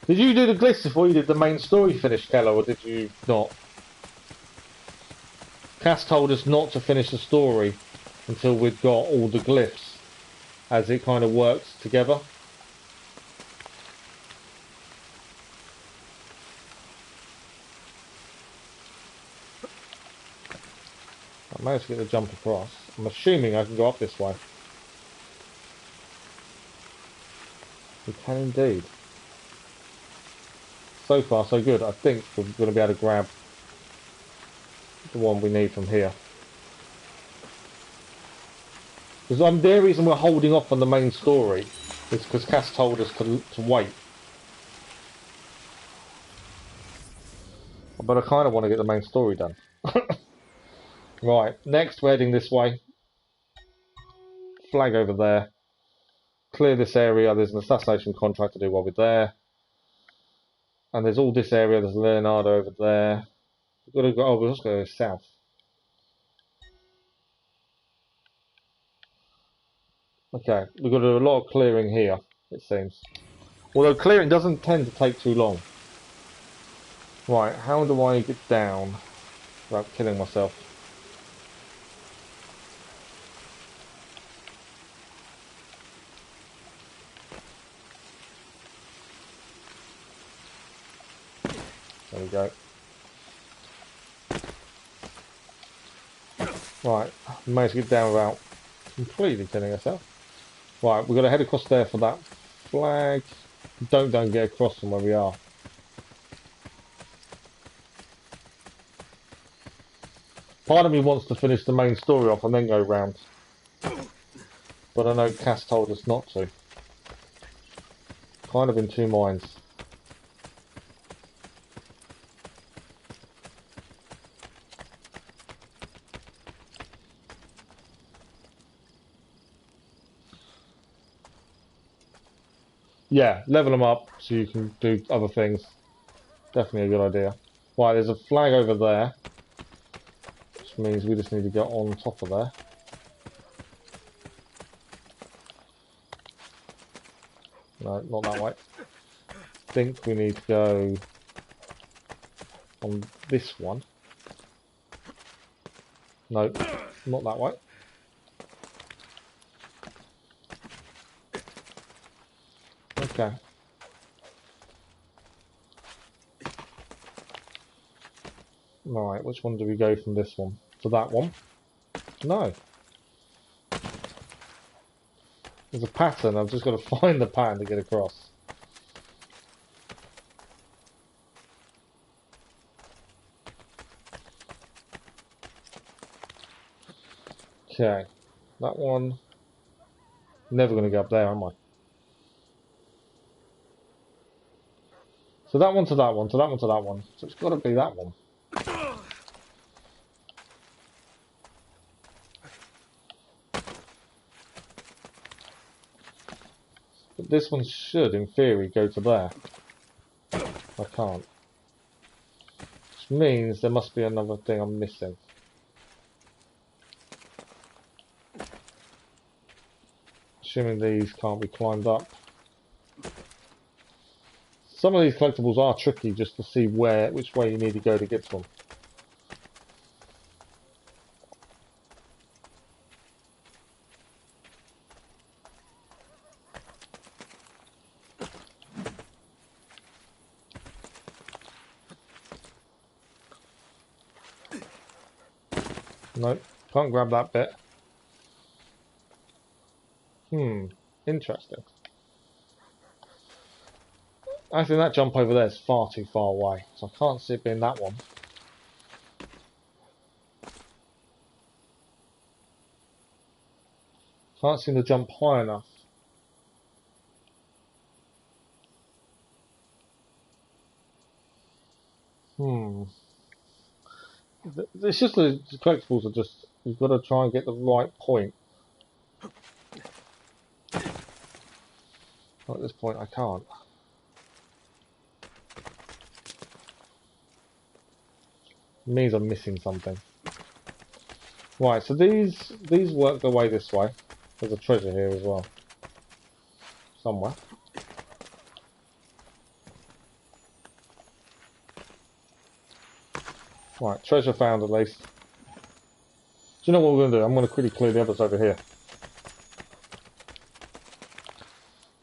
S1: Did you do the glyphs before you did the main story finish, Keller, or did you not? Cass told us not to finish the story until we'd got all the glyphs, as it kind of works together. I managed to get the jump across. I'm assuming I can go up this way. We can indeed. So far so good. I think we're going to be able to grab the one we need from here. Because the reason we're holding off on the main story is because Cass told us to wait. But I kind of want to get the main story done. Right, next we're heading this way. Flag over there. Clear this area. There's an assassination contract to do while we're there. And there's all this area. There's Leonardo over there. We've got to go. Oh, we're just going to go south. Okay, we've got to do a lot of clearing here, it seems. Although clearing doesn't tend to take too long. Right, how do I get down without killing myself? There we go. Right, we managed to get down without completely killing ourselves. Right, we've got to head across there for that flag. Don't get across from where we are. Part of me wants to finish the main story off and then go round. But I know Cass told us not to. Kind of in two minds. Yeah, level them up so you can do other things. Definitely a good idea. Right, there's a flag over there, which means we just need to get on top of there. No, not that way. I think we need to go on this one. No, not that way. Okay. Right, which one do we go from this one? To that one? No. There's a pattern, I've just got to find the pattern to get across. Okay. That one. Never going to go up there, am I? So that one to that one, to that one to that one. So it's got to be that one. But this one should, in theory, go to there. I can't. Which means there must be another thing I'm missing. Assuming these can't be climbed up. Some of these collectibles are tricky just to see which way you need to go to get to them. Nope, can't grab that bit. Interesting. I think that jump over there is far too far away, so I can't see it being that one. Can't seem to jump high enough. It's just the collectibles are just, you've got to try and get the right point. At this point I can't. It means I'm missing something. Right, so these work their way this way. There's a treasure here as well. Somewhere. Right, treasure found at least. Do you know what we're going to do? I'm going to quickly clear the others over here.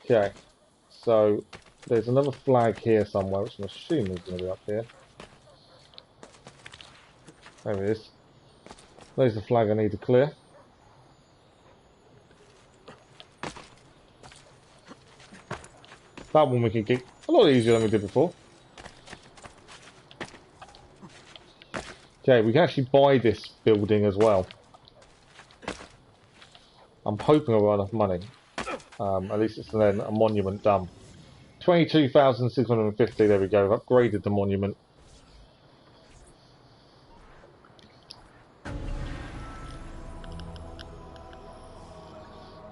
S1: Okay, so there's another flag here somewhere, which I'm assuming is going to be up here. There it is. There's the flag I need to clear. That one we can get a lot easier than we did before. Okay, we can actually buy this building as well. I'm hoping I'll run enough money. At least it's then a monument done. 22,650, there we go. I've upgraded the monument.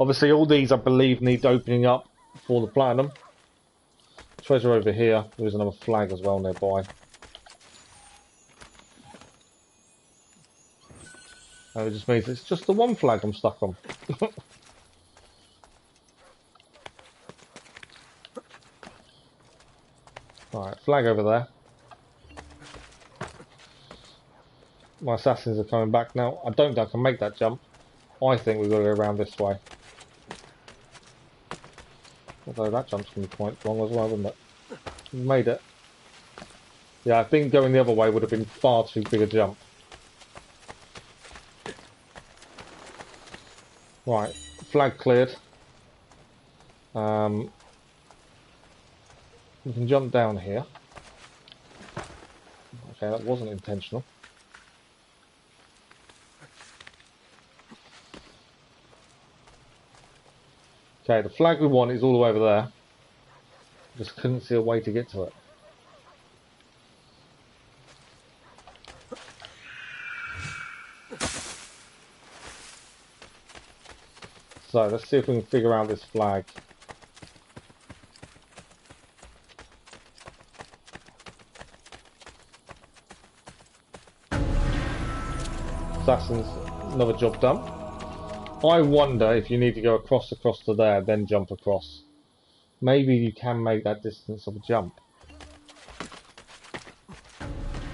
S1: Obviously all these I believe need opening up for the platinum. Treasure over here. There's another flag as well nearby. And it just means it's just the one flag I'm stuck on. Alright, flag over there. My assassins are coming back now. I don't think I can make that jump. I think we've got to go around this way. Although that jump's going to be quite long as well, wouldn't it? We made it. Yeah, I think going the other way would have been far too big a jump. Right, flag cleared. We can jump down here. Okay, that wasn't intentional. Okay, the flag we want is all the way over there. Just couldn't see a way to get to it. So let's see if we can figure out this flag. assassins, another job done. I wonder if you need to go across to there, then jump across. Maybe you can make that distance of a jump.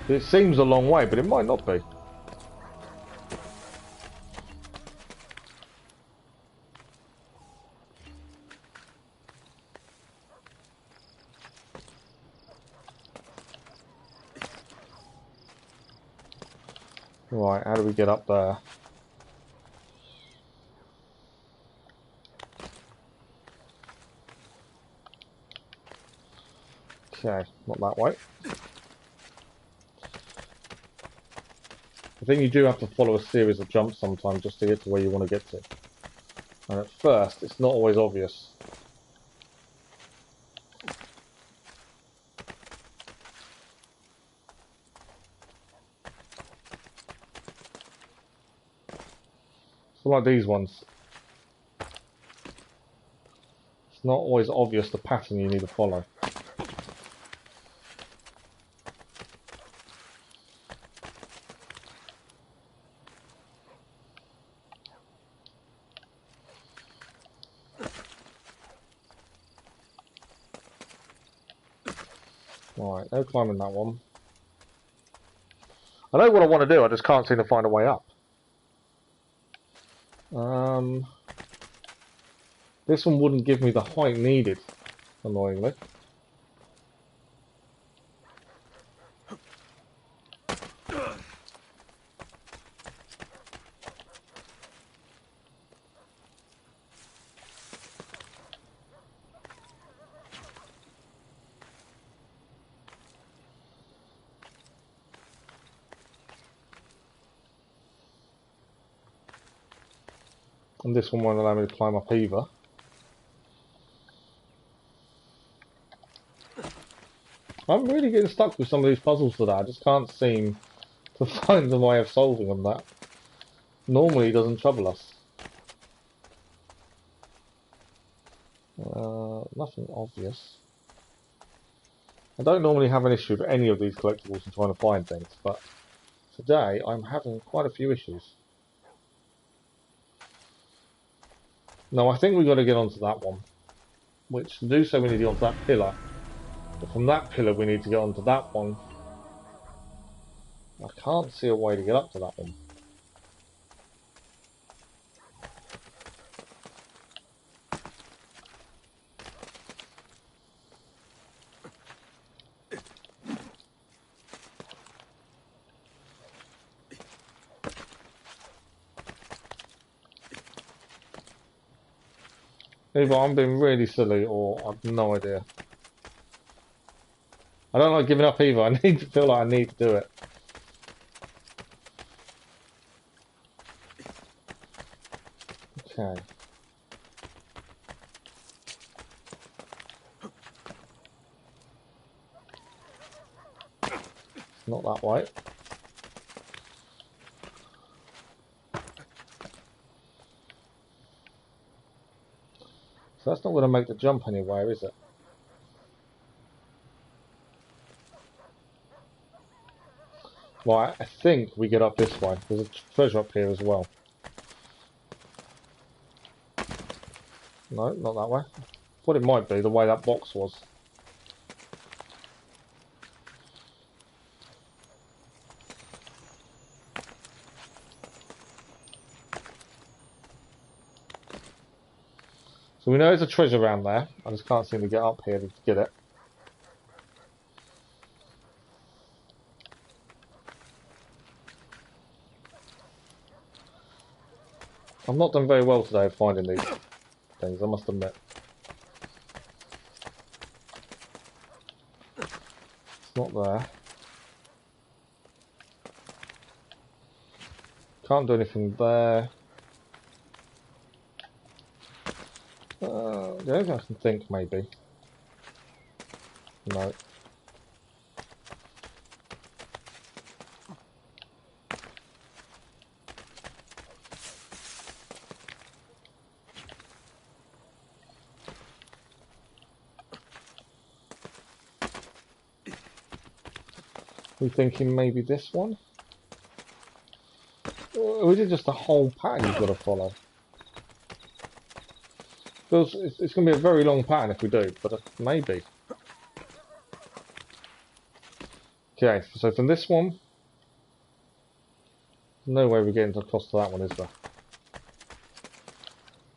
S1: It seems a long way, but it might not be. Right, how do we get up there? Okay, not that way. I think you do have to follow a series of jumps sometimes just to get to where you want to get to. And at first, it's not always obvious. So like these ones. It's not always obvious the pattern you need to follow. Right, no climbing that one. I know what I want to do, I just can't seem to find a way up. This one wouldn't give me the height needed, annoyingly. And this one won't allow me to climb up either. I'm really getting stuck with some of these puzzles today. I just can't seem to find a way of solving them that normally doesn't trouble us. Nothing obvious. I don't normally have an issue with any of these collectibles and trying to find things, but today I'm having quite a few issues. No, I think we've got to get onto that one. Which, to do so, we need to get onto that pillar. But from that pillar, we need to get onto that one. I can't see a way to get up to that one. Either I'm being really silly or I've no idea. I don't like giving up either. I need to feel like I need to do it. Okay. Not that way. So that's not going to make the jump anywhere, is it? Right, I think we get up this way. There's a treasure up here as well. No, not that way. Thought it might be, the way that box was. So we know there's a treasure around there. I just can't seem to get up here to get it. I've not done very well today finding these things, I must admit. It's not there. Can't do anything there. The only thing I can think, maybe. No. We thinking maybe this one? Or is it just the whole pattern you've got to follow? Feels it's going to be a very long pattern if we do, but maybe. Okay, so from this one, no way we're getting across to that one, is there?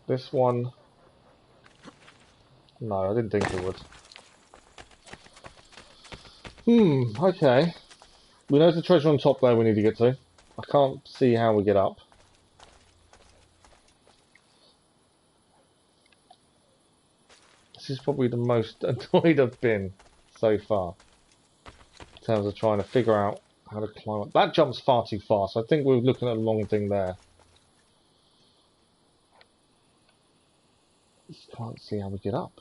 S1: This one, no, I didn't think it would. Okay. We know there's a treasure on top there we need to get to. I can't see how we get up. This is probably the most annoyed I've been so far. In terms of trying to figure out how to climb up. That jumps far too fast. I think we're looking at the wrong thing there. Just can't see how we get up.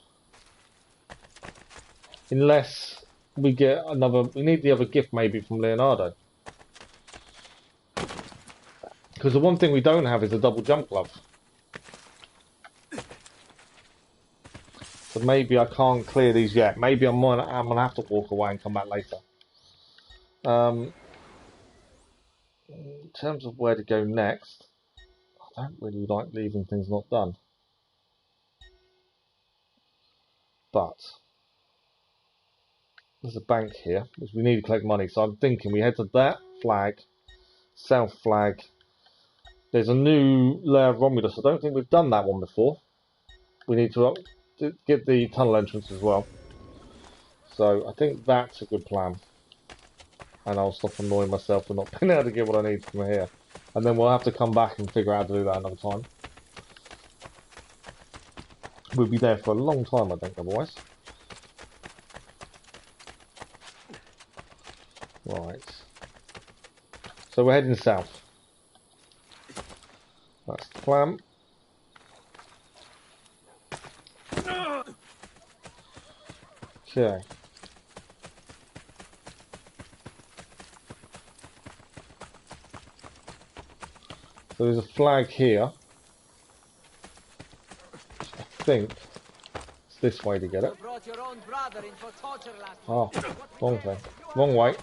S1: Unless we get another... We need the other gift maybe from Leonardo. Because the one thing we don't have is a double jump glove. So maybe I can't clear these yet. Maybe I'm gonna have to walk away and come back later. In terms of where to go next, I don't really like leaving things not done. But there's a bank here, which we need to collect money. So I'm thinking we head to that flag, south flag. There's a new layer of Romulus. I don't think we've done that one before. We need to get the tunnel entrance as well. So I think that's a good plan. And I'll stop annoying myself for not being able to get what I need from here. And then we'll have to come back and figure out how to do that another time. We'll be there for a long time, I think, otherwise. Right. So we're heading south. That's the plan. Okay. So there's a flag here. I think it's this way to get it. Oh, wrong thing. Wrong way.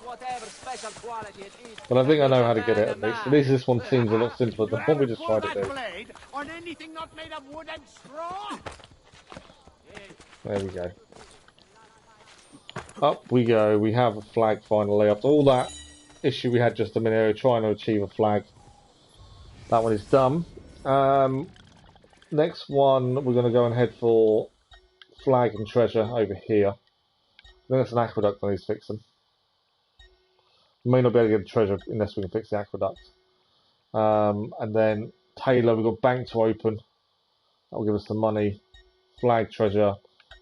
S1: But I think I know how to get it at least. At least this one seems a lot simpler than what we just tried to do. There we go. Up we go. We have a flag finally. After all that issue we had just a minute ago trying to achieve a flag. That one is done. Next one, we're going to go and head for flag and treasure over here. I think that's an aqueduct that needs fixing. We may not be able to get the treasure unless we can fix the aqueduct. And then Taylor, we've got bank to open. That will give us the money. Flag, treasure.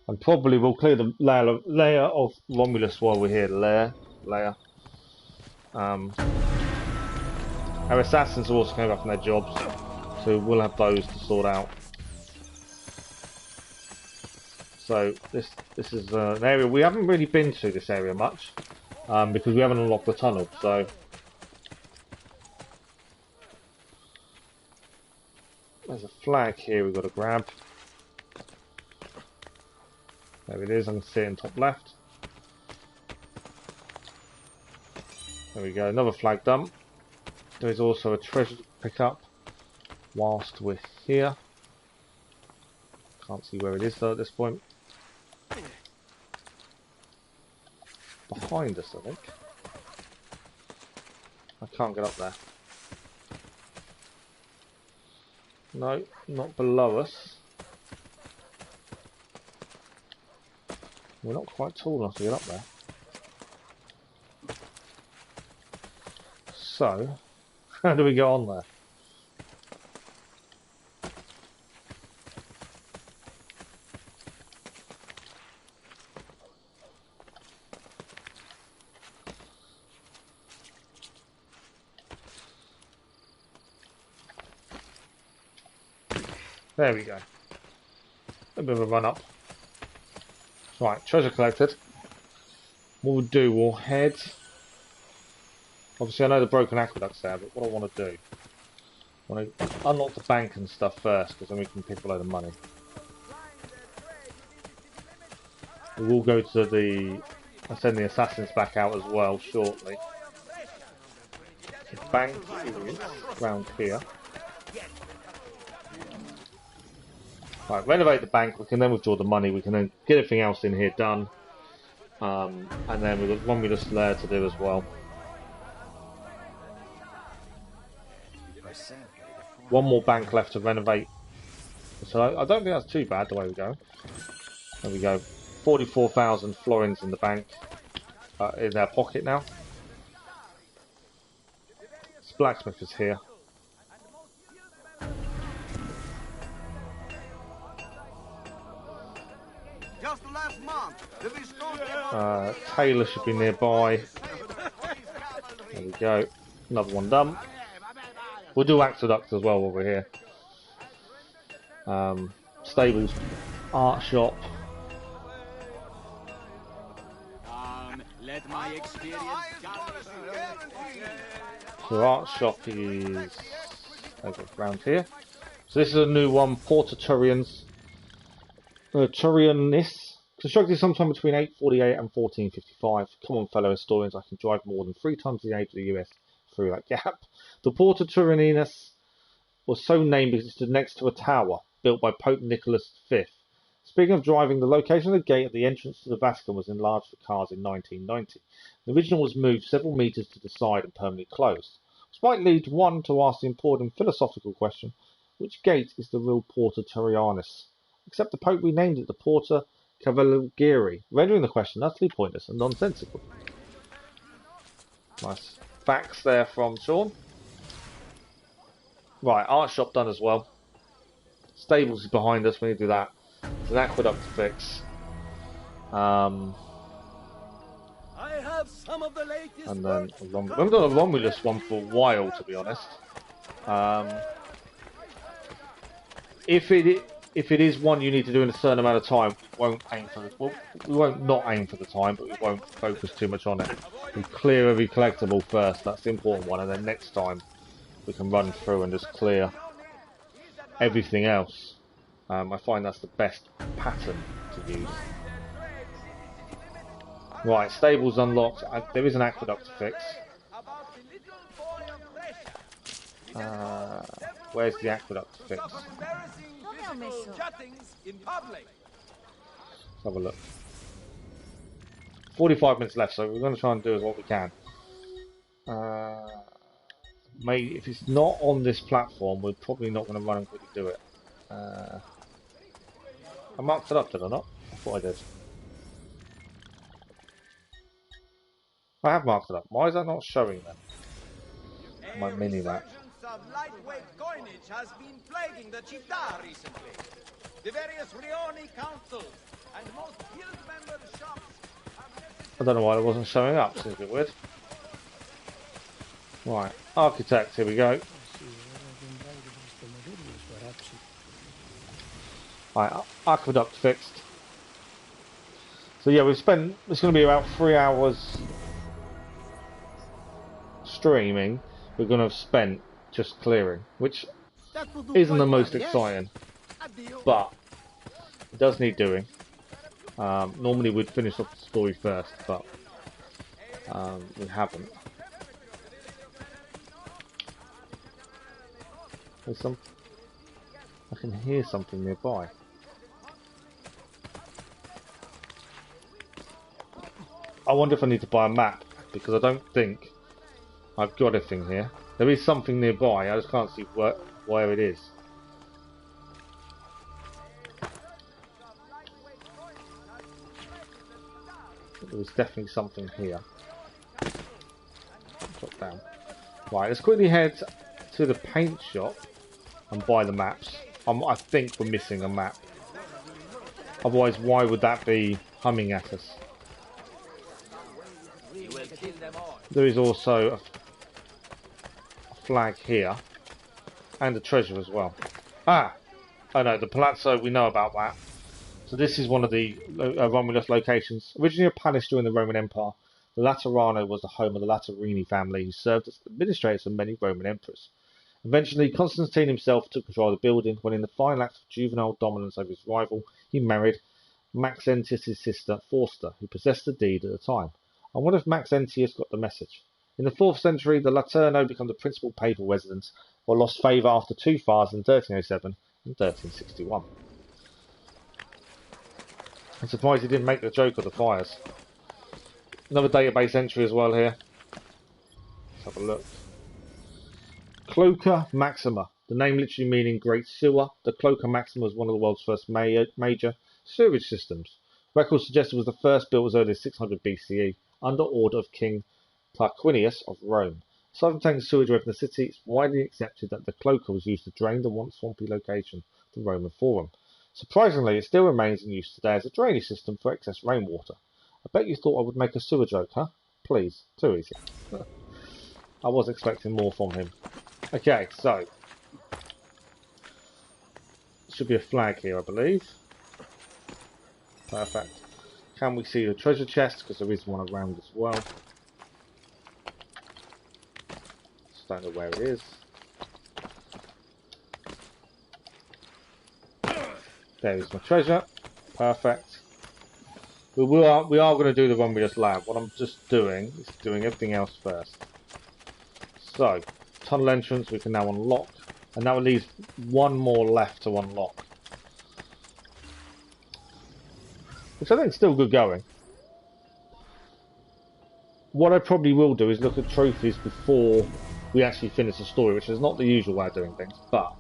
S1: And probably we'll clear the layer of Romulus while we're here. Layer. Our assassins are also coming back from their jobs, so we'll have those to sort out. So this is an area we haven't really been to, this area much, because we haven't unlocked the tunnel. So there's a flag here we've got to grab. There it is. I can see it in top left. There we go. Another flag done. There's also a treasure to pick up whilst we're here. Can't see where it is though at this point. Behind us, I think. I can't get up there. No, not below us. We're not quite tall enough to get up there. So, how do we get on there? There we go. A bit of a run up. Right, treasure collected. What we'll do, we'll head... Obviously I know the broken aqueduct's there, but what I want to do... I want to unlock the bank and stuff first, because then we can pick a load of money. We will go to the... I'll send the assassins back out as well, shortly. bank is round here. Right, renovate the bank, we can then withdraw the money, we can then get everything else in here done. And then we've got Romulus Lair to do as well. One more bank left to renovate. So I don't think that's too bad the way we go. There we go. 44,000 florins in the bank. In our pocket now. This blacksmith is here. Taylor should be nearby. There we go. Another one done. We'll do aqueduct as well while we're here. Stables, art shop. So art shop is around here. So this is a new one, Porta Turrians. Turrianis. Constructed sometime between 848 and 1455. Come on, fellow historians, I can drive more than 3 times the age of the US through that gap. The Porta Turrianis was so named because it stood next to a tower built by Pope Nicholas V. Speaking of driving, the location of the gate at the entrance to the Vatican was enlarged for cars in 1990. The original was moved several metres to the side and permanently closed. This might lead one to ask the important philosophical question, which gate is the real Porta Turrianis? Except the Pope renamed it the Porta Cavalieri, rendering the question utterly pointless and nonsensical. Nice facts there from Sean. Right, art shop done as well. Stables is behind us, we need to do that. There's an aqueduct to fix.
S11: I have some of the latest
S1: And then we haven't done a Romulus one for a while, to be honest. If it is one you need to do in a certain amount of time, we won't aim for it. Well, we won't not aim for the time, but we won't focus too much on it. We clear every collectible first, that's the important one, and then next time we can run through and just clear everything else. I find that's the best pattern to use. Right, stables unlocked. There is an aqueduct to fix. Where's the aqueduct to fix? Let's have a look. 45 minutes left, so we're going to try and do what we can. Maybe if it's not on this platform, we're probably not going to run and quickly do it. I marked it up, did I not? I thought I did. I have marked it up. Why is that not showing then? My mini map.
S11: Of lightweight coinage has been plaguing the città recently. The various Rioni councils and most guild member shops have...
S1: I don't know why it wasn't showing up. Seems a bit weird. Right, architect, here we go. Right, aqueduct fixed. So yeah, we've spent, it's going to be about 3 hours streaming. We're going to have spent just clearing, which isn't the most exciting, but it does need doing. Normally we'd finish off the story first, but we haven't. There's some. I can hear something nearby. I wonder if I need to buy a map, because I don't think I've got anything here. There is something nearby, I just can't see where it is. There was definitely something here. Drop down. Right, let's quickly head to the paint shop and buy the maps. I think we're missing a map. Otherwise, why would that be humming at us? There is also a flag here and a treasure as well. Oh no, the Palazzo, we know about that. So this is one of the Romulus locations. Originally a palace during the Roman Empire, the Laterano was the home of the Laterini family, who served as administrators of many Roman emperors. Eventually, Constantine himself took control of the building when, in the final act of juvenile dominance over his rival, he married Maxentius' sister Fausta, who possessed the deed at the time. I wonder if Maxentius got the message. In the 4th century, the Laterano became the principal papal residence, but lost favour after 2 fires in 1307 and 1361. I'm surprised he didn't make the joke of the fires. Another database entry as well here. Let's have a look. Cloaca Maxima. The name literally meaning Great Sewer. The Cloaca Maxima was one of the world's first major sewage systems. Records suggest it was the first built as early as 600 BCE, under order of King Tarquinius of Rome. Aside from taking sewage away from the city, it's widely accepted that the cloaca was used to drain the once swampy location, the Roman Forum. Surprisingly, it still remains in use today as a drainage system for excess rainwater. I bet you thought I would make a sewer joke, huh? Please, too easy. I was expecting more from him. Okay, so should be a flag here, I believe. Perfect. Can we see the treasure chest? Because there is one around as well. Just don't know where it is. There is my treasure. Perfect. We are going to do the Romulus lab. What I'm just doing is doing everything else first. So, tunnel entrance we can now unlock. And now it leaves one more left to unlock. Which I think is still good going. What I probably will do is look at trophies before we actually finish the story, which is not the usual way of doing things, but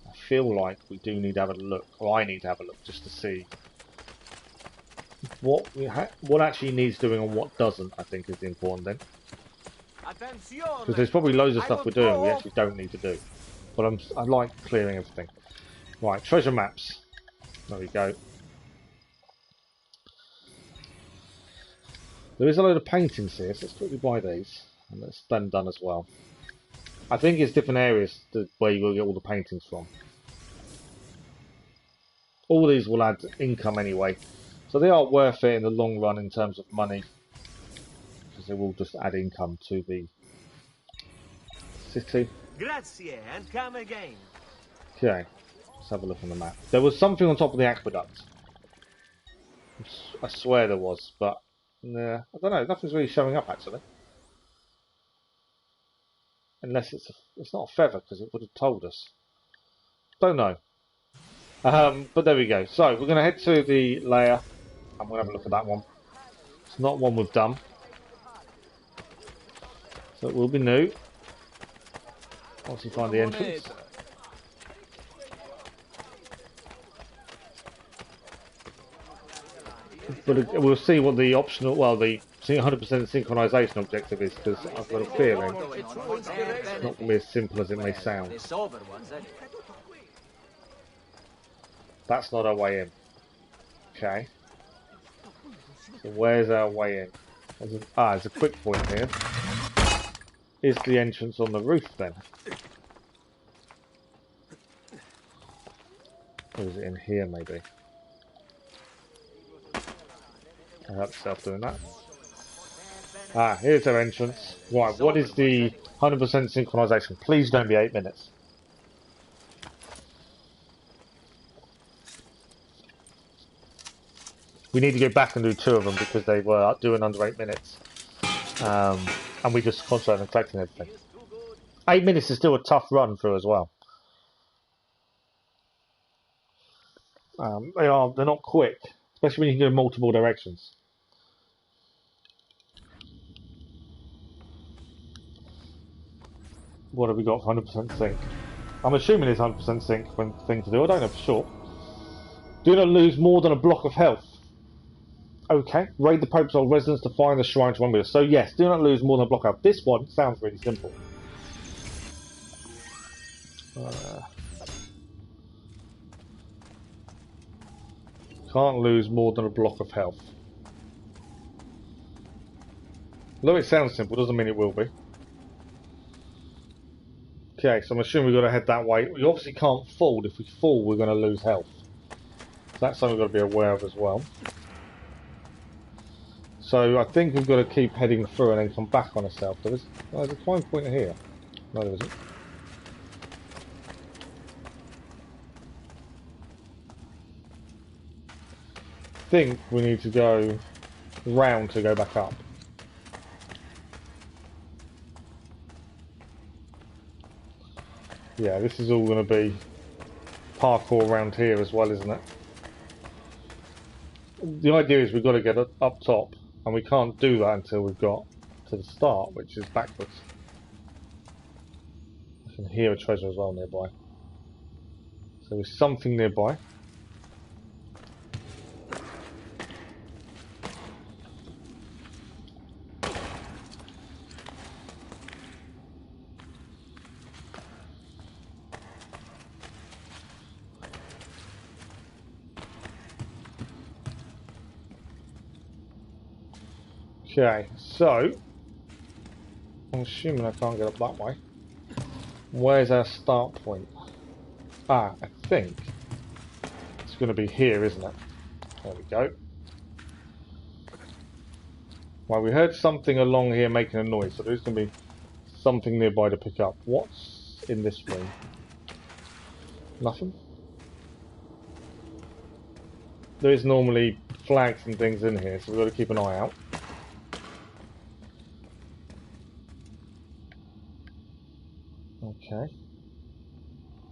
S1: I feel like we do need to have a look, or I need to have a look, just to see what actually needs doing and what doesn't. I think is the important thing. Because there's probably loads of stuff we're doing we actually don't need to do. But I like clearing everything. Right, treasure maps. There we go. There is a load of paintings here, so let's quickly buy these. And that's done as well. I think it's different areas where you will get all the paintings from. All these will add income anyway. So they are worth it in the long run in terms of money. Because they will just add income to the city.
S12: Grazie, and come again.
S1: Okay, let's have a look on the map. There was something on top of the aqueduct. I swear there was, but nah, I don't know. Nothing's really showing up actually. Unless it's not a feather because it would have told us. Don't know. But there we go. So we're going to head to the layer and we'll have a look at that one. It's not one we've done, so it will be new. Once you find the entrance. But we'll see what the optional, well, the 100% synchronization objective is, because I've got a feeling it's not going to be as simple as it may sound. That's not our way in. Okay. So where's our way in? There's a quick point here. Is the entrance on the roof then? Or is it in here maybe? I'll help myself doing that. Here's our entrance. Right, what is the 100% synchronization? Please don't be 8 minutes. We need to go back and do 2 of them because they were doing under 8 minutes. And we just concentrated on collecting everything. 8 minutes is still a tough run through as well. They're not quick, especially when you can go in multiple directions. What have we got for 100% sync? I'm assuming it's 100% sync thing to do. I don't know for sure. Do not lose more than a block of health. Okay. Raid the Pope's old residence to find the shrine to run with us. So yes, do not lose more than a block of health. This one sounds really simple. Can't lose more than a block of health. Although it sounds simple, doesn't mean it will be. Okay, so I'm assuming we've got to head that way. We obviously can't fall. If we fall, we're going to lose health. So that's something we've got to be aware of as well. So I think we've got to keep heading through and then come back on ourselves. There's a climb point here. No, there isn't. I think we need to go round to go back up. Yeah, this is all going to be parkour around here as well, isn't it? The idea is we've got to get up top, and we can't do that until we've got to the start, which is backwards. I can hear a treasure as well nearby. So there's something nearby. Okay, so I'm assuming I can't get up that way. Where's our start point? Ah, I think it's going to be here, isn't it? There we go. Well, we heard something along here making a noise, so there's going to be something nearby to pick up. What's in this room? Nothing? There is normally flags and things in here, so we've got to keep an eye out. Okay.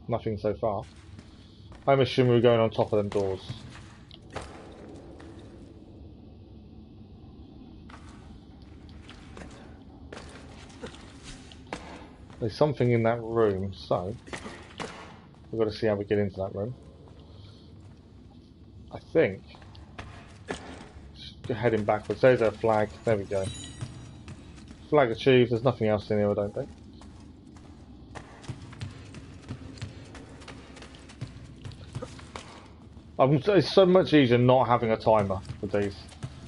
S1: Nothing so far. I'm assuming we're going on top of them doors. There's something in that room, so we've got to see how we get into that room. I think. Just heading backwards. There's our flag. There we go. Flag achieved. There's nothing else in here, I don't think. It's so much easier not having a timer with these.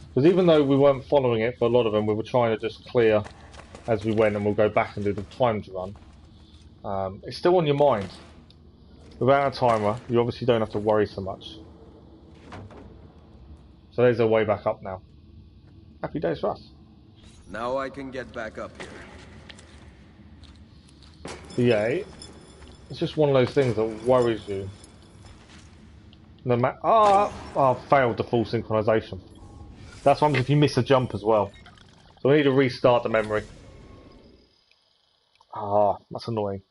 S1: Because even though we weren't following it for a lot of them, we were trying to just clear as we went, and we'll go back and do the timed run. It's still on your mind. Without a timer, you obviously don't have to worry so much. So there's a way back up now. Happy days for us.
S3: Now I can get back up here.
S1: Yeah, it's just one of those things that worries you. No matter. I failed the full synchronization. That's what happens if you miss a jump as well. So we need to restart the memory. That's annoying.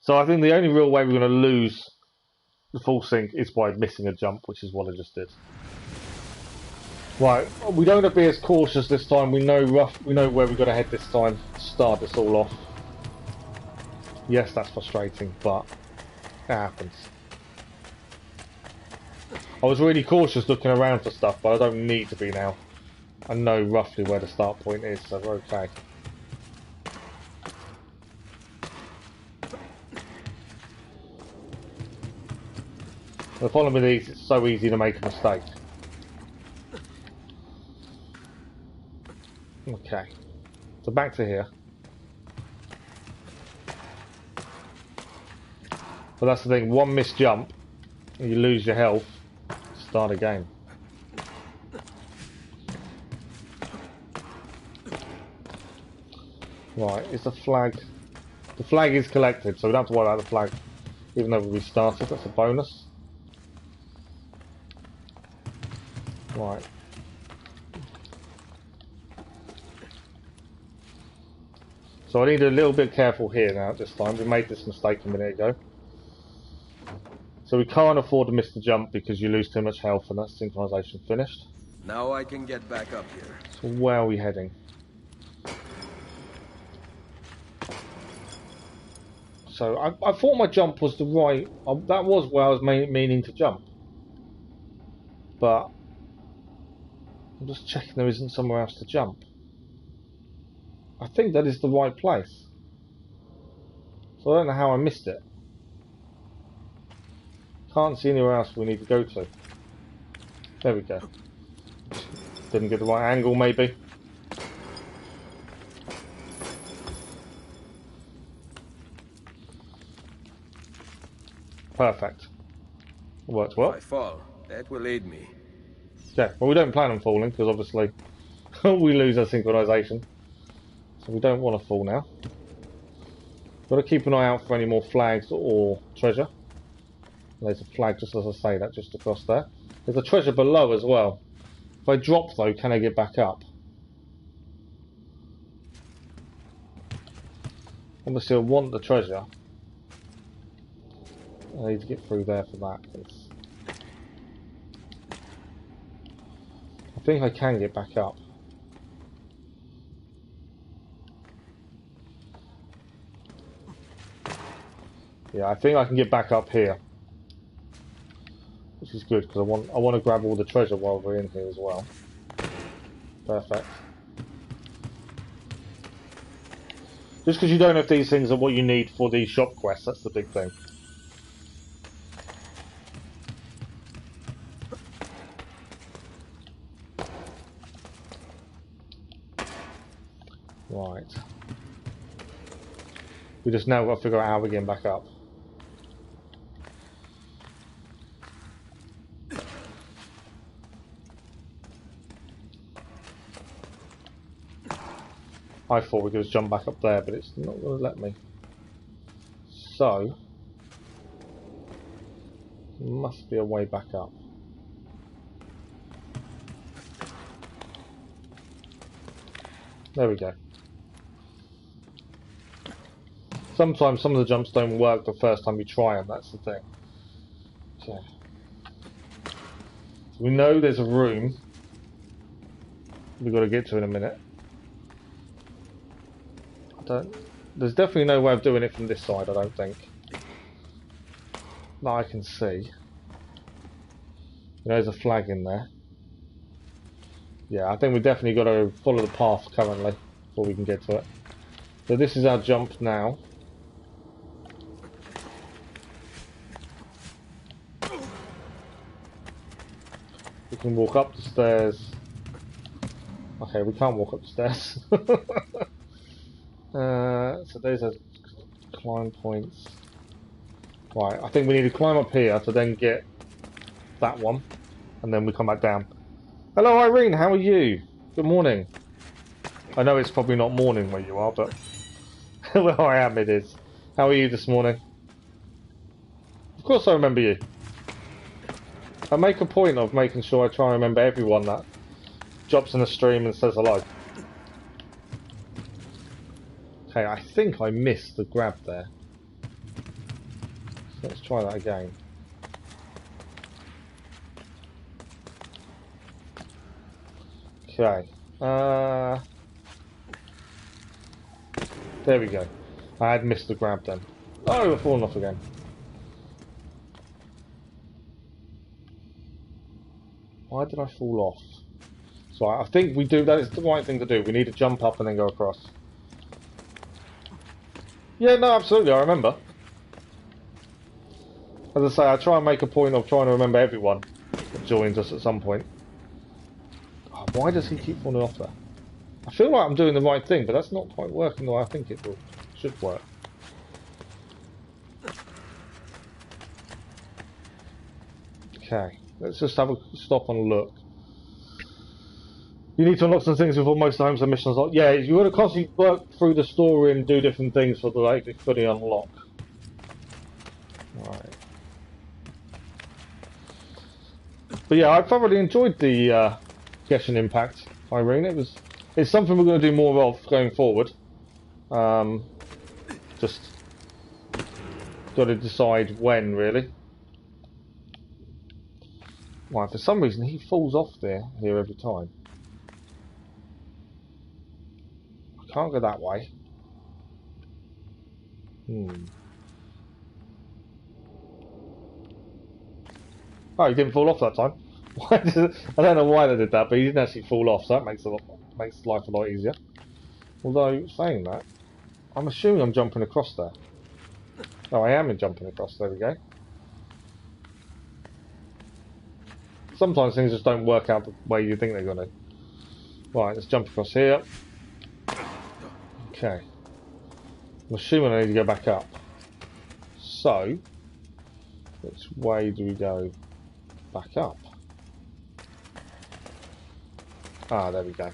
S1: So I think the only real way we're going to lose the full sync is by missing a jump, which is what I just did. Right, we don't have to be as cautious this time. We know where we've got to head this time to start this all off. Yes, that's frustrating, but it happens. I was really cautious looking around for stuff, but I don't need to be now. I know roughly where the start point is, so we're okay. The problem with these, it's so easy to make a mistake. Okay, so back to here. But that's the thing, one missed jump, and you lose your health. Start again. Right, is the flag... The flag is collected, so we don't have to worry about the flag. Even though we restarted, that's a bonus. Right. So I need to be a little bit careful here now at this time. We made this mistake a minute ago. So we can't afford to miss the jump because you lose too much health, and that's synchronization finished.
S3: Now I can get back up here.
S1: So where are we heading? So I thought my jump was the right... that was where I was meaning to jump. But I'm just checking there isn't somewhere else to jump. I think that is the right place. So I don't know how I missed it. Can't see anywhere else we need to go to. There we go. Didn't get the right angle, maybe. Perfect. Worked well.
S3: If I fall, that will aid me.
S1: Okay, well we don't plan on falling because obviously we lose our synchronization. So we don't want to fall now. Got to keep an eye out for any more flags or treasure. There's a flag just as I say that, just across there. There's a treasure below as well. If I drop though, can I get back up? Obviously I want the treasure. I need to get through there for that. 'Cause I think I can get back up. Yeah, I think I can get back up here, which is good because I want to grab all the treasure while we're in here as well. Perfect. Just because you don't know if these things are what you need for the shop quests, that's the big thing. Right. We just now got to figure out how we're getting back up. I thought we could just jump back up there, but it's not going to let me. So, there must be a way back up. There we go. Sometimes some of the jumps don't work the first time you try them, that's the thing. Okay. So we know there's a room we've got to get to in a minute. There's definitely no way of doing it from this side, I don't think. That I can see. There's a flag in there. Yeah, I think we definitely got to follow the path currently before we can get to it. So this is our jump now. We can walk up the stairs. Okay, we can't walk up the stairs. So there's a climb points. Right, I think we need to climb up here to then get that one, and then we come back down. Hello Irene, how are you? Good morning. I know it's probably not morning where you are, but where I am it is. How are you this morning? Of course I remember you. I make a point of making sure I try and remember everyone that drops in the stream and says hello. Okay, I think I missed the grab there. So let's try that again. Okay. There we go. I had missed the grab then. Oh, I've fallen off again. Why did I fall off? So I think we do, that is the right thing to do. We need to jump up and then go across. Yeah, no, absolutely, I remember. As I say, I try and make a point of trying to remember everyone that joins us at some point. Oh, why does he keep falling off there? I feel like I'm doing the right thing, but that's not quite working the way I think it should work. Okay, let's just have a stop and look. You need to unlock some things before most of the homestead missions. Yeah, you've got to constantly work through the story and do different things for the like to fully unlock. Right. But yeah, I thoroughly enjoyed the Genshin Impact, Irene. It's something we're going to do more of going forward. Just got to decide when, really. Right, for some reason he falls off here every time. I can't go that way. Oh, he didn't fall off that time. I don't know why they did that, but he didn't actually fall off, so that makes life a lot easier. Although, saying that, I'm assuming I'm jumping across there. Oh, I am jumping across, there we go. Sometimes things just don't work out the way you think they're going to. Right, let's jump across here. Okay. I'm assuming I need to go back up. So, which way do we go back up? Ah, there we go.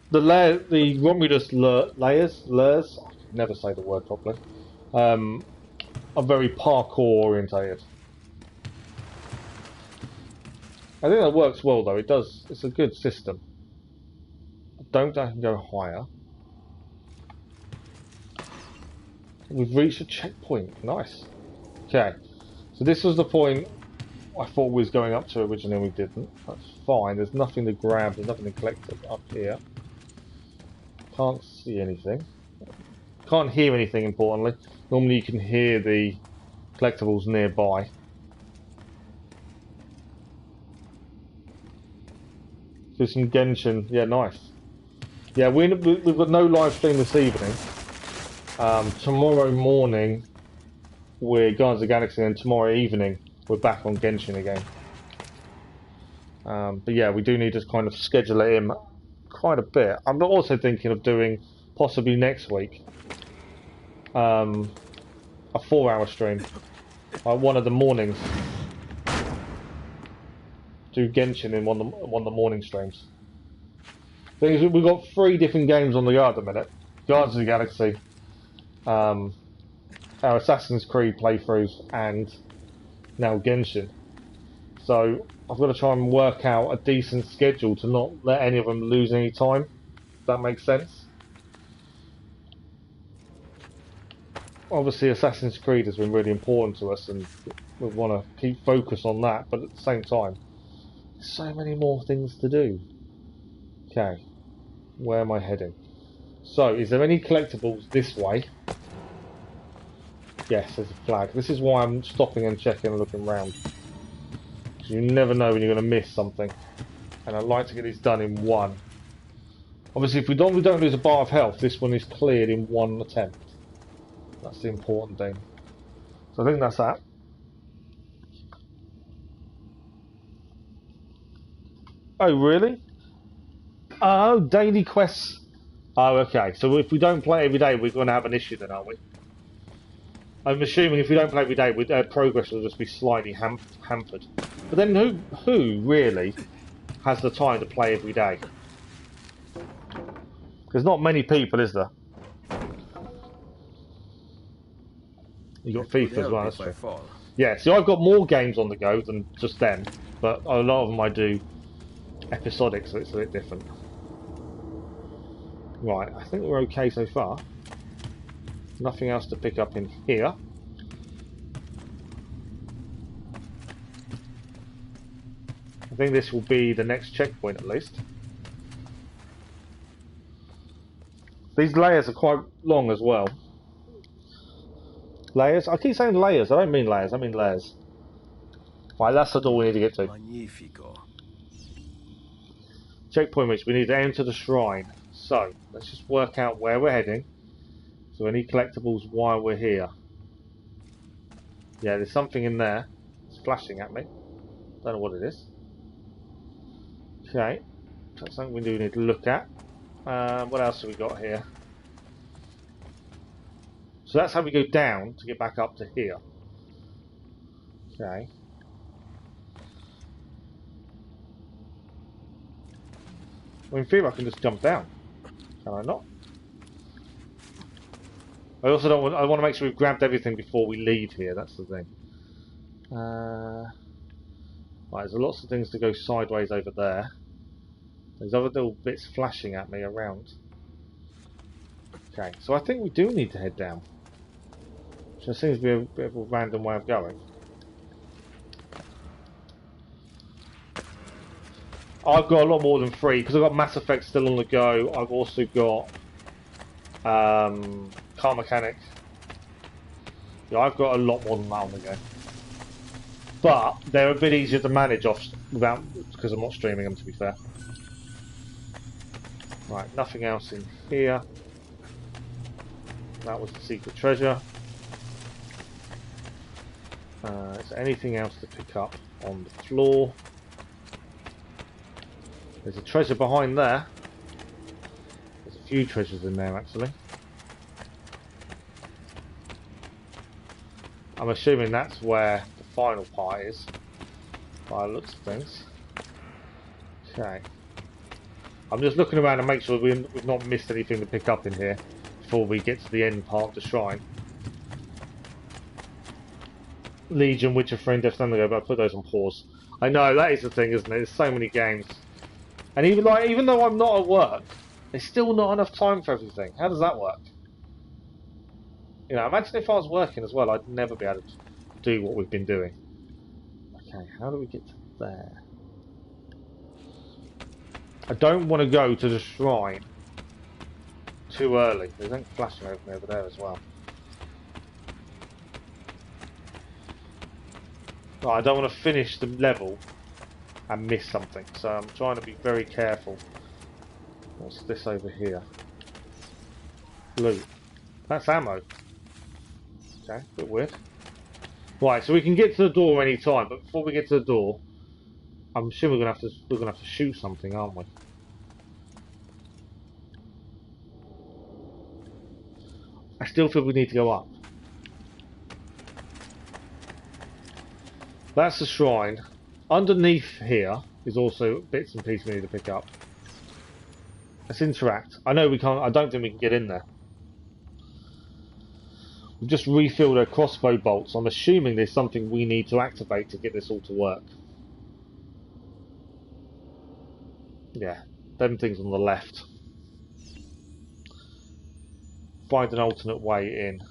S1: The Romulus layers, I can never say the word properly, are very parkour orientated. I think that works well though, it's a good system. I don't think I can go higher. We've reached a checkpoint, nice. Okay, so this was the point I thought we was going up to originally and we didn't. That's fine, there's nothing to grab, there's nothing to collect up here. Can't see anything. Can't hear anything, importantly. Normally you can hear the collectibles nearby. Do some Genshin, yeah, nice. Yeah, we've got no live stream this evening. Tomorrow morning we're Guardians of the Galaxy, and tomorrow evening we're back on Genshin again. But yeah, we do need to kind of schedule it in quite a bit. I'm also thinking of doing, possibly next week, a 4-hour stream. One of the mornings. Do Genshin in one of the morning streams. Thing is, we've got 3 different games on the go at the minute. Guardians of the Galaxy, our Assassin's Creed playthroughs, and now Genshin. So I've got to try and work out a decent schedule to not let any of them lose any time. If that makes sense. Obviously Assassin's Creed has been really important to us and we want to keep focus on that, but at the same time, there's so many more things to do. Okay, where am I heading? So, is there any collectibles this way? Yes, there's a flag. This is why I'm stopping and checking and looking around. Because you never know when you're going to miss something. And I'd like to get this done in one. Obviously, if we don't lose a bar of health, this one is cleared in one attempt. That's the important thing. So I think that's that. Oh, really? Oh, daily quests. Oh, okay. So if we don't play every day, we're going to have an issue then, aren't we? I'm assuming if we don't play every day, progress will just be slightly hampered. But then who really has the time to play every day? There's not many people, is there? You got FIFA as well, that's true. Yeah, see, I've got more games on the go than just them, but a lot of them I do episodic, so it's a bit different. Right, I think we're okay so far. Nothing else to pick up in here. I think this will be the next checkpoint at least. These layers are quite long as well. Layers? I keep saying layers, I don't mean layers, I mean layers. Right, that's the door we need to get to.
S3: Magnifico.
S1: Checkpoint which we need to enter the shrine. So, let's just work out where we're heading. So any collectibles while we're here. Yeah, there's something in there. It's flashing at me. Don't know what it is. Okay. That's something we do need to look at. What else have we got here? So that's how we go down to get back up to here. Okay. Well, in theory I can just jump down. Can I not? I also don't want. I want to make sure we've grabbed everything before we leave here. That's the thing. Right, there's lots of things to go sideways over there. There's other little bits flashing at me around. Okay, so I think we do need to head down. Which seems to be a bit of a random way of going. I've got a lot more than 3 because I've got Mass Effect still on the go. I've also got Car Mechanic. Yeah, I've got a lot more than that on the go. But they're a bit easier to manage off without, because I'm not streaming them, to be fair. Right, nothing else in here. That was the secret treasure. Is there anything else to pick up on the floor? There's a treasure behind there. There's a few treasures in there actually. I'm assuming that's where the final part is, by the looks of things. Okay. I'm just looking around to make sure we've not missed anything to pick up in here before we get to the end part of the shrine. Legion, Witcher 3, and Death Stranding ago, but I put those on pause. I know, that is the thing, isn't it? There's so many games. And even though I'm not at work, there's still not enough time for everything. How does that work? You know, imagine if I was working as well, I'd never be able to do what we've been doing. Okay, how do we get to there? I don't want to go to the shrine too early. There's something flashing over there as well. Right, I don't want to finish the level and miss something, so I'm trying to be very careful. What's this over here? Loot. That's ammo. Okay, a bit weird. Right, so we can get to the door any time, but before we get to the door, I'm sure we're gonna have to shoot something, aren't we? I still feel we need to go up. That's the shrine. Underneath here is also bits and pieces we need to pick up. Let's interact. I know we can't. I don't think we can get in there. We've just refilled our crossbow bolts. I'm assuming there's something we need to activate to get this all to work. Yeah, them things on the left. Find an alternate way in.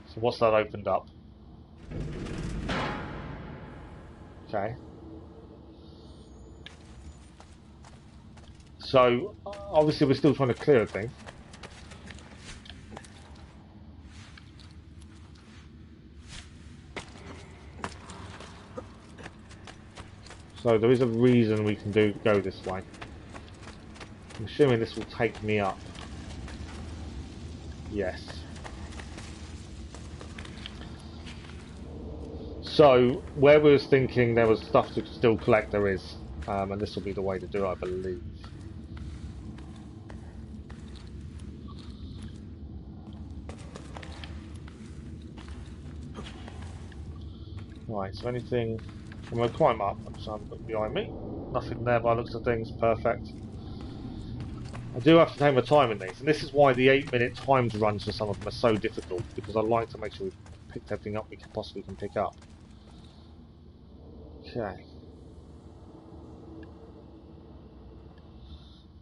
S1: So what's that opened up? Okay. So, obviously we're still trying to clear a thing. So there is a reason we can go this way. I'm assuming this will take me up. Yes. So, where we was thinking there was stuff to still collect, there is. And this will be the way to do it, I believe. Right, so anything... I'm going to climb up, so I'm behind me. Nothing there by the looks of things, perfect. I do have to take my time in these, and this is why the 8-minute timed runs for some of them are so difficult, because I like to make sure we've picked everything up we possibly can pick up. Okay.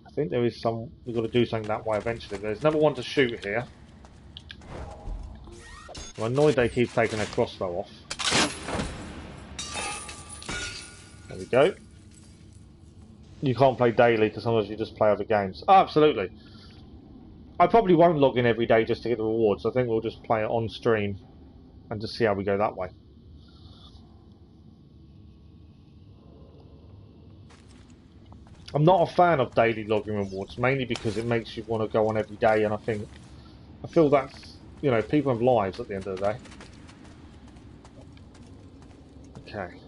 S1: I think there is some... we've got to do something that way eventually. There's another one to shoot here. I'm annoyed they keep taking their crossbow off. There we go. You can't play daily because sometimes you just play other games. Oh, absolutely. I probably won't log in every day just to get the rewards. I think we'll just play it on stream and just see how we go that way. I'm not a fan of daily logging rewards, mainly because it makes you want to go on every day, and I feel that's, you know, people have lives at the end of the day. Okay.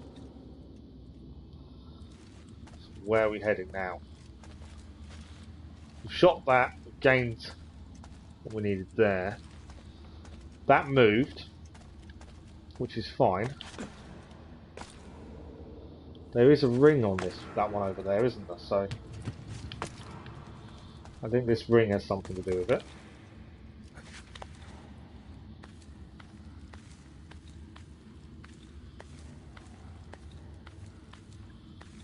S1: So where are we heading now? We've shot that, we've gained what we needed there. That moved, which is fine. There is a ring on that one over there, isn't there? So I think this ring has something to do with it.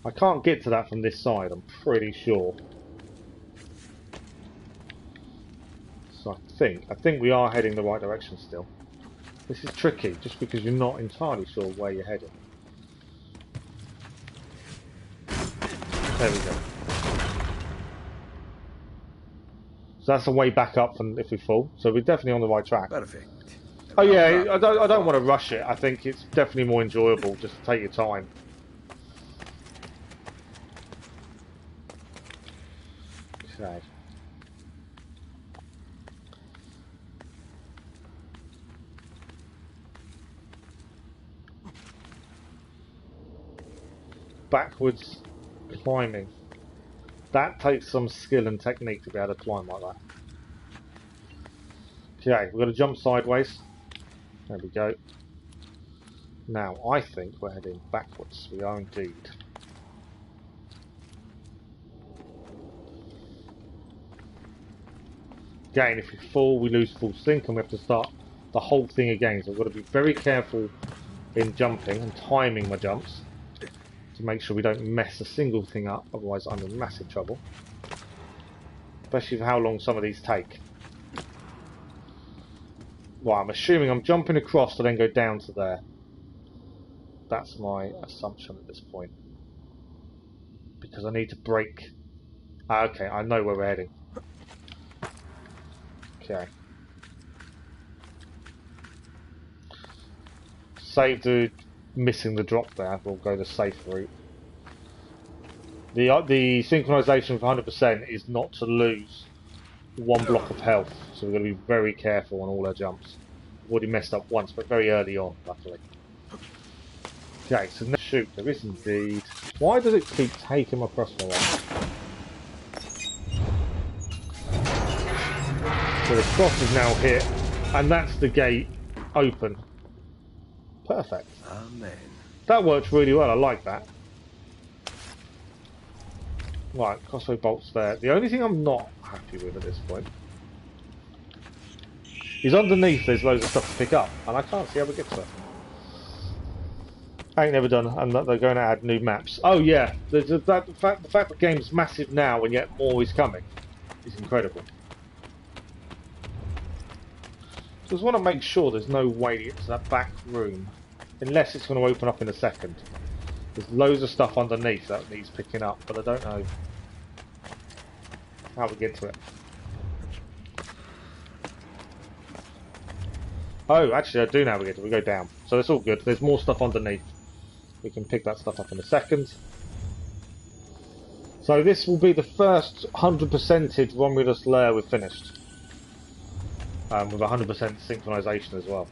S1: I can't get to that from this side, I'm pretty sure. So I think we are heading the right direction still. This is tricky, just because you're not entirely sure where you're heading. There we go. So that's a way back up from if we fall. So we're definitely on the right track.
S3: Perfect.
S1: Oh yeah, I don't want to rush it. I think it's definitely more enjoyable just to take your time. Okay. Backwards climbing. That takes some skill and technique to be able to climb like that. Okay, we've got to jump sideways. There we go. Now, I think we're heading backwards. We are indeed. Again, if we fall, we lose full sync and we have to start the whole thing again. So I've got to be very careful in jumping and timing my jumps to make sure we don't mess a single thing up, otherwise I'm in massive trouble. Especially for how long some of these take. Right, I'm assuming I'm jumping across to then go down to there. That's my assumption at this point. Because I need to break... Ah, okay, I know where we're heading. Okay. Save the missing the drop there. We'll go the safe route. The synchronization for 100% is not to lose one block of health, so we're going to be very careful on all our jumps. We've already messed up once, but very early on, luckily. Okay, so now shoot. There is indeed. Why does it keep taking my crossbow off? So the cross is now hit, and that's the gate open. Perfect.
S3: Amen.
S1: That works really well. I like that. Right, crossbow bolts there. The only thing I'm not happy with at this point is underneath there's loads of stuff to pick up, and I can't see how we get to it. I ain't never done, and they're going to add new maps. Oh yeah, the fact the game's massive now and yet more is coming is incredible. Just want to make sure there's no way to get to that back room, unless it's going to open up in a second. There's loads of stuff underneath that needs picking up, but I don't know how we get to it. Oh, actually I do know how we get to it. We go down. So it's all good. There's more stuff underneath. We can pick that stuff up in a second. So this will be the first 100%ed Romulus lair we've finished. With 100% synchronization as well.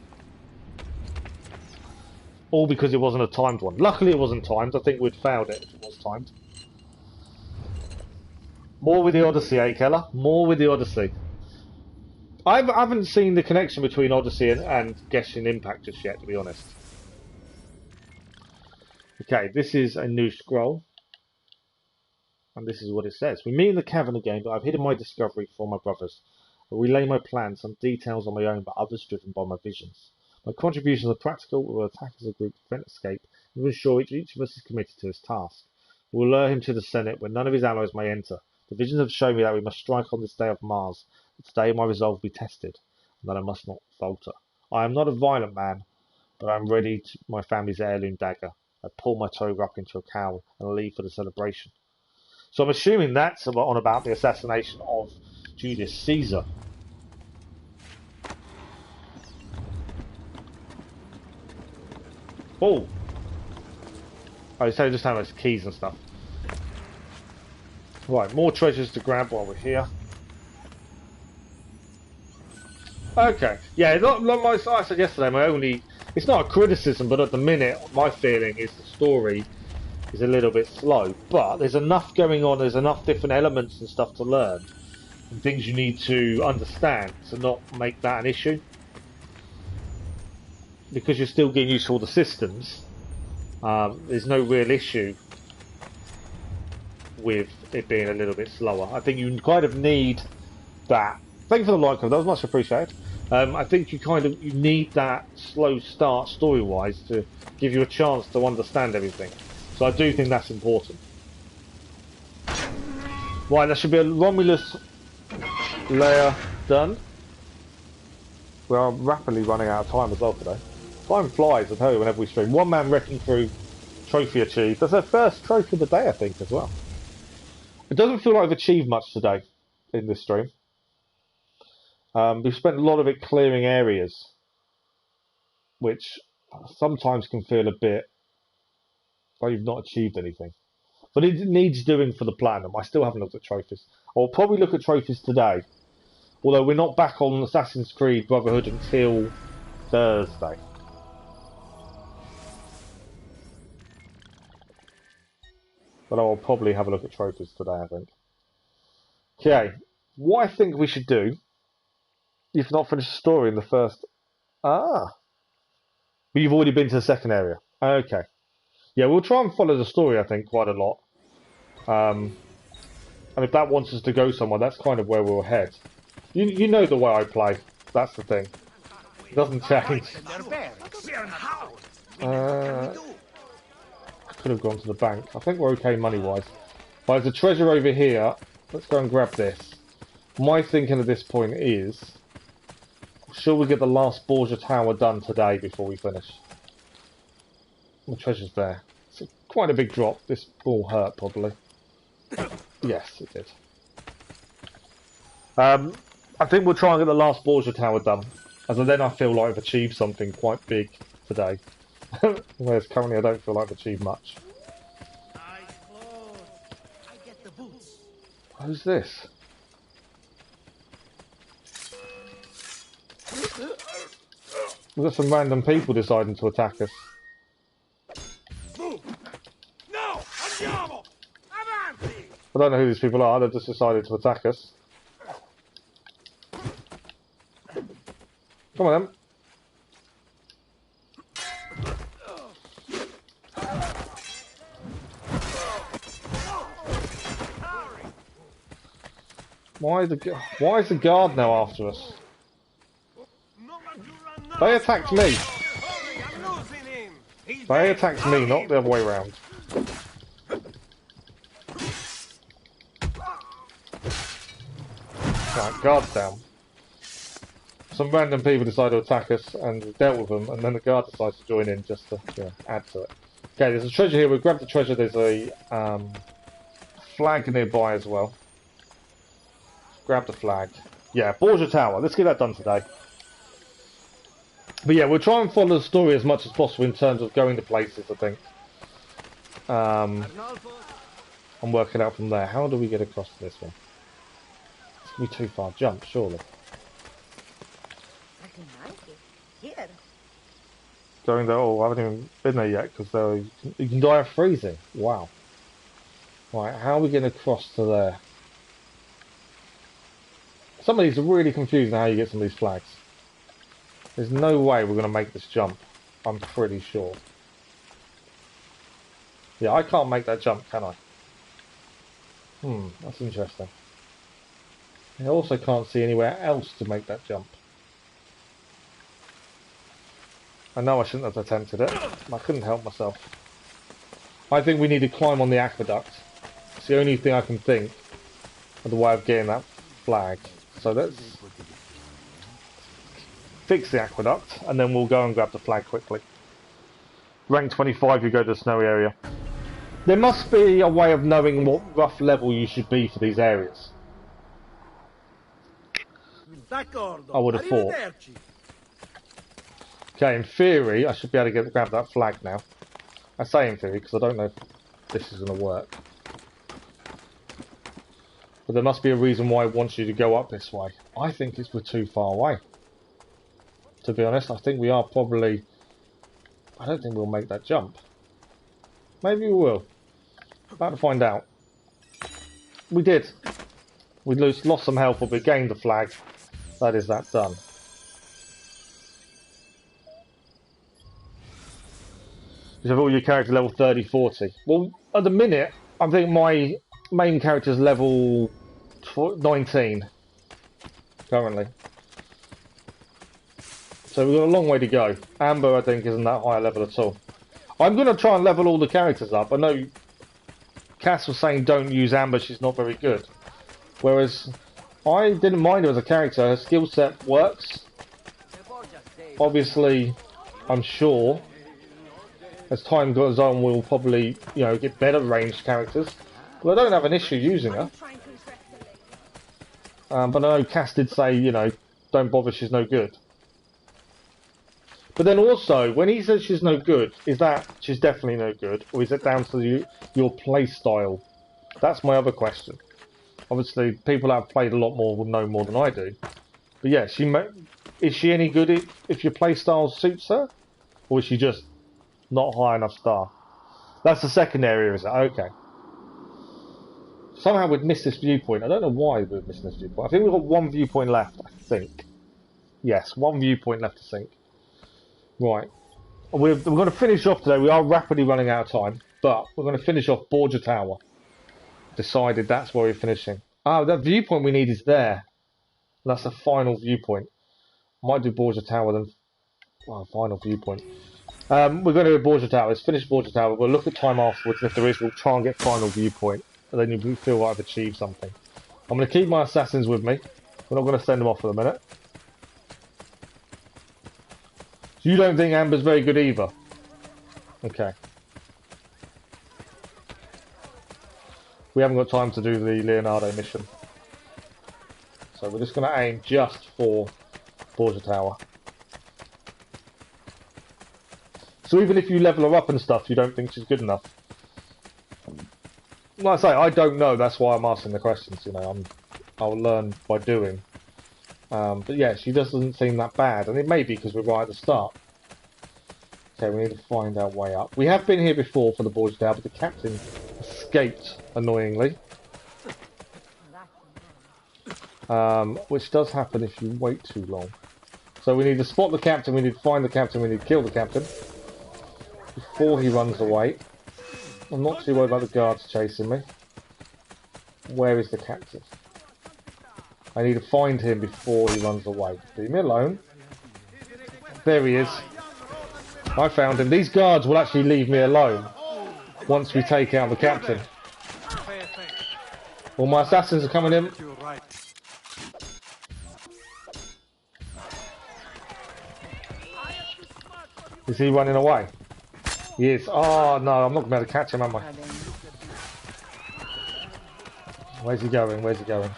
S1: All because it wasn't a timed one. Luckily it wasn't timed. I think we'd failed it if it was timed. More with the Odyssey, eh, Keller? More with the Odyssey. I haven't seen the connection between Odyssey and Genshin Impact just yet, to be honest. Okay, this is a new scroll. And this is what it says. We meet in the cavern again, but I've hidden my discovery from my brothers. I relay my plans, some details on my own, but others driven by my visions. My contributions are practical. We will attack as a group, prevent escape, and will ensure each of us is committed to his task. We will lure him to the Senate, where none of his allies may enter. The visions have shown me that we must strike on this day of Mars. But today my resolve will be tested, and that I must not falter. I am not a violent man, but I am ready to my family's heirloom dagger. I pull my toga up into a cowl and leave for the celebration. So I'm assuming that's on about the assassination of Julius Caesar. Oh! Oh, so just have those keys and stuff. Right, more treasures to grab while we're here. Okay, yeah, like I said yesterday, it's not a criticism, but at the minute, my feeling is the story is a little bit slow. But there's enough going on, there's enough different elements and stuff to learn, and things you need to understand to not make that an issue. Because you're still getting used to all the systems, there's no real issue with it being a little bit slower. I think you kind of need that. Thank you for the like, that was much appreciated. I think you need that slow start story-wise to give you a chance to understand everything. So I do think that's important. Right, that should be a Romulus layer done. We are rapidly running out of time as well today. Time flies, I tell you, whenever we stream. One man wrecking crew trophy achieved. That's our first trophy of the day, I think, as well. It doesn't feel like I've achieved much today in this stream. We've spent a lot of it clearing areas, which sometimes can feel a bit like you've not achieved anything. But it needs doing for the platinum. I still haven't looked at trophies. I'll probably look at trophies today. Although we're not back on Assassin's Creed Brotherhood until Thursday. But I'll probably have a look at trophies today, I think. Okay, what I think we should do, if not finish the story in the first... But you've already been to the second area. Okay. Yeah, we'll try and follow the story, I think, quite a lot. And if that wants us to go somewhere, that's kind of where we'll head. You know the way I play. That's the thing. It doesn't change. I could have gone to the bank. I think we're okay money-wise. But there's a treasure over here. Let's go and grab this. My thinking at this point is... Shall we get the last Borgia Tower done today before we finish? The treasure's there. It's quite a big drop. This will hurt, probably. Yes, it did. I think we'll try and get the last Borgia Tower done. As then I feel like I've achieved something quite big today. Whereas currently I don't feel like I've achieved much. Who's this? We've got some random people deciding to attack us. I don't know who these people are, they've just decided to attack us. Come on then. Why is the guard now after us? They attacked me. They attacked me, not the other way around. Right, guards down. Some random people decide to attack us and we dealt with them, and then the guard decides to join in just to add to it. Okay, there's a treasure here. We've grabbed the treasure. There's a flag nearby as well. Grab the flag. Yeah, Borgia Tower. Let's get that done today. But yeah, we'll try and follow the story as much as possible in terms of going to places, I think. I'm working out from there. How do we get across to this one? It's going to be too far jump, surely. Going there, oh, I haven't even been there yet, because you can die of freezing. Wow. Right, how are we getting across to there? Some of these are really confusing how you get some of these flags. There's no way we're going to make this jump, I'm pretty sure. Yeah, I can't make that jump, can I? That's interesting. I also can't see anywhere else to make that jump. I know I shouldn't have attempted it. I couldn't help myself. I think we need to climb on the aqueduct. It's the only thing I can think of the way of getting that flag. So let's fix the aqueduct and then we'll go and grab the flag quickly. Rank 25, you go to the snowy area. There must be a way of knowing what rough level you should be for these areas. I would have thought. Okay, in theory, I should be able to grab that flag now. I say in theory because I don't know if this is going to work. But there must be a reason why it wants you to go up this way. I think we're too far away. To be honest, I think we are probably... I don't think we'll make that jump. Maybe we will. About to find out. We did. We lost some health, but we gained the flag. That is that done. You have all your character level 30, 40. Well, at the minute, I think my main character is level 19 currently. So we've got a long way to go. Amber, I think, isn't that high a level at all. I'm going to try and level all the characters up. I know Cass was saying don't use Amber, she's not very good. Whereas I didn't mind her as a character. Her skill set works. Obviously, I'm sure as time goes on we'll probably, get better ranged characters. But I don't have an issue using her. But I know Cass did say, don't bother, she's no good. But then also, when he says she's no good, is that she's definitely no good? Or is it down to your play style? That's my other question. Obviously, people that have played a lot more will know more than I do. But yeah, is she any good if your play style suits her? Or is she just not high enough star? That's the second area, is it? Okay. Somehow we'd missed this viewpoint. I don't know why we've missed this viewpoint. I think we've got one viewpoint left, I think. Yes, one viewpoint left to sink. Right. We're going to finish off today. We are rapidly running out of time. But we're going to finish off Borgia Tower. Decided that's where we're finishing. That viewpoint we need is there. That's the final viewpoint. Might do Borgia Tower then. Final viewpoint. We're going to do Borgia Tower. Let's finish Borgia Tower. We'll look at time afterwards. And if there is, we'll try and get final viewpoint. And then you feel like I've achieved something. I'm going to keep my assassins with me. We're not going to send them off for a minute. You don't think Amber's very good either? Okay. We haven't got time to do the Leonardo mission. So we're just going to aim just for Borgia Tower. So even if you level her up and stuff, you don't think she's good enough? Like I say, I don't know, that's why I'm asking the questions, you know, I'll learn by doing. But yeah, she doesn't seem that bad, and it may be because we're right at the start. Okay, we need to find our way up. We have been here before for the Borgia Tower, but the captain escaped, annoyingly. Which does happen if you wait too long. So we need to spot the captain, we need to find the captain, we need to kill the captain before he runs away. I'm not too worried about the guards chasing me. Where is the captain? I need to find him before he runs away. Leave me alone. There he is. I found him. These guards will actually leave me alone once we take out the captain. All my assassins are coming in. Is he running away? He is. Oh no, I'm not going to be able to catch him, am I? Where's he going? Where's he going?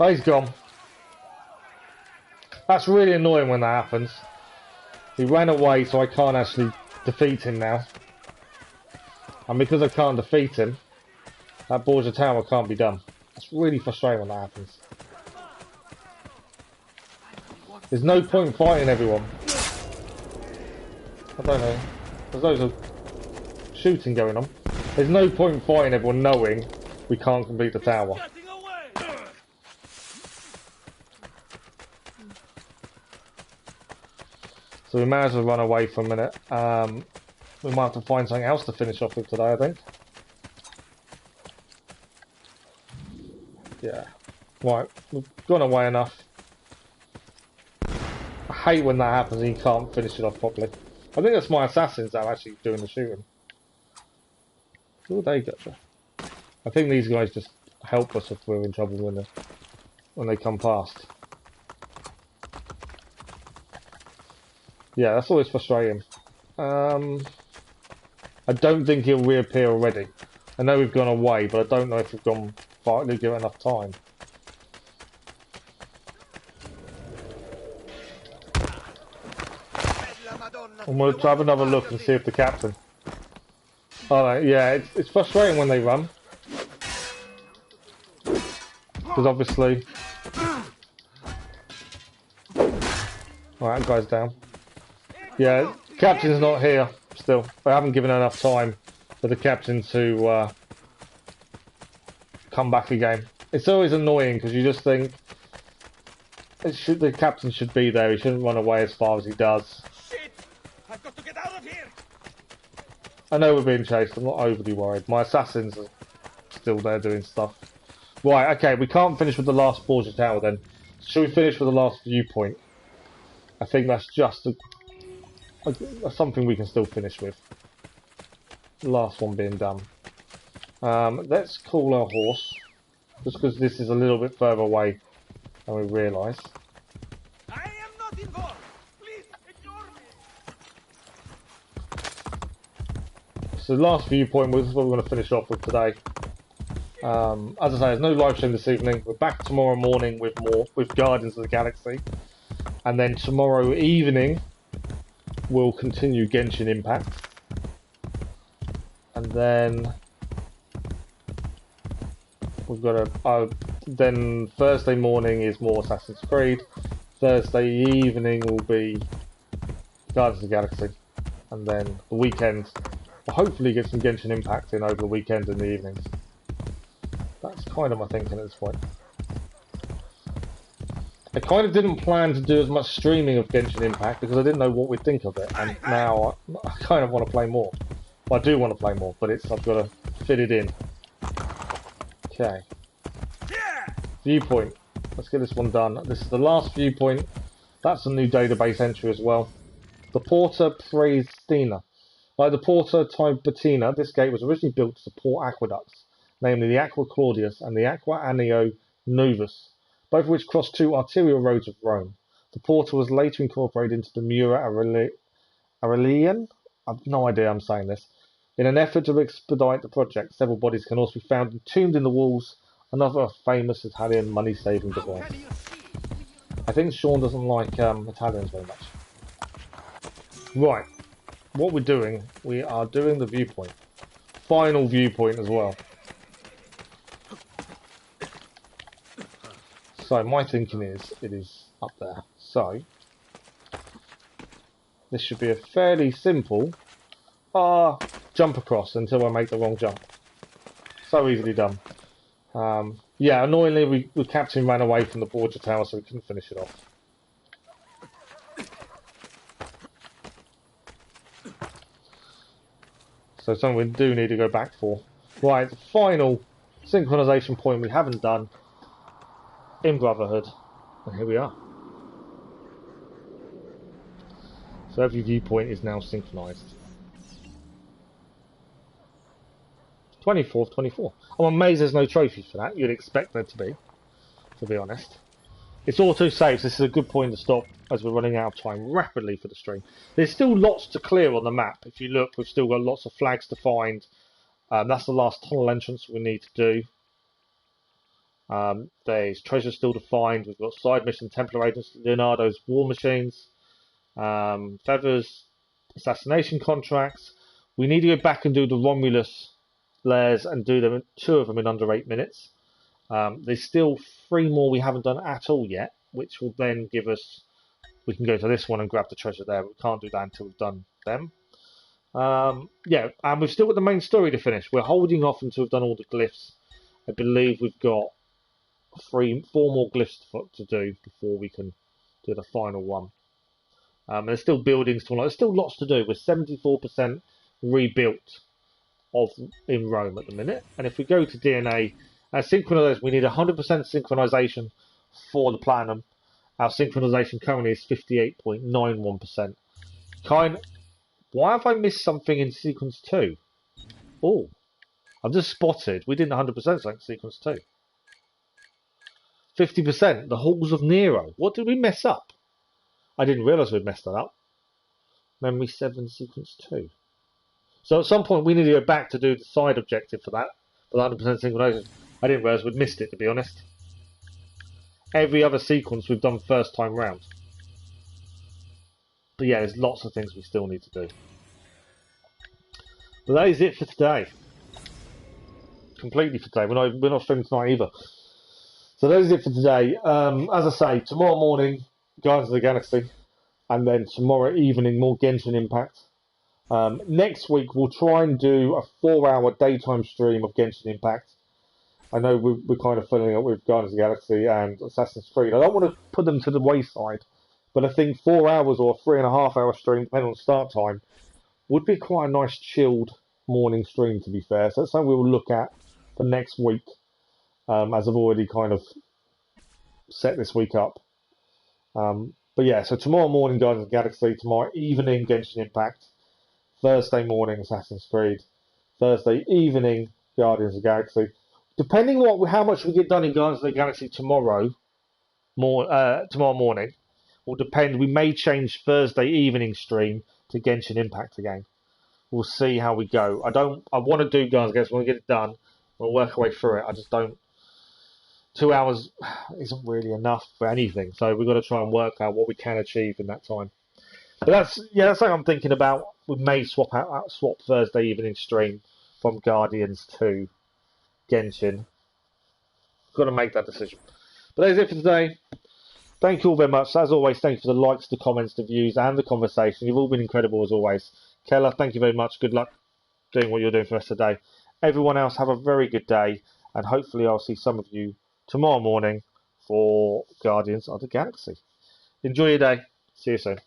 S1: Oh, he's gone. That's really annoying when that happens. He ran away, so I can't actually defeat him now. And because I can't defeat him, that Borgia Tower can't be done. It's really frustrating when that happens. There's no point in fighting everyone. I don't know. There's loads of shooting going on. There's no point in fighting everyone knowing we can't complete the tower. So we might as well run away for a minute. We might have to find something else to finish off with today, I think. Yeah. Right, we've gone away enough. I hate when that happens and you can't finish it off properly. I think that's my assassins that are actually doing the shooting. Who have they got to? I think these guys just help us if we're in trouble when they come past. Yeah, that's always frustrating. I don't think he'll reappear already. I know we've gone away, but I don't know if we've gone far to give it enough time. And we'll have another look and see if the captain... Oh no, yeah, it's frustrating when they run. Because obviously... Alright, that guy's down. Yeah, captain's not here still. I haven't given enough time for the captain to come back again. It's always annoying because you just think the captain should be there. He shouldn't run away as far as he does.
S11: Shit! I've got to get out of here!
S1: I know we're being chased. I'm not overly worried. My assassins are still there doing stuff. Right, okay, we can't finish with the last Borgia Tower then. Should we finish with the last viewpoint? I think that's just something we can still finish with. The last one being done. Let's call our horse, just because this is a little bit further away than we realise.
S11: I am not involved. Please ignore me.
S1: So the last viewpoint was what we're going to finish off with today. As I say, there's no live stream this evening. We're back tomorrow morning with Guardians of the Galaxy, and then tomorrow evening we'll continue Genshin Impact, and then we've got then Thursday morning is more Assassin's Creed. Thursday evening will be Guardians of the Galaxy, and then the weekend we'll hopefully get some Genshin Impact in over the weekend in the evenings. That's kind of my thinking at this point. I kind of didn't plan to do as much streaming of Genshin Impact because I didn't know what we'd think of it, and now I kind of want to play more. Well, I do want to play more, but I've got to fit it in. Okay. Viewpoint. Let's get this one done. This is the last viewpoint. That's a new database entry as well. The Porta Praestina. Like the Porta Tibertina, this gate was originally built to support aqueducts, namely the Aqua Claudius and the Aqua Anio Novus. both of which cross two arterial roads of Rome. The portal was later incorporated into the Mura Aurelian. I've no idea I'm saying this. In an effort to expedite the project, several bodies can also be found entombed in the walls, another famous Italian money-saving device. I think Sean doesn't like Italians very much. Right, what we're doing, we are doing the viewpoint. Final viewpoint as well. So my thinking is, it is up there. So, this should be a fairly simple jump across until I make the wrong jump. So easily done. Yeah, annoyingly, the captain ran away from the Borgia Tower, so we couldn't finish it off. So something we do need to go back for. Right, the final synchronization point we haven't done in Brotherhood. And here we are. So every viewpoint is now synchronized. 24th, 24. I'm amazed there's no trophies for that. You'd expect there to be honest. It's auto-saves. This is a good point to stop as we're running out of time rapidly for the stream. There's still lots to clear on the map. If you look, we've still got lots of flags to find. That's the last tunnel entrance we need to do. There's treasure still to find. We've got side mission, Templar agents, Leonardo's war machines, feathers, assassination contracts. We need to go back and do the Romulus layers and do them, 2 of them in under 8 minutes. There's still 3 more we haven't done at all yet, which will then give us, we can go to this one and grab the treasure there. We can't do that until we've done them. Yeah, and we've still got the main story to finish. We're holding off until we've done all the glyphs. I believe we've got 4 more glyphs to do before we can do the final one. There's still buildings to unlock. There's still lots to do. We're 74% rebuilt in Rome at the minute. And if we go to DNA, synchronization, we need 100% synchronization for the Platinum. Our synchronization currently is 58.91%. Why have I missed something in sequence 2? Oh, I've just spotted. We didn't 100% sequence 2. 50%, the Halls of Nero. What did we mess up? I didn't realise we'd messed that up. Memory 7, sequence 2. So at some point we need to go back to do the side objective for that, for the 100% synchronization. I didn't realise we'd missed it, to be honest. Every other sequence we've done first time round. But yeah, there's lots of things we still need to do. But that is it for today. Completely for today. We're not streaming tonight either. So that is it for today. As I say, tomorrow morning, Guardians of the Galaxy, and then tomorrow evening, more Genshin Impact. Next week, we'll try and do a 4-hour daytime stream of Genshin Impact. I know we're kind of filling up with Guardians of the Galaxy and Assassin's Creed. I don't want to put them to the wayside, but I think 4 hours or a 3.5-hour stream, depending on start time, would be quite a nice chilled morning stream, to be fair. So that's something we will look at for next week, as I've already kind of set this week up. But yeah, so tomorrow morning Guardians of the Galaxy, tomorrow evening Genshin Impact, Thursday morning Assassin's Creed, Thursday evening Guardians of the Galaxy. Depending on how much we get done in Guardians of the Galaxy tomorrow morning, will depend. We may change Thursday evening stream to Genshin Impact again. We'll see how we go. I want to do Guardians of the Galaxy. I want to get it done. We'll work our way through it. I just don't. 2 hours isn't really enough for anything, so we've got to try and work out what we can achieve in that time. But that's something I'm thinking about. We may swap Thursday evening stream from Guardians to Genshin. Got to make that decision. But that's it for today. Thank you all very much. As always, thank you for the likes, the comments, the views, and the conversation. You've all been incredible as always. Keller, thank you very much. Good luck doing what you're doing for the rest of the day. Everyone else, have a very good day, and hopefully I'll see some of you tomorrow morning for Guardians of the Galaxy. Enjoy your day. See you soon.